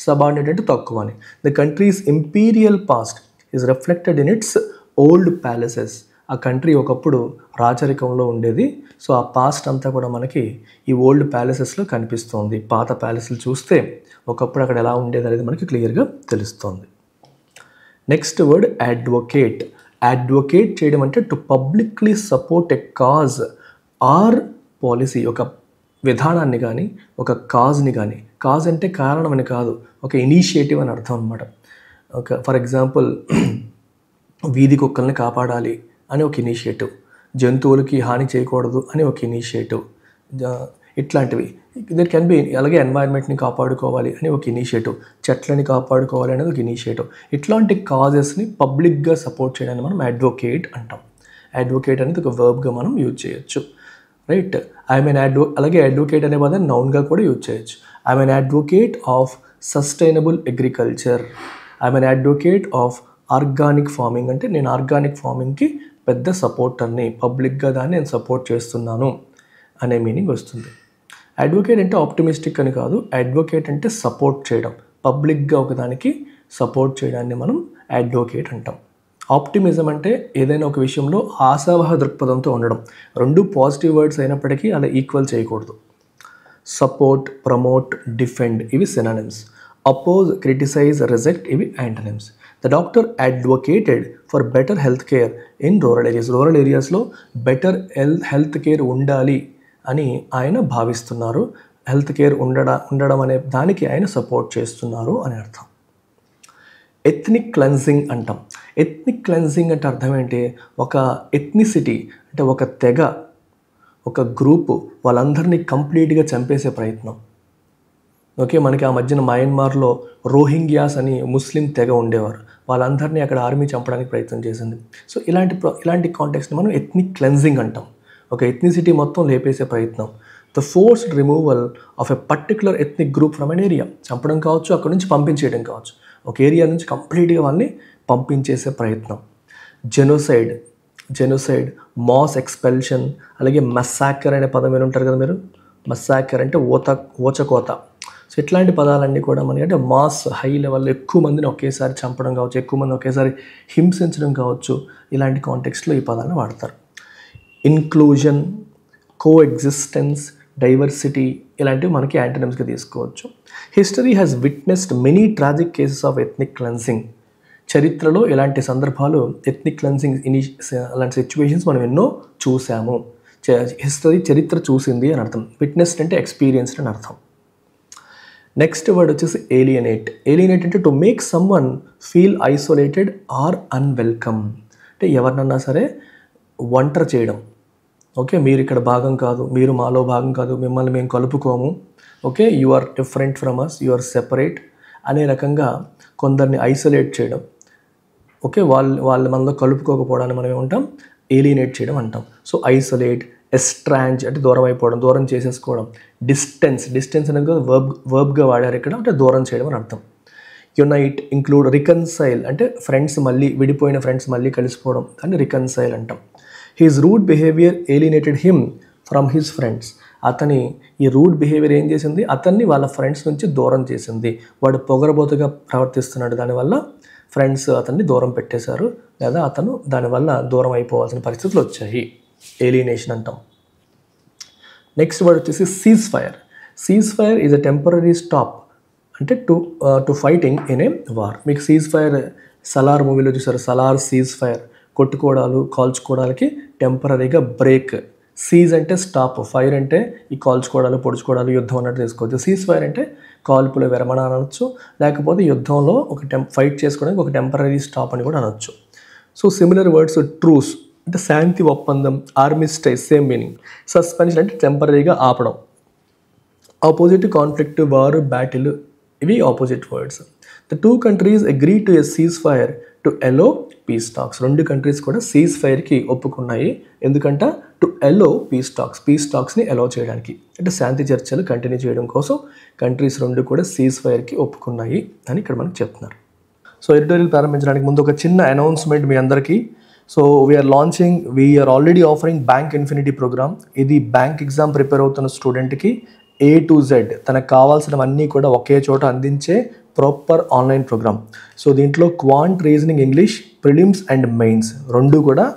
సబార్డినేట్ అంటే తక్కువ అని. The countries imperial past is reflected in it's old palaces. ఆ కంట్రీ ఒకప్పుడు రాచరికంలో ఉండేది. సో ఆ పాస్ట్ అంతా కూడా మనకి ఈ ఓల్డ్ ప్యాలెసెస్లో కనిపిస్తోంది. పాత ప్యాలెస్లు చూస్తే ఒకప్పుడు అక్కడ ఎలా ఉండేది అనేది మనకి క్లియర్గా తెలుస్తోంది. Next word advocate. అడ్వకేట్ చేయడం అంటే to publicly support a cause or policy. ఒక విధానాన్ని కానీ ఒక కాజ్ని కానీ, కాజ్ అంటే కారణం అని కాదు, ఒక ఇనిషియేటివ్ అని అర్థం అనమాట. ఒక ఫర్ ఎగ్జాంపుల్ వీధి కుక్కల్ని కాపాడాలి అని ఒక ఇనిషియేటివ్, జంతువులకి హాని చేయకూడదు అని ఒక ఇనిషియేటివ్, ఇట్లాంటివి. There can be. అలాగే ఎన్వైర్న్మెంట్ని కాపాడుకోవాలి అని ఒక ఇనిషియేటివ్, చెట్లని కాపాడుకోవాలి అనేది ఒక ఇనిషియేటివ్. ఇట్లాంటి కాజెస్ని పబ్లిక్గా సపోర్ట్ చేయడాన్ని మనం అడ్వకేట్ అంటాం. అడ్వకేట్ అనేది ఒక వర్బ్గా మనం యూజ్ చేయొచ్చు, రైట్. అలాగే అడ్వకేట్ అనే పదాన్ని నౌన్గా కూడా యూజ్ చేయొచ్చు. I'm an advocate of sustainable agriculture. I'm an advocate of organic farming అంటే నేను ఆర్గానిక్ ఫార్మింగ్కి పెద్ద సపోర్టర్ని, పబ్లిక్గా దాన్ని నేను సపోర్ట్ చేస్తున్నాను అనే మీనింగ్ వస్తుంది. అడ్వకేట్ అంటే ఆప్టిమిస్టిక్ అని కాదు, అడ్వకేట్ అంటే సపోర్ట్ చేయడం, పబ్లిక్గా ఒకదానికి సపోర్ట్ చేయడాన్ని మనం అడ్వకేట్ అంటాం. ఆప్టిమిజం అంటే ఏదైనా ఒక విషయంలో ఆశావహ దృక్పథంతో ఉండడం. రెండు పాజిటివ్ వర్డ్స్ అయినప్పటికీ అలా ఈక్వల్ చేయకూడదు. సపోర్ట్, ప్రమోట్, డిఫెండ్ ఇవి సినానిమ్స్. అపోజ్, క్రిటిసైజ్, రిజెక్ట్ ఇవి antonyms. The doctor advocated for better health care in rural areas. Rural ఏరియాస్లో బెటర్ హెల్త్ కేర్ ఉండాలి అని ఆయన భావిస్తున్నారు. హెల్త్ కేర్ ఉండడం అనే దానికి ఆయన సపోర్ట్ చేస్తున్నారు అని అర్థం. ఎథ్నిక్ క్లెన్జింగ్ అంటాం. ఎథ్నిక్ క్లెన్జింగ్ అంటే అర్థం ఏంటి? ఒక ఎథ్నిసిటీ అంటే ఒక తెగ, ఒక గ్రూపు వాళ్ళందరినీ కంప్లీట్గా చంపేసే ప్రయత్నం. ఓకే, మనకి ఆ మధ్యన మయన్మార్లో రోహింగ్యాస్ అని ముస్లిం తెగ ఉండేవారు, వాళ్ళందరినీ అక్కడ ఆర్మీ చంపడానికి ప్రయత్నం చేసింది. సో ఇలాంటి కాంటెక్స్ని మనం ఎథ్నిక్ క్లెన్జింగ్ అంటాం. ఒక ఎథ్నిసిటీ మొత్తం లేపేసే ప్రయత్నం. The forced removal of a particular ethnic group from N area. చంపడం కావచ్చు, అక్కడ నుంచి పంపించేయడం కావచ్చు, ఒక ఏరియా నుంచి కంప్లీట్గా వాళ్ళని పంపించేసే ప్రయత్నం. జెనోసైడ్, మాస్ ఎక్స్పెల్షన్, అలాగే మస్సాకర్ అనే పదం మీరు ఉంటారు కదా మీరు. మస్సాకర్ అంటే ఓచకోత. సో ఇట్లాంటి పదాలన్నీ కూడా మనకి అంటే మాస్, హై లెవెల్లో ఎక్కువ మందిని ఒకేసారి చంపడం కావచ్చు, ఎక్కువ మంది ఒకేసారి హింసించడం కావచ్చు, ఇలాంటి కాంటెక్స్ట్లో ఈ పదాలను వాడతారు. ఇన్క్లూజన్, కోఎగ్జిస్టెన్స్, డైవర్సిటీ ఇలాంటివి మనకి యాంటనిమ్స్గా తీసుకోవచ్చు. History has witnessed many tragic cases of ethnic cleansing. చరిత్రలో ఇలాంటి సందర్భాలు, ఎథ్నిక్ క్లెన్సింగ్ అలాంటి సిచ్యువేషన్స్ మనం ఎన్నో చూసాము. చరిత్ర చూసింది అని అర్థం. విట్నెస్డ్ అంటే ఎక్స్పీరియన్స్డ్ అని అర్థం. నెక్స్ట్ వర్డ్ వచ్చేసి ఏలియనేట్. ఏలియనేట్ అంటే to make someone feel isolated or unwelcome. అంటే ఎవరినన్నా సరే ఒంటరి చేయడం. ఓకే, మీరు ఇక్కడ భాగం కాదు, మీరు మాలో భాగం కాదు, మిమ్మల్ని మేము కలుపుకోము, okay, you are different from us, you are separate అనే రకంగా కొందరిని ఐసోలేట్ చేయడం. ఓకే, వాళ్ళ మనలో కలుపుకోకపోవడాన్ని మనం ఏమంటాం? ఏలియనేట్ చేయడం అంటాం. సో ఐసోలేట్, ఎస్ట్రాంజ్ అంటే దూరం అయిపోవడం, దూరం చేసేసుకోవడం. డిస్టెన్స్ అనేది వర్బ్గా వాడారు ఇక్కడ, అంటే దూరం చేయడం అని అర్థం. యునైట్, ఇంక్లూడ్, రికన్సైల్ అంటే ఫ్రెండ్స్ మళ్ళీ విడిపోయిన ఫ్రెండ్స్ మళ్ళీ కలిసిపోవడం, దాన్ని రికన్సైల్ అంటాం. His rude behaviour alienated him from his friends. అతని ఈ రూడ్ బిహేవియర్ ఏం చేసింది? అతన్ని వాళ్ళ ఫ్రెండ్స్ నుంచి దూరం చేసింది. వాడు పొగరబోతుగా ప్రవర్తిస్తున్నాడు, దానివల్ల ఫ్రెండ్స్ అతన్ని దూరం పెట్టేశారు, లేదా అతను దానివల్ల దూరం అయిపోవాల్సిన పరిస్థితులు వచ్చాయి. ఏలియనేషన్ అంటాం. నెక్స్ట్ వర్డ్ వచ్చేసి ceasefire. Ceasefire is a temporary stop అంటే to fighting in a war. మీకు సీజ్ ఫైర్ సలార్ మూవీలో చూసారు. సలార్ సీజ్ ఫైర్, కొట్టుకోవడాలు, కాల్చుకోవడాలకి టెంపరరీగా బ్రేక్. సీజ్ అంటే స్టాప్, ఫైర్ అంటే ఈ కాల్చుకోవడాలు, పొడుచుకోవడాలు, యుద్ధం అన్నట్టు తీసుకోవచ్చు. సీజ్ ఫైర్ అంటే కాల్పుల విరమణ అనొచ్చు, లేకపోతే యుద్ధంలో ఒక ఫైట్ చేసుకోవడానికి ఒక టెంపరరీ స్టాప్ అని కూడా అనొచ్చు. సో సిమిలర్ వర్డ్స్ ట్రూస్ అంటే శాంతి ఒప్పందం, ఆర్మిస్టైజ్ సేమ్ మీనింగ్. సస్పెన్షన్ అంటే టెంపరరీగా ఆపడం. ఆపోజిట్ కాన్ఫ్లిక్ట్, వార్, బ్యాటిల్ ఇవి opposite words. The two countries agree to a ceasefire to allow peace talks. రెండు కంట్రీస్ కూడా సీజ్ ఫైర్కి ఒప్పుకున్నాయి. ఎందుకంటే టు ఎలో పీస్ టాక్స్ని ఎలో చేయడానికి, అంటే శాంతి చర్చలు కంటిన్యూ చేయడం కోసం కంట్రీస్ రెండు కూడా సీజ్ ఫైర్కి ఒప్పుకున్నాయి అని ఇక్కడ మనకు చెప్తున్నారు. సో ఎడిటోరియల్ ప్రారంభించడానికి ముందు ఒక చిన్న అనౌన్స్మెంట్ మీ అందరికీ. So we're already offering bank infinity programme. ఇది బ్యాంక్ ఎగ్జామ్ ప్రిపేర్ అవుతున్న స్టూడెంట్కి A to Z తనకు కావాల్సినవన్నీ కూడా ఒకే చోట అందించే ప్రాపర్ ఆన్లైన్ ప్రోగ్రామ్. సో దీంట్లో quant, reasoning, English, prelims and mains రెండు కూడా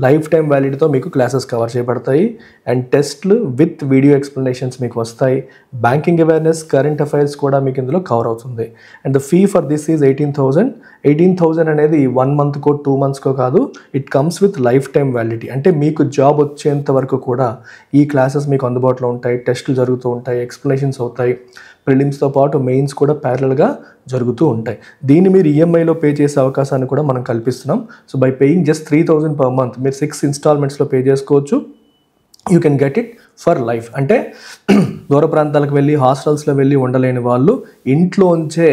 లైఫ్ టైం వ్యాలిడీతో మీకు క్లాసెస్ కవర్ చేయబడతాయి. అండ్ టెస్ట్లు విత్ వీడియో ఎక్స్ప్లెనేషన్స్ మీకు వస్తాయి. బ్యాంకింగ్ అవేర్నెస్, కరెంట్ అఫైర్స్ కూడా మీకు ఇందులో కవర్ అవుతుంది. And the fee for this is 18,000. 18,000 అనేది 1 monthకో 2 monthskో కాదు, it comes with life time validity. అంటే మీకు జాబ్ వచ్చేంత వరకు కూడా ఈ క్లాసెస్ మీకు అందుబాటులో ఉంటాయి. టెస్టులు జరుగుతూ ఉంటాయి, ఎక్స్ప్లెనేషన్స్ అవుతాయి. ప్రిలిమ్స్తో పాటు మెయిన్స్ కూడా ప్యారలల్గా జరుగుతూ ఉంటాయి. దీన్ని మీరు ఈఎంఐలో పే చేసే అవకాశాన్ని కూడా మనం కల్పిస్తున్నాం. So by paying just 3,000 per month మీరు 6 installmentsలో పే చేసుకోవచ్చు. You can get it for life. అంటే దూర ప్రాంతాలకు వెళ్ళి హాస్టల్స్లో వెళ్ళి ఉండలేని వాళ్ళు ఇంట్లోంచే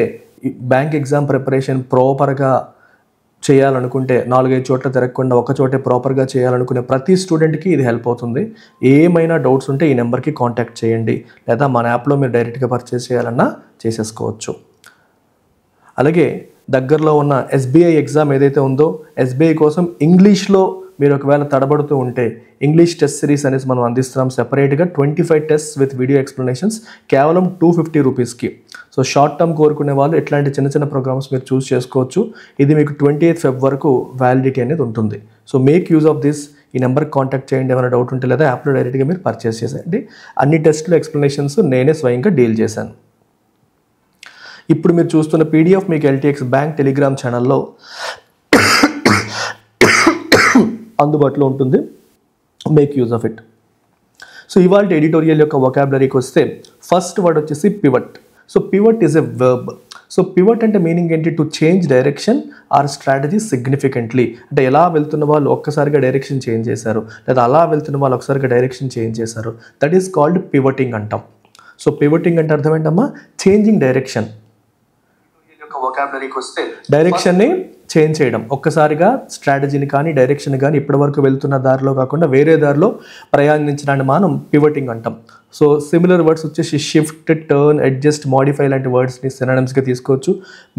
బ్యాంక్ ఎగ్జామ్ ప్రిపరేషన్ ప్రాపర్గా చేయాలనుకుంటే, 4-5 చోట్ల తిరగకుండా ఒక చోటే ప్రాపర్గా చేయాలనుకునే ప్రతి స్టూడెంట్కి ఇది హెల్ప్ అవుతుంది. ఏమైనా డౌట్స్ ఉంటే ఈ నెంబర్కి కాంటాక్ట్ చేయండి, లేదా మన యాప్లో మీరు డైరెక్ట్గా పర్చేస్ చేయాలన్నా చేసేసుకోవచ్చు. అలాగే దగ్గరలో ఉన్న SBI ఎగ్జామ్ ఏదైతే ఉందో, SBI కోసం ఇంగ్లీష్లో మీరు ఒకవేళ తడబడుతూ ఉంటే ఇంగ్లీష్ టెస్ట్ సిరీస్ అనేసి మనం అందిస్తున్నాం. సెపరేట్గా 25 tests విత్ వీడియో ఎక్స్ప్లెనేషన్స్ కేవలం 250 రూపీస్కి. సో షార్ట్ టర్మ్ కోరుకునే వాళ్ళు ఇట్లాంటి చిన్న చిన్న ప్రోగ్రామ్స్ మీరు చూస్ చేసుకోవచ్చు. ఇది మీకు 28 Feb వరకు వ్యాలిడిటీ అనేది ఉంటుంది. So make use of this. ఈ నెంబర్కి కాంటాక్ట్ చేయండి ఏమైనా డౌట్ ఉంటే, లేదా యాప్లో డైరెక్ట్గా మీరు పర్చేస్ చేసేయండి. అన్ని టెస్టులు, ఎక్స్ప్లెనేషన్స్ నేనే స్వయంగా డీల్ చేశాను. ఇప్పుడు మీరు చూస్తున్న PDF మీకు LTX బ్యాంక్ టెలిగ్రామ్ ఛానల్లో అందుబాటులో ఉంటుంది. Make use of it. So ఇవాళ ఎడిటోరియల్ యొక్క వొకాబులరీకి వస్తే ఫస్ట్ వర్డ్ వచ్చేసి pivot. So pivot is a verb. So pivot అంటే మీనింగ్ ఏంటి? To change direction are strategy significantly. అంటే ఎలా వెళ్తున్న వాళ్ళు ఒక్కసారిగా డైరెక్షన్ చేంజ్ చేశారు, లేదా అలా వెళ్తున్న వాళ్ళు ఒకసారిగా డైరెక్షన్ చేంజ్ చేశారు. దట్ ఈస్ కాల్డ్ పివటింగ్ అంటాం. సో పివటింగ్ అంటే అర్థం ఏంటమ్మా? Changing direction. వొకాబులరీకి వస్తే డైరెక్షన్ని చేంజ్ చేయడం, ఒక్కసారిగా స్ట్రాటజీని కానీ డైరెక్షన్ కానీ ఇప్పటివరకు వెళ్తున్న దారిలో కాకుండా వేరే దారిలో ప్రయాణించడాన్ని మనం పివటింగ్ అంటాం. సో సిమిలర్ వర్డ్స్ వచ్చేసి షిఫ్ట్, టర్న్, అడ్జస్ట్, మోడిఫై లాంటి వర్డ్స్ని సినానిమ్స్గా తీసుకోవచ్చు.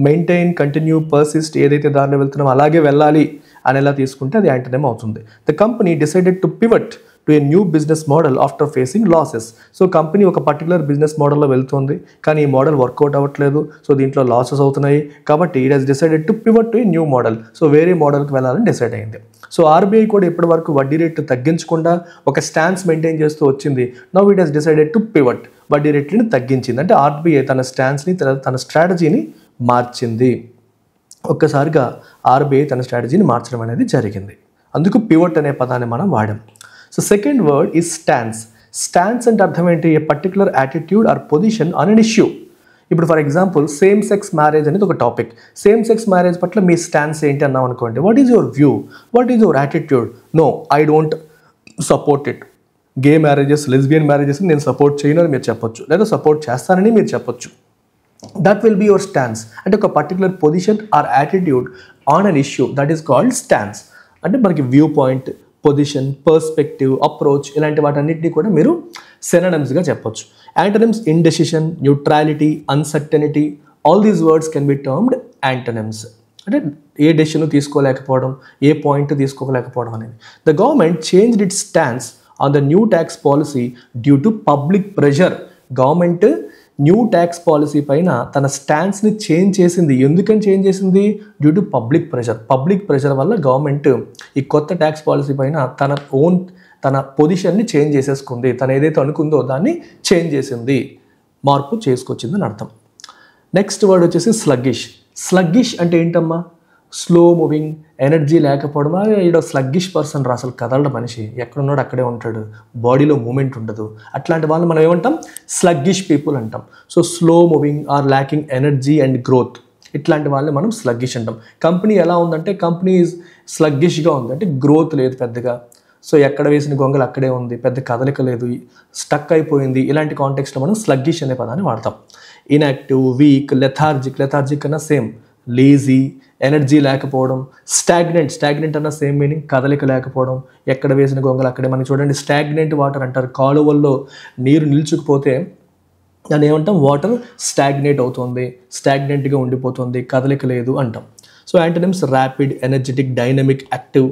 మెయింటైన్, కంటిన్యూ, పర్సిస్ట్, ఏదైతే దారిలో వెళ్తున్నామో అలాగే వెళ్ళాలి అనేలా తీసుకుంటే అది యాంటోనిమ్ అవుతుంది. The company decided to pivot to a new business model after facing losses. So company ఒక పర్టికులర్ బిజినెస్ మోడల్లో వెళ్తుంది, కానీ ఈ మోడల్ వర్కౌట్ అవ్వట్లేదు. సో దీంట్లో లాసెస్ అవుతున్నాయి, కాబట్టి it has decided to pivot to a new model. So వేరే మోడల్కి వెళ్ళాలని డిసైడ్ అయింది. సో RBI కూడా ఇప్పటి వరకు వడ్డీ రేటు తగ్గించకుండా ఒక స్టాన్స్ మెయింటైన్ చేస్తూ వచ్చింది. Now it has decided to pivot, వడ్డీ రేట్ని తగ్గించింది. అంటే RBI తన స్టాన్స్ని, తన స్ట్రాటజీని మార్చింది. ఒక్కసారిగా RBI తన స్ట్రాటజీని మార్చడం అనేది జరిగింది. అందుకు పివట్ అనే పదాన్ని మనం వాడాం. So second word is stance. Stance అంటే అర్థం ఏంటి? A particular attitude or position on an issue. ఇప్పుడు for example same sex marriage అనేది ఒక టాపిక్. సేమ్ సెక్స్ మ్యారేజ్ పట్ల మీ స్టాన్స్ ఏంటి అన్నాం అనుకోండి. What is your view? What is your attitude? No, I don't support it. Gay marriages, lesbian marriages నేను support చేయను అని మీరు చెప్పొచ్చు, లేదా సపోర్ట్ చేస్తానని మీరు చెప్పొచ్చు. That will be your stance. అంటే ఒక particular position or attitude on an issue, that is called stance. అంటే మనకి view point, position, perspective, approach ఇలాంటి వాటన్నిటిని కూడా మీరు సినానిమ్స్గా చెప్పొచ్చు. Antonyms indecision, neutrality, uncertainty, all these words can be termed antonyms. అంటే ఏ డెసిషన్ తీసుకోలేకపోవడం, ఏ పాయింట్ తీసుకోలేకపోవడం అనేది. The government changed it's stance on the new tax policy due to public pressure. Government new tax policy పైన తన స్టాన్స్ని change చేసింది. ఎందుకని change చేసింది? Due to public pressure. Public pressure వల్ల government ఈ కొత్త ట్యాక్స్ పాలసీ పైన తన పొజిషన్ని చేంజ్ చేసేసుకుంది. తను ఏదైతే అనుకుందో దాన్ని చేంజ్ చేసింది, మార్పు చేసుకొచ్చిందని అర్థం. నెక్స్ట్ వర్డ్ వచ్చేసి స్లగ్గిష్. స్లగ్గిష్ అంటే ఏంటమ్మా? స్లో మూవింగ్, ఎనర్జీ లేకపోవడం. ఈడ స్లగ్గిష్ పర్సన్ రా, అసలు కదలడ మనిషి, ఎక్కడున్నాడు అక్కడే ఉంటాడు, బాడీలో మూమెంట్ ఉండదు. అట్లాంటి వాళ్ళు మనం ఏమంటాం? స్లగ్గిష్ పీపుల్ అంటాం. So slow moving or lacking energy and growth, ఇట్లాంటి వాళ్ళని మనం స్లగ్గిష్ అంటాం. కంపెనీ ఎలా ఉందంటే కంపెనీ స్లగ్గిష్గా ఉంది, అంటే గ్రోత్ లేదు పెద్దగా. సో ఎక్కడ వేసిన గొంగలు అక్కడే ఉంది, పెద్ద కదలిక లేదు, స్టక్ అయిపోయింది. ఇలాంటి కాంటెక్స్లో మనం స్లగ్గిష్ అనే పదాన్ని వాడతాం. ఇన్యాక్టివ్, వీక్, లెథార్జిక్ అన్న సేమ్, లేజీ, ఎనర్జీ లేకపోవడం. స్టాగ్నెంట్ అన్న సేమ్ మీనింగ్, కదలిక లేకపోవడం, ఎక్కడ వేసిన గొంగలు అక్కడే. మనకి చూడండి స్టాగ్నెంట్ వాటర్ అంటారు. కాలువల్లో నీరు నిల్చుకుపోతే దాన్ని ఏమంటాం? వాటర్ స్టాగ్నేట్ అవుతుంది, స్టాగ్నెంట్గా ఉండిపోతుంది, కదలిక లేదు అంటాం. So antonyms rapid, energetic, dynamic, active.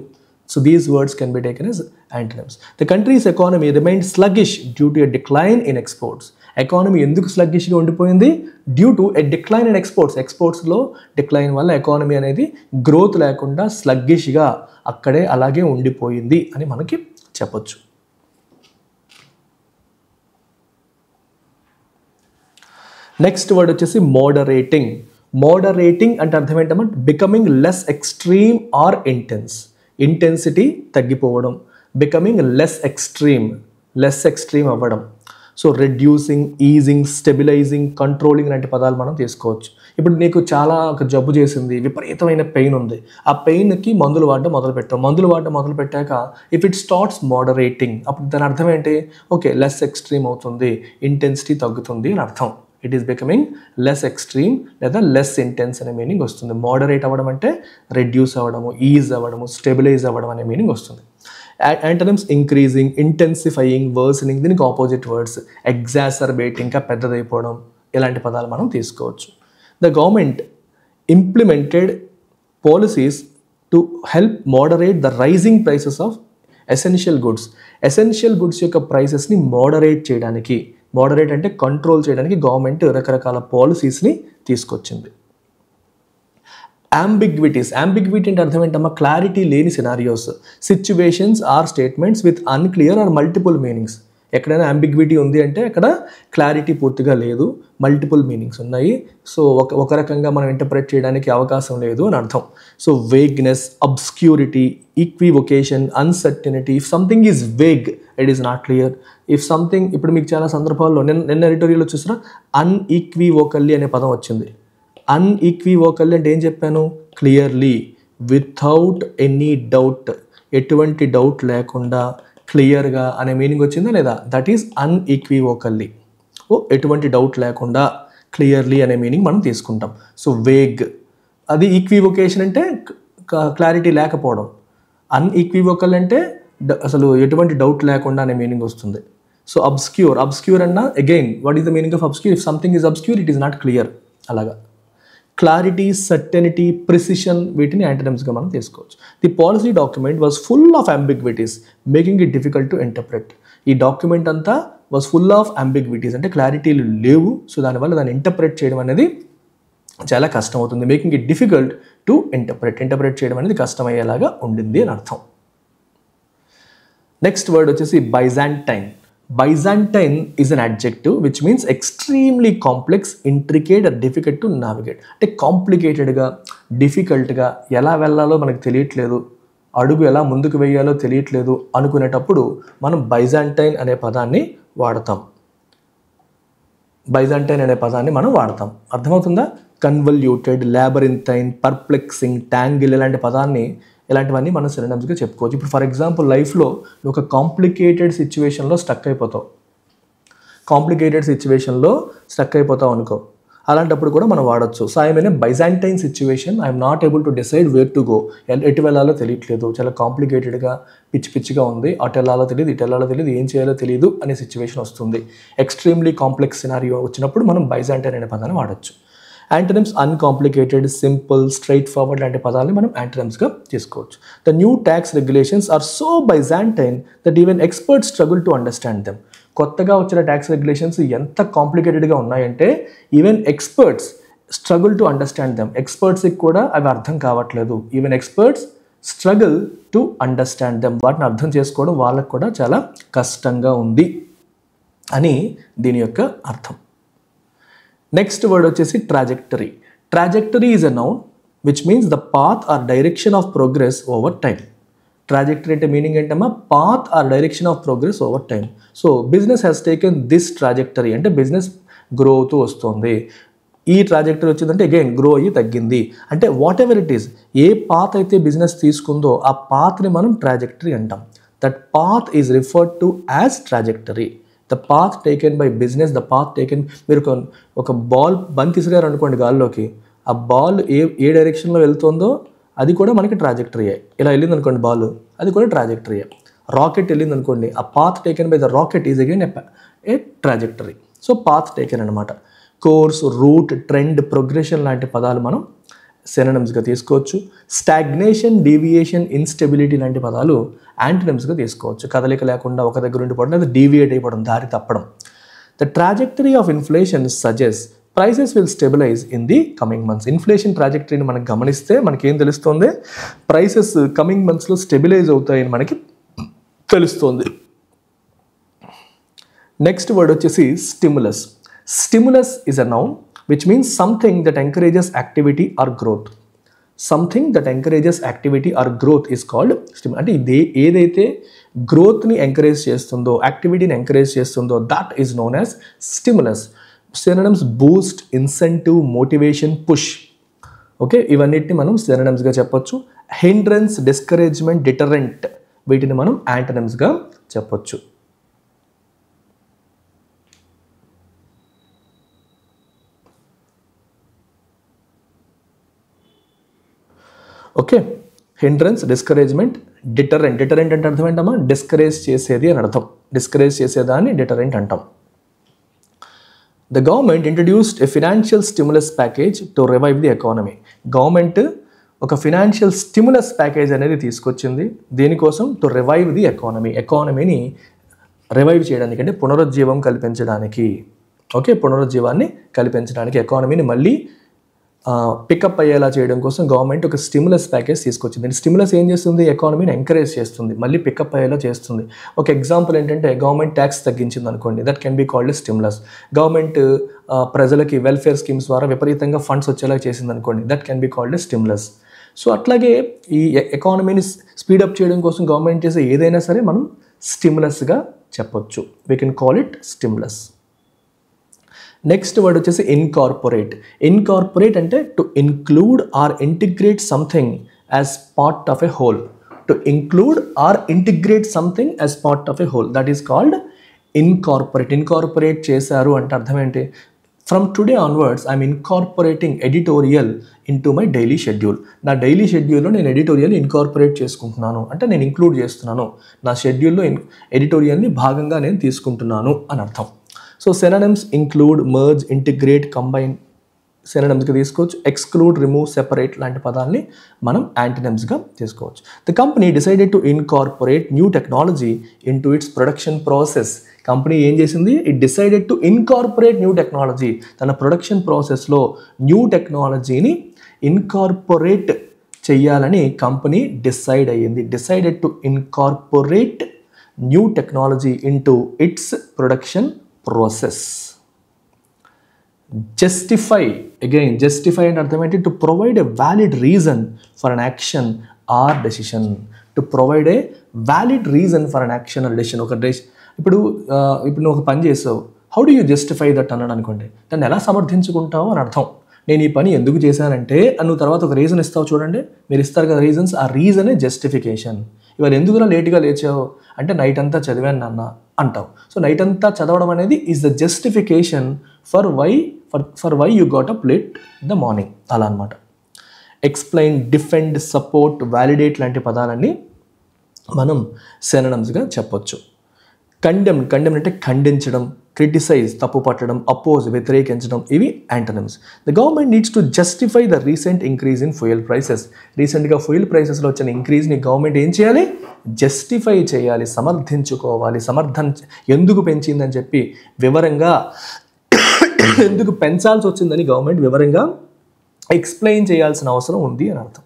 So these words can be taken as antonyms. The country's economy remained sluggish due to a decline in exports. Economy ఎందుకు స్లగ్గిష్గా ఉండిపోయింది? Due to a decline in exports. ఎక్స్పోర్ట్స్లో decline వల్ల economy అనేది growth లేకుండా స్లగ్గిష్గా అక్కడే అలాగే ఉండిపోయింది అని మనకి చెప్పొచ్చు. నెక్స్ట్ వర్డ్ వచ్చేసి మోడరేటింగ్. మోడరేటింగ్ అంటే అర్థం ఏంటమ్మా? Becoming less extreme or intense. Intensity తగ్గిపోవడం. బికమింగ్ లెస్ ఎక్స్ట్రీమ్ అవ్వడం. So reducing, easing, stabilising, controlling లాంటి పదాలు మనం తీసుకోవచ్చు. ఇప్పుడు నీకు చాలా ఒక జబ్బు చేసింది, విపరీతమైన పెయిన్ ఉంది, ఆ పెయిన్కి మందులు వాడడం మొదలుపెట్టాం. మందులు వాడడం మొదలుపెట్టాక ఇఫ్ ఇట్ స్టార్ట్స్ మోడరేటింగ్, అప్పుడు దాని అర్థం ఏంటి? ఓకే, లెస్ ఎక్స్ట్రీమ్ అవుతుంది, ఇంటెన్సిటీ తగ్గుతుంది అని అర్థం. It is becoming less extreme లేదా లెస్ ఇంటెన్స్ అనే మీనింగ్ వస్తుంది. మోడరేట్ అవ్వడం అంటే రెడ్యూస్ అవ్వడము, ఈజ్ అవ్వడము, స్టెబిలైజ్ అవ్వడం అనే మీనింగ్ వస్తుంది. యాంటనిమ్స్ ఇంక్రీజింగ్, ఇంటెన్సిఫైయింగ్, వర్సనింగ్, దీనికి ఆపోజిట్ వర్డ్స్. ఎగ్జాసర్బేట్, ఇంకా పెద్దదైపోవడం, ఇలాంటి పదాలు మనం తీసుకోవచ్చు. The government implemented policies to help moderate the rising prices of essential goods. Essential goods యొక్క ప్రైసెస్ని మోడరేట్ చేయడానికి, మోడరేట్ అంటే కంట్రోల్ చేయడానికి గవర్నమెంట్ రకరకాల పాలసీస్ని తీసుకొచ్చింది. అంబిగ్విటీస్. అంబిగ్విటీ అంటే అర్థం ఏంటమ్మా? క్లారిటీ లేని scenarios, situations or statements with unclear or multiple meanings. ఎక్కడైనా అంబిగ్విటీ ఉంది అంటే అక్కడ క్లారిటీ పూర్తిగా లేదు, మల్టిపుల్ మీనింగ్స్ ఉన్నాయి. సో ఒక రకంగా మనం ఇంటర్ప్రెట్ చేయడానికి అవకాశం లేదు అని అర్థం. So vagueness, obscurity, equivocation, uncertainty. If something is vague, it is not clear. If something, ఇప్పుడు మీకు చాలా సందర్భాల్లో నిన్న ఎడిటోరియల్లో చూసినా అన్ఈక్వివోకల్లీ అనే పదం వచ్చింది. అన్ఈక్వివోకల్లీ అంటే ఏం చెప్పాను? క్లియర్లీ, వితౌట్ ఎనీ డౌట్, ఎటువంటి డౌట్ లేకుండా, క్లియర్గా అనే మీనింగ్ వచ్చిందా లేదా? That is unequivocally. ఎటువంటి డౌట్ లేకుండా, క్లియర్లీ అనే మీనింగ్ మనం తీసుకుంటాం. సో వేగ్, అది ఈక్వివొకేషన్ అంటే క్లారిటీ లేకపోవడం. అన్ఈక్వివోకల్ అంటే అసలు ఎటువంటి డౌట్ లేకుండా అనే మీనింగ్ వస్తుంది. సో అబ్స్క్యూర్ అన్న again what is the meaning of obscure? If something is obscure, it is not clear. అలాగా క్లారిటీ, సర్టెనిటీ, ప్రిసిషన్, వీటిని యాంటనిమ్స్గా మనం తీసుకోవచ్చు. The policy document was full of ambiguities making it difficult to interpret. ఈ document అంతా was full of ambiguities అంటే క్లారిటీలు లేవు. సో దానివల్ల దాన్ని ఇంటర్ప్రెట్ చేయడం అనేది చాలా కష్టం అవుతుంది. Making it difficult to interpret చేయడం అనేది కష్టమయ్యేలాగా ఉండింది అని అర్థం. నెక్స్ట్ వర్డ్ వచ్చేసి Byzantine. Byzantine is an adjective which means extremely complex, intricate or difficult to navigate. అంటే కాంప్లికేటెడ్గా, డిఫికల్ట్గా, ఎలా వెళ్ళాలో మనకు తెలియట్లేదు, అడుగు ఎలా ముందుకు వేయాలో తెలియట్లేదు అనుకునేటప్పుడు మనం బైజాంటైన్ అనే పదాన్ని వాడతాం. బైజాంటైన్ అనే పదాన్ని మనం వాడతాం. అర్థమవుతుందా? కన్వల్యూటెడ్, లాబరింథైన్, పర్ప్లెక్సింగ్, ట్యాంగిల్ ఇలాంటివన్నీ మనం సినోనిమ్స్గా చెప్పుకోవచ్చు. ఇప్పుడు ఫర్ ఎగ్జాంపుల్ లైఫ్లో ఒక కాంప్లికేటెడ్ సిచ్యువేషన్లో స్టక్ అయిపోతావు అనుకో, అలాంటప్పుడు కూడా మనం వాడచ్చు. So I'm in a Byzantine situation, I'm not able to decide wear to go. ఎటు వెళ్ళాలో తెలియట్లేదు, చాలా కాంప్లికేటెడ్గా, పిచ్చిగా ఉంది, అటు వెళ్ళాలో తెలియదు, ఇటు వెళ్ళాలో తెలియదు, ఏం చేయాలో తెలియదు అనే సిచ్యువేషన్ వస్తుంది. ఎక్స్ట్రీమ్లీ కాంప్లెక్స్ సినారియో వచ్చినప్పుడు మనం బైజాంటైన్ అనే పదాన్ని వాడచ్చు. Antonyms uncomplicated, simple, straightforward లాంటి పదాలని మనం యాంటనిమ్స్గా తీసుకోవచ్చు. The new tax regulations are so Byzantine that even experts struggle to understand them. కొత్తగా వచ్చిన ట్యాక్స్ రెగ్యులేషన్స్ ఎంత కాంప్లికేటెడ్గా ఉన్నాయంటే even experts struggle to understand them. ఎక్స్పర్ట్స్కి కూడా అవి అర్థం కావట్లేదు. Even experts struggle to understand them. వాటిని అర్థం చేసుకోవడం వాళ్ళకు కూడా చాలా కష్టంగా ఉంది అని దీని యొక్క అర్థం. నెక్స్ట్ వర్డ్ వచ్చేసి trajectory. Trajectory is a noun which means the path or direction of progress over time. Trajectory అంటే మీనింగ్ ఏంటమ్మా? Path or direction of progress over time. So business has taken this trajectory అంటే business grow అవుతూ వస్తుంది. ఈ trajectory వచ్చిందంటే again grow అయ్యి తగ్గింది. అంటే what ever it is, A path అయితే బిజినెస్ తీసుకుందో ఆ పాత్ని మనం ట్రాజెక్టరీ అంటాం. That path is referred to as trajectory. The path taken by business, the path taken. మీరు ఒక బాల్ బంతి తీసుకురారు అనుకోండి గాల్లోకి, ఆ బాల్ ఏ డైరెక్షన్లో వెళ్తుందో అది కూడా మనకి ట్రాజెక్టరీయే. ఇలా వెళ్ళింది అనుకోండి బాల్, అది కూడా ట్రాజెక్టరీయే. రాకెట్ వెళ్ళింది అనుకోండి, ఆ path taken by the rocket is again A trajectory. So path taken అనమాట. కోర్స్, రూట్, ట్రెండ్, ప్రోగ్రెషన్ లాంటి పదాలు మనం సినోనిమ్స్గా తీసుకోవచ్చు. స్టాగ్నేషన్, డీవియేషన్, ఇన్స్టెబిలిటీ లాంటి పదాలు యాంటోనిమ్స్గా తీసుకోవచ్చు. కదలిక లేకుండా ఒక దగ్గర ఉండిపోవడం, అది డీవియేట్ అయిపోవడం, దారి తప్పడం. The trajectory of inflation suggest prices will stabilise in the coming months. Inflation ట్రాజెక్టరీని మనం గమనిస్తే మనకేం తెలుస్తుంది? ప్రైసెస్ కమింగ్ మంత్స్లో స్టెబిలైజ్ అవుతాయని మనకి తెలుస్తుంది. నెక్స్ట్ వర్డ్ వచ్చేసి stimulus. Stimulus is a noun which means something that encourages activity or growth. Something that encourages activity or growth is called stimulus. అంటే ఇది ఏదైతే గ్రోత్ని ఎంకరేజ్ చేస్తుందో, యాక్టివిటీని ఎంకరేజ్ చేస్తుందో, that is known as stimulus. Synonyms Boost, incentive, motivation, push. Okay, ఇవన్నిటిని మనం సినోనిమ్స్గా చెప్పొచ్చు. Hindrance, discouragement, deterrent, వీటిని మనం యాంటోనిమ్స్గా చెప్పొచ్చు. Okay, hindrance, discouragement, deterrent. Deterrent అంటే అర్థం ఏంటమ్మా? డిస్కరేజ్ చేసేది అని అర్థం. డిస్కరేజ్ చేసేదాన్ని డిటరెంట్ అంటాం. The government introduced a financial stimulus package to revive the economy. Government ఒక ఫినాన్షియల్ స్టిములస్ ప్యాకేజ్ అనేది తీసుకొచ్చింది. దీనికోసం టు రివైవ్ ది ఎకానమీ. ఎకానమీని రివైవ్ చేయడానికి, అంటే పునరుజ్జీవం కల్పించడానికి. ఓకే, పునరుజ్జీవాన్ని కల్పించడానికి, ఎకానమీని మళ్ళీ పికప్ అయ్యేలా చేయడం కోసం గవర్నమెంట్ ఒక స్టిములస్ ప్యాకేజ్ తీసుకొచ్చింది. స్టిములస్ ఏం చేస్తుంది? ఎకానమీని ఎంకరేజ్ చేస్తుంది, మళ్ళీ పికప్ అయ్యేలా చేస్తుంది. ఒక ఎగ్జాంపుల్ ఏంటంటే, గవర్నమెంట్ ట్యాక్స్ తగ్గించింది అనుకోండి, that can be called stimulus. Government ప్రజలకి వెల్ఫేర్ స్కీమ్స్ ద్వారా విపరీతంగా ఫండ్స్ వచ్చేలా చేసింది అనుకోండి, that can be called stimulus. So అట్లాగే ఈ ఎకానమీని స్పీడప్ చేయడం కోసం గవర్నమెంట్ చేసే ఏదైనా సరే మనం స్టిములస్గా చెప్పొచ్చు. We can call it stimulus. Next word వచ్చేసి ఇన్కార్పొరేట్. ఇన్కార్పొరేట్ అంటే to include or integrate something as part of a whole. To include or integrate something as part of a whole, that is called incorporate. Incorporate చేశారు అంటే అర్థం ఏంటి? From today onwards I'm incorporating editorial into my daily schedule. నా daily షెడ్యూల్లో నేను editorial incorporate చేసుకుంటున్నాను అంటే నేను ఇంక్లూడ్ చేస్తున్నాను, నా షెడ్యూల్లో ఎడిటోరియల్ని భాగంగా నేను తీసుకుంటున్నాను అని అర్థం. So synonyms include, merge, integrate, combine సినోనిమ్స్గా తీసుకోవచ్చు. ఎక్స్క్లూడ్, రిమూవ్, సెపరేట్ లాంటి పదాలని మనం యాంటోనిమ్స్గా తీసుకోవచ్చు. The company decided to incorporate new technology into its production process. Company ఏం చేసింది? It decided to incorporate new technology. తన ప్రొడక్షన్ ప్రాసెస్లో న్యూ టెక్నాలజీని ఇన్కార్పొరేట్ చేయాలని కంపెనీ డిసైడ్ అయ్యింది. Decided to incorporate new technology into its production process. Justify, again justify and అర్థం ఏంటి? to provide a valid reason for an action or decision. to provide a valid reason for an action or decision. ఇప్పుడు నువ్వు ఒక పని చేసావు, how do you justify that అన్నాడు అనుకోండి, దాన్ని ఎలా సమర్థించుకుంటావు అని అర్థం. నేను ఈ పని ఎందుకు చేశానంటే నువ్వు తర్వాత ఒక రీజన్ ఇస్తావు. చూడండి, మీరు ఇస్తారు కదా రీజన్స్, ఆ రీజనే జస్టిఫికేషన్. ఇవాళ ఎందుకురా లేట్గా లేచావు అంటే నైట్ అంతా చదివాను నాన్న అంటావు. సో నైట్ అంతా చదవడం అనేది is the justification for why you got up late in the morning, అలా అనమాట. ఎక్స్ప్లెయిన్, డిఫెండ్, సపోర్ట్, వ్యాలిడేట్ లాంటి పదాలన్నీ మనం సినోనిమ్స్గా చెప్పొచ్చు. కండెమ్ అంటే ఖండించడం, క్రిటిసైజ్ తప్పు పట్టడం, అపోజ్ వ్యతిరేకించడం, ఇవి antonyms. The government needs to justify the recent increase in fuel prices. రీసెంట్గా ఫ్యూయల్ ప్రైసెస్లో వచ్చిన ఇంక్రీజ్ని గవర్నమెంట్ ఏం చేయాలి? జస్టిఫై చేయాలి, సమర్థించుకోవాలి. ఎందుకు పెంచిందని చెప్పి వివరంగా, ఎందుకు పెంచాల్సి వచ్చిందని గవర్నమెంట్ వివరంగా ఎక్స్ప్లెయిన్ చేయాల్సిన అవసరం ఉంది అని అర్థం.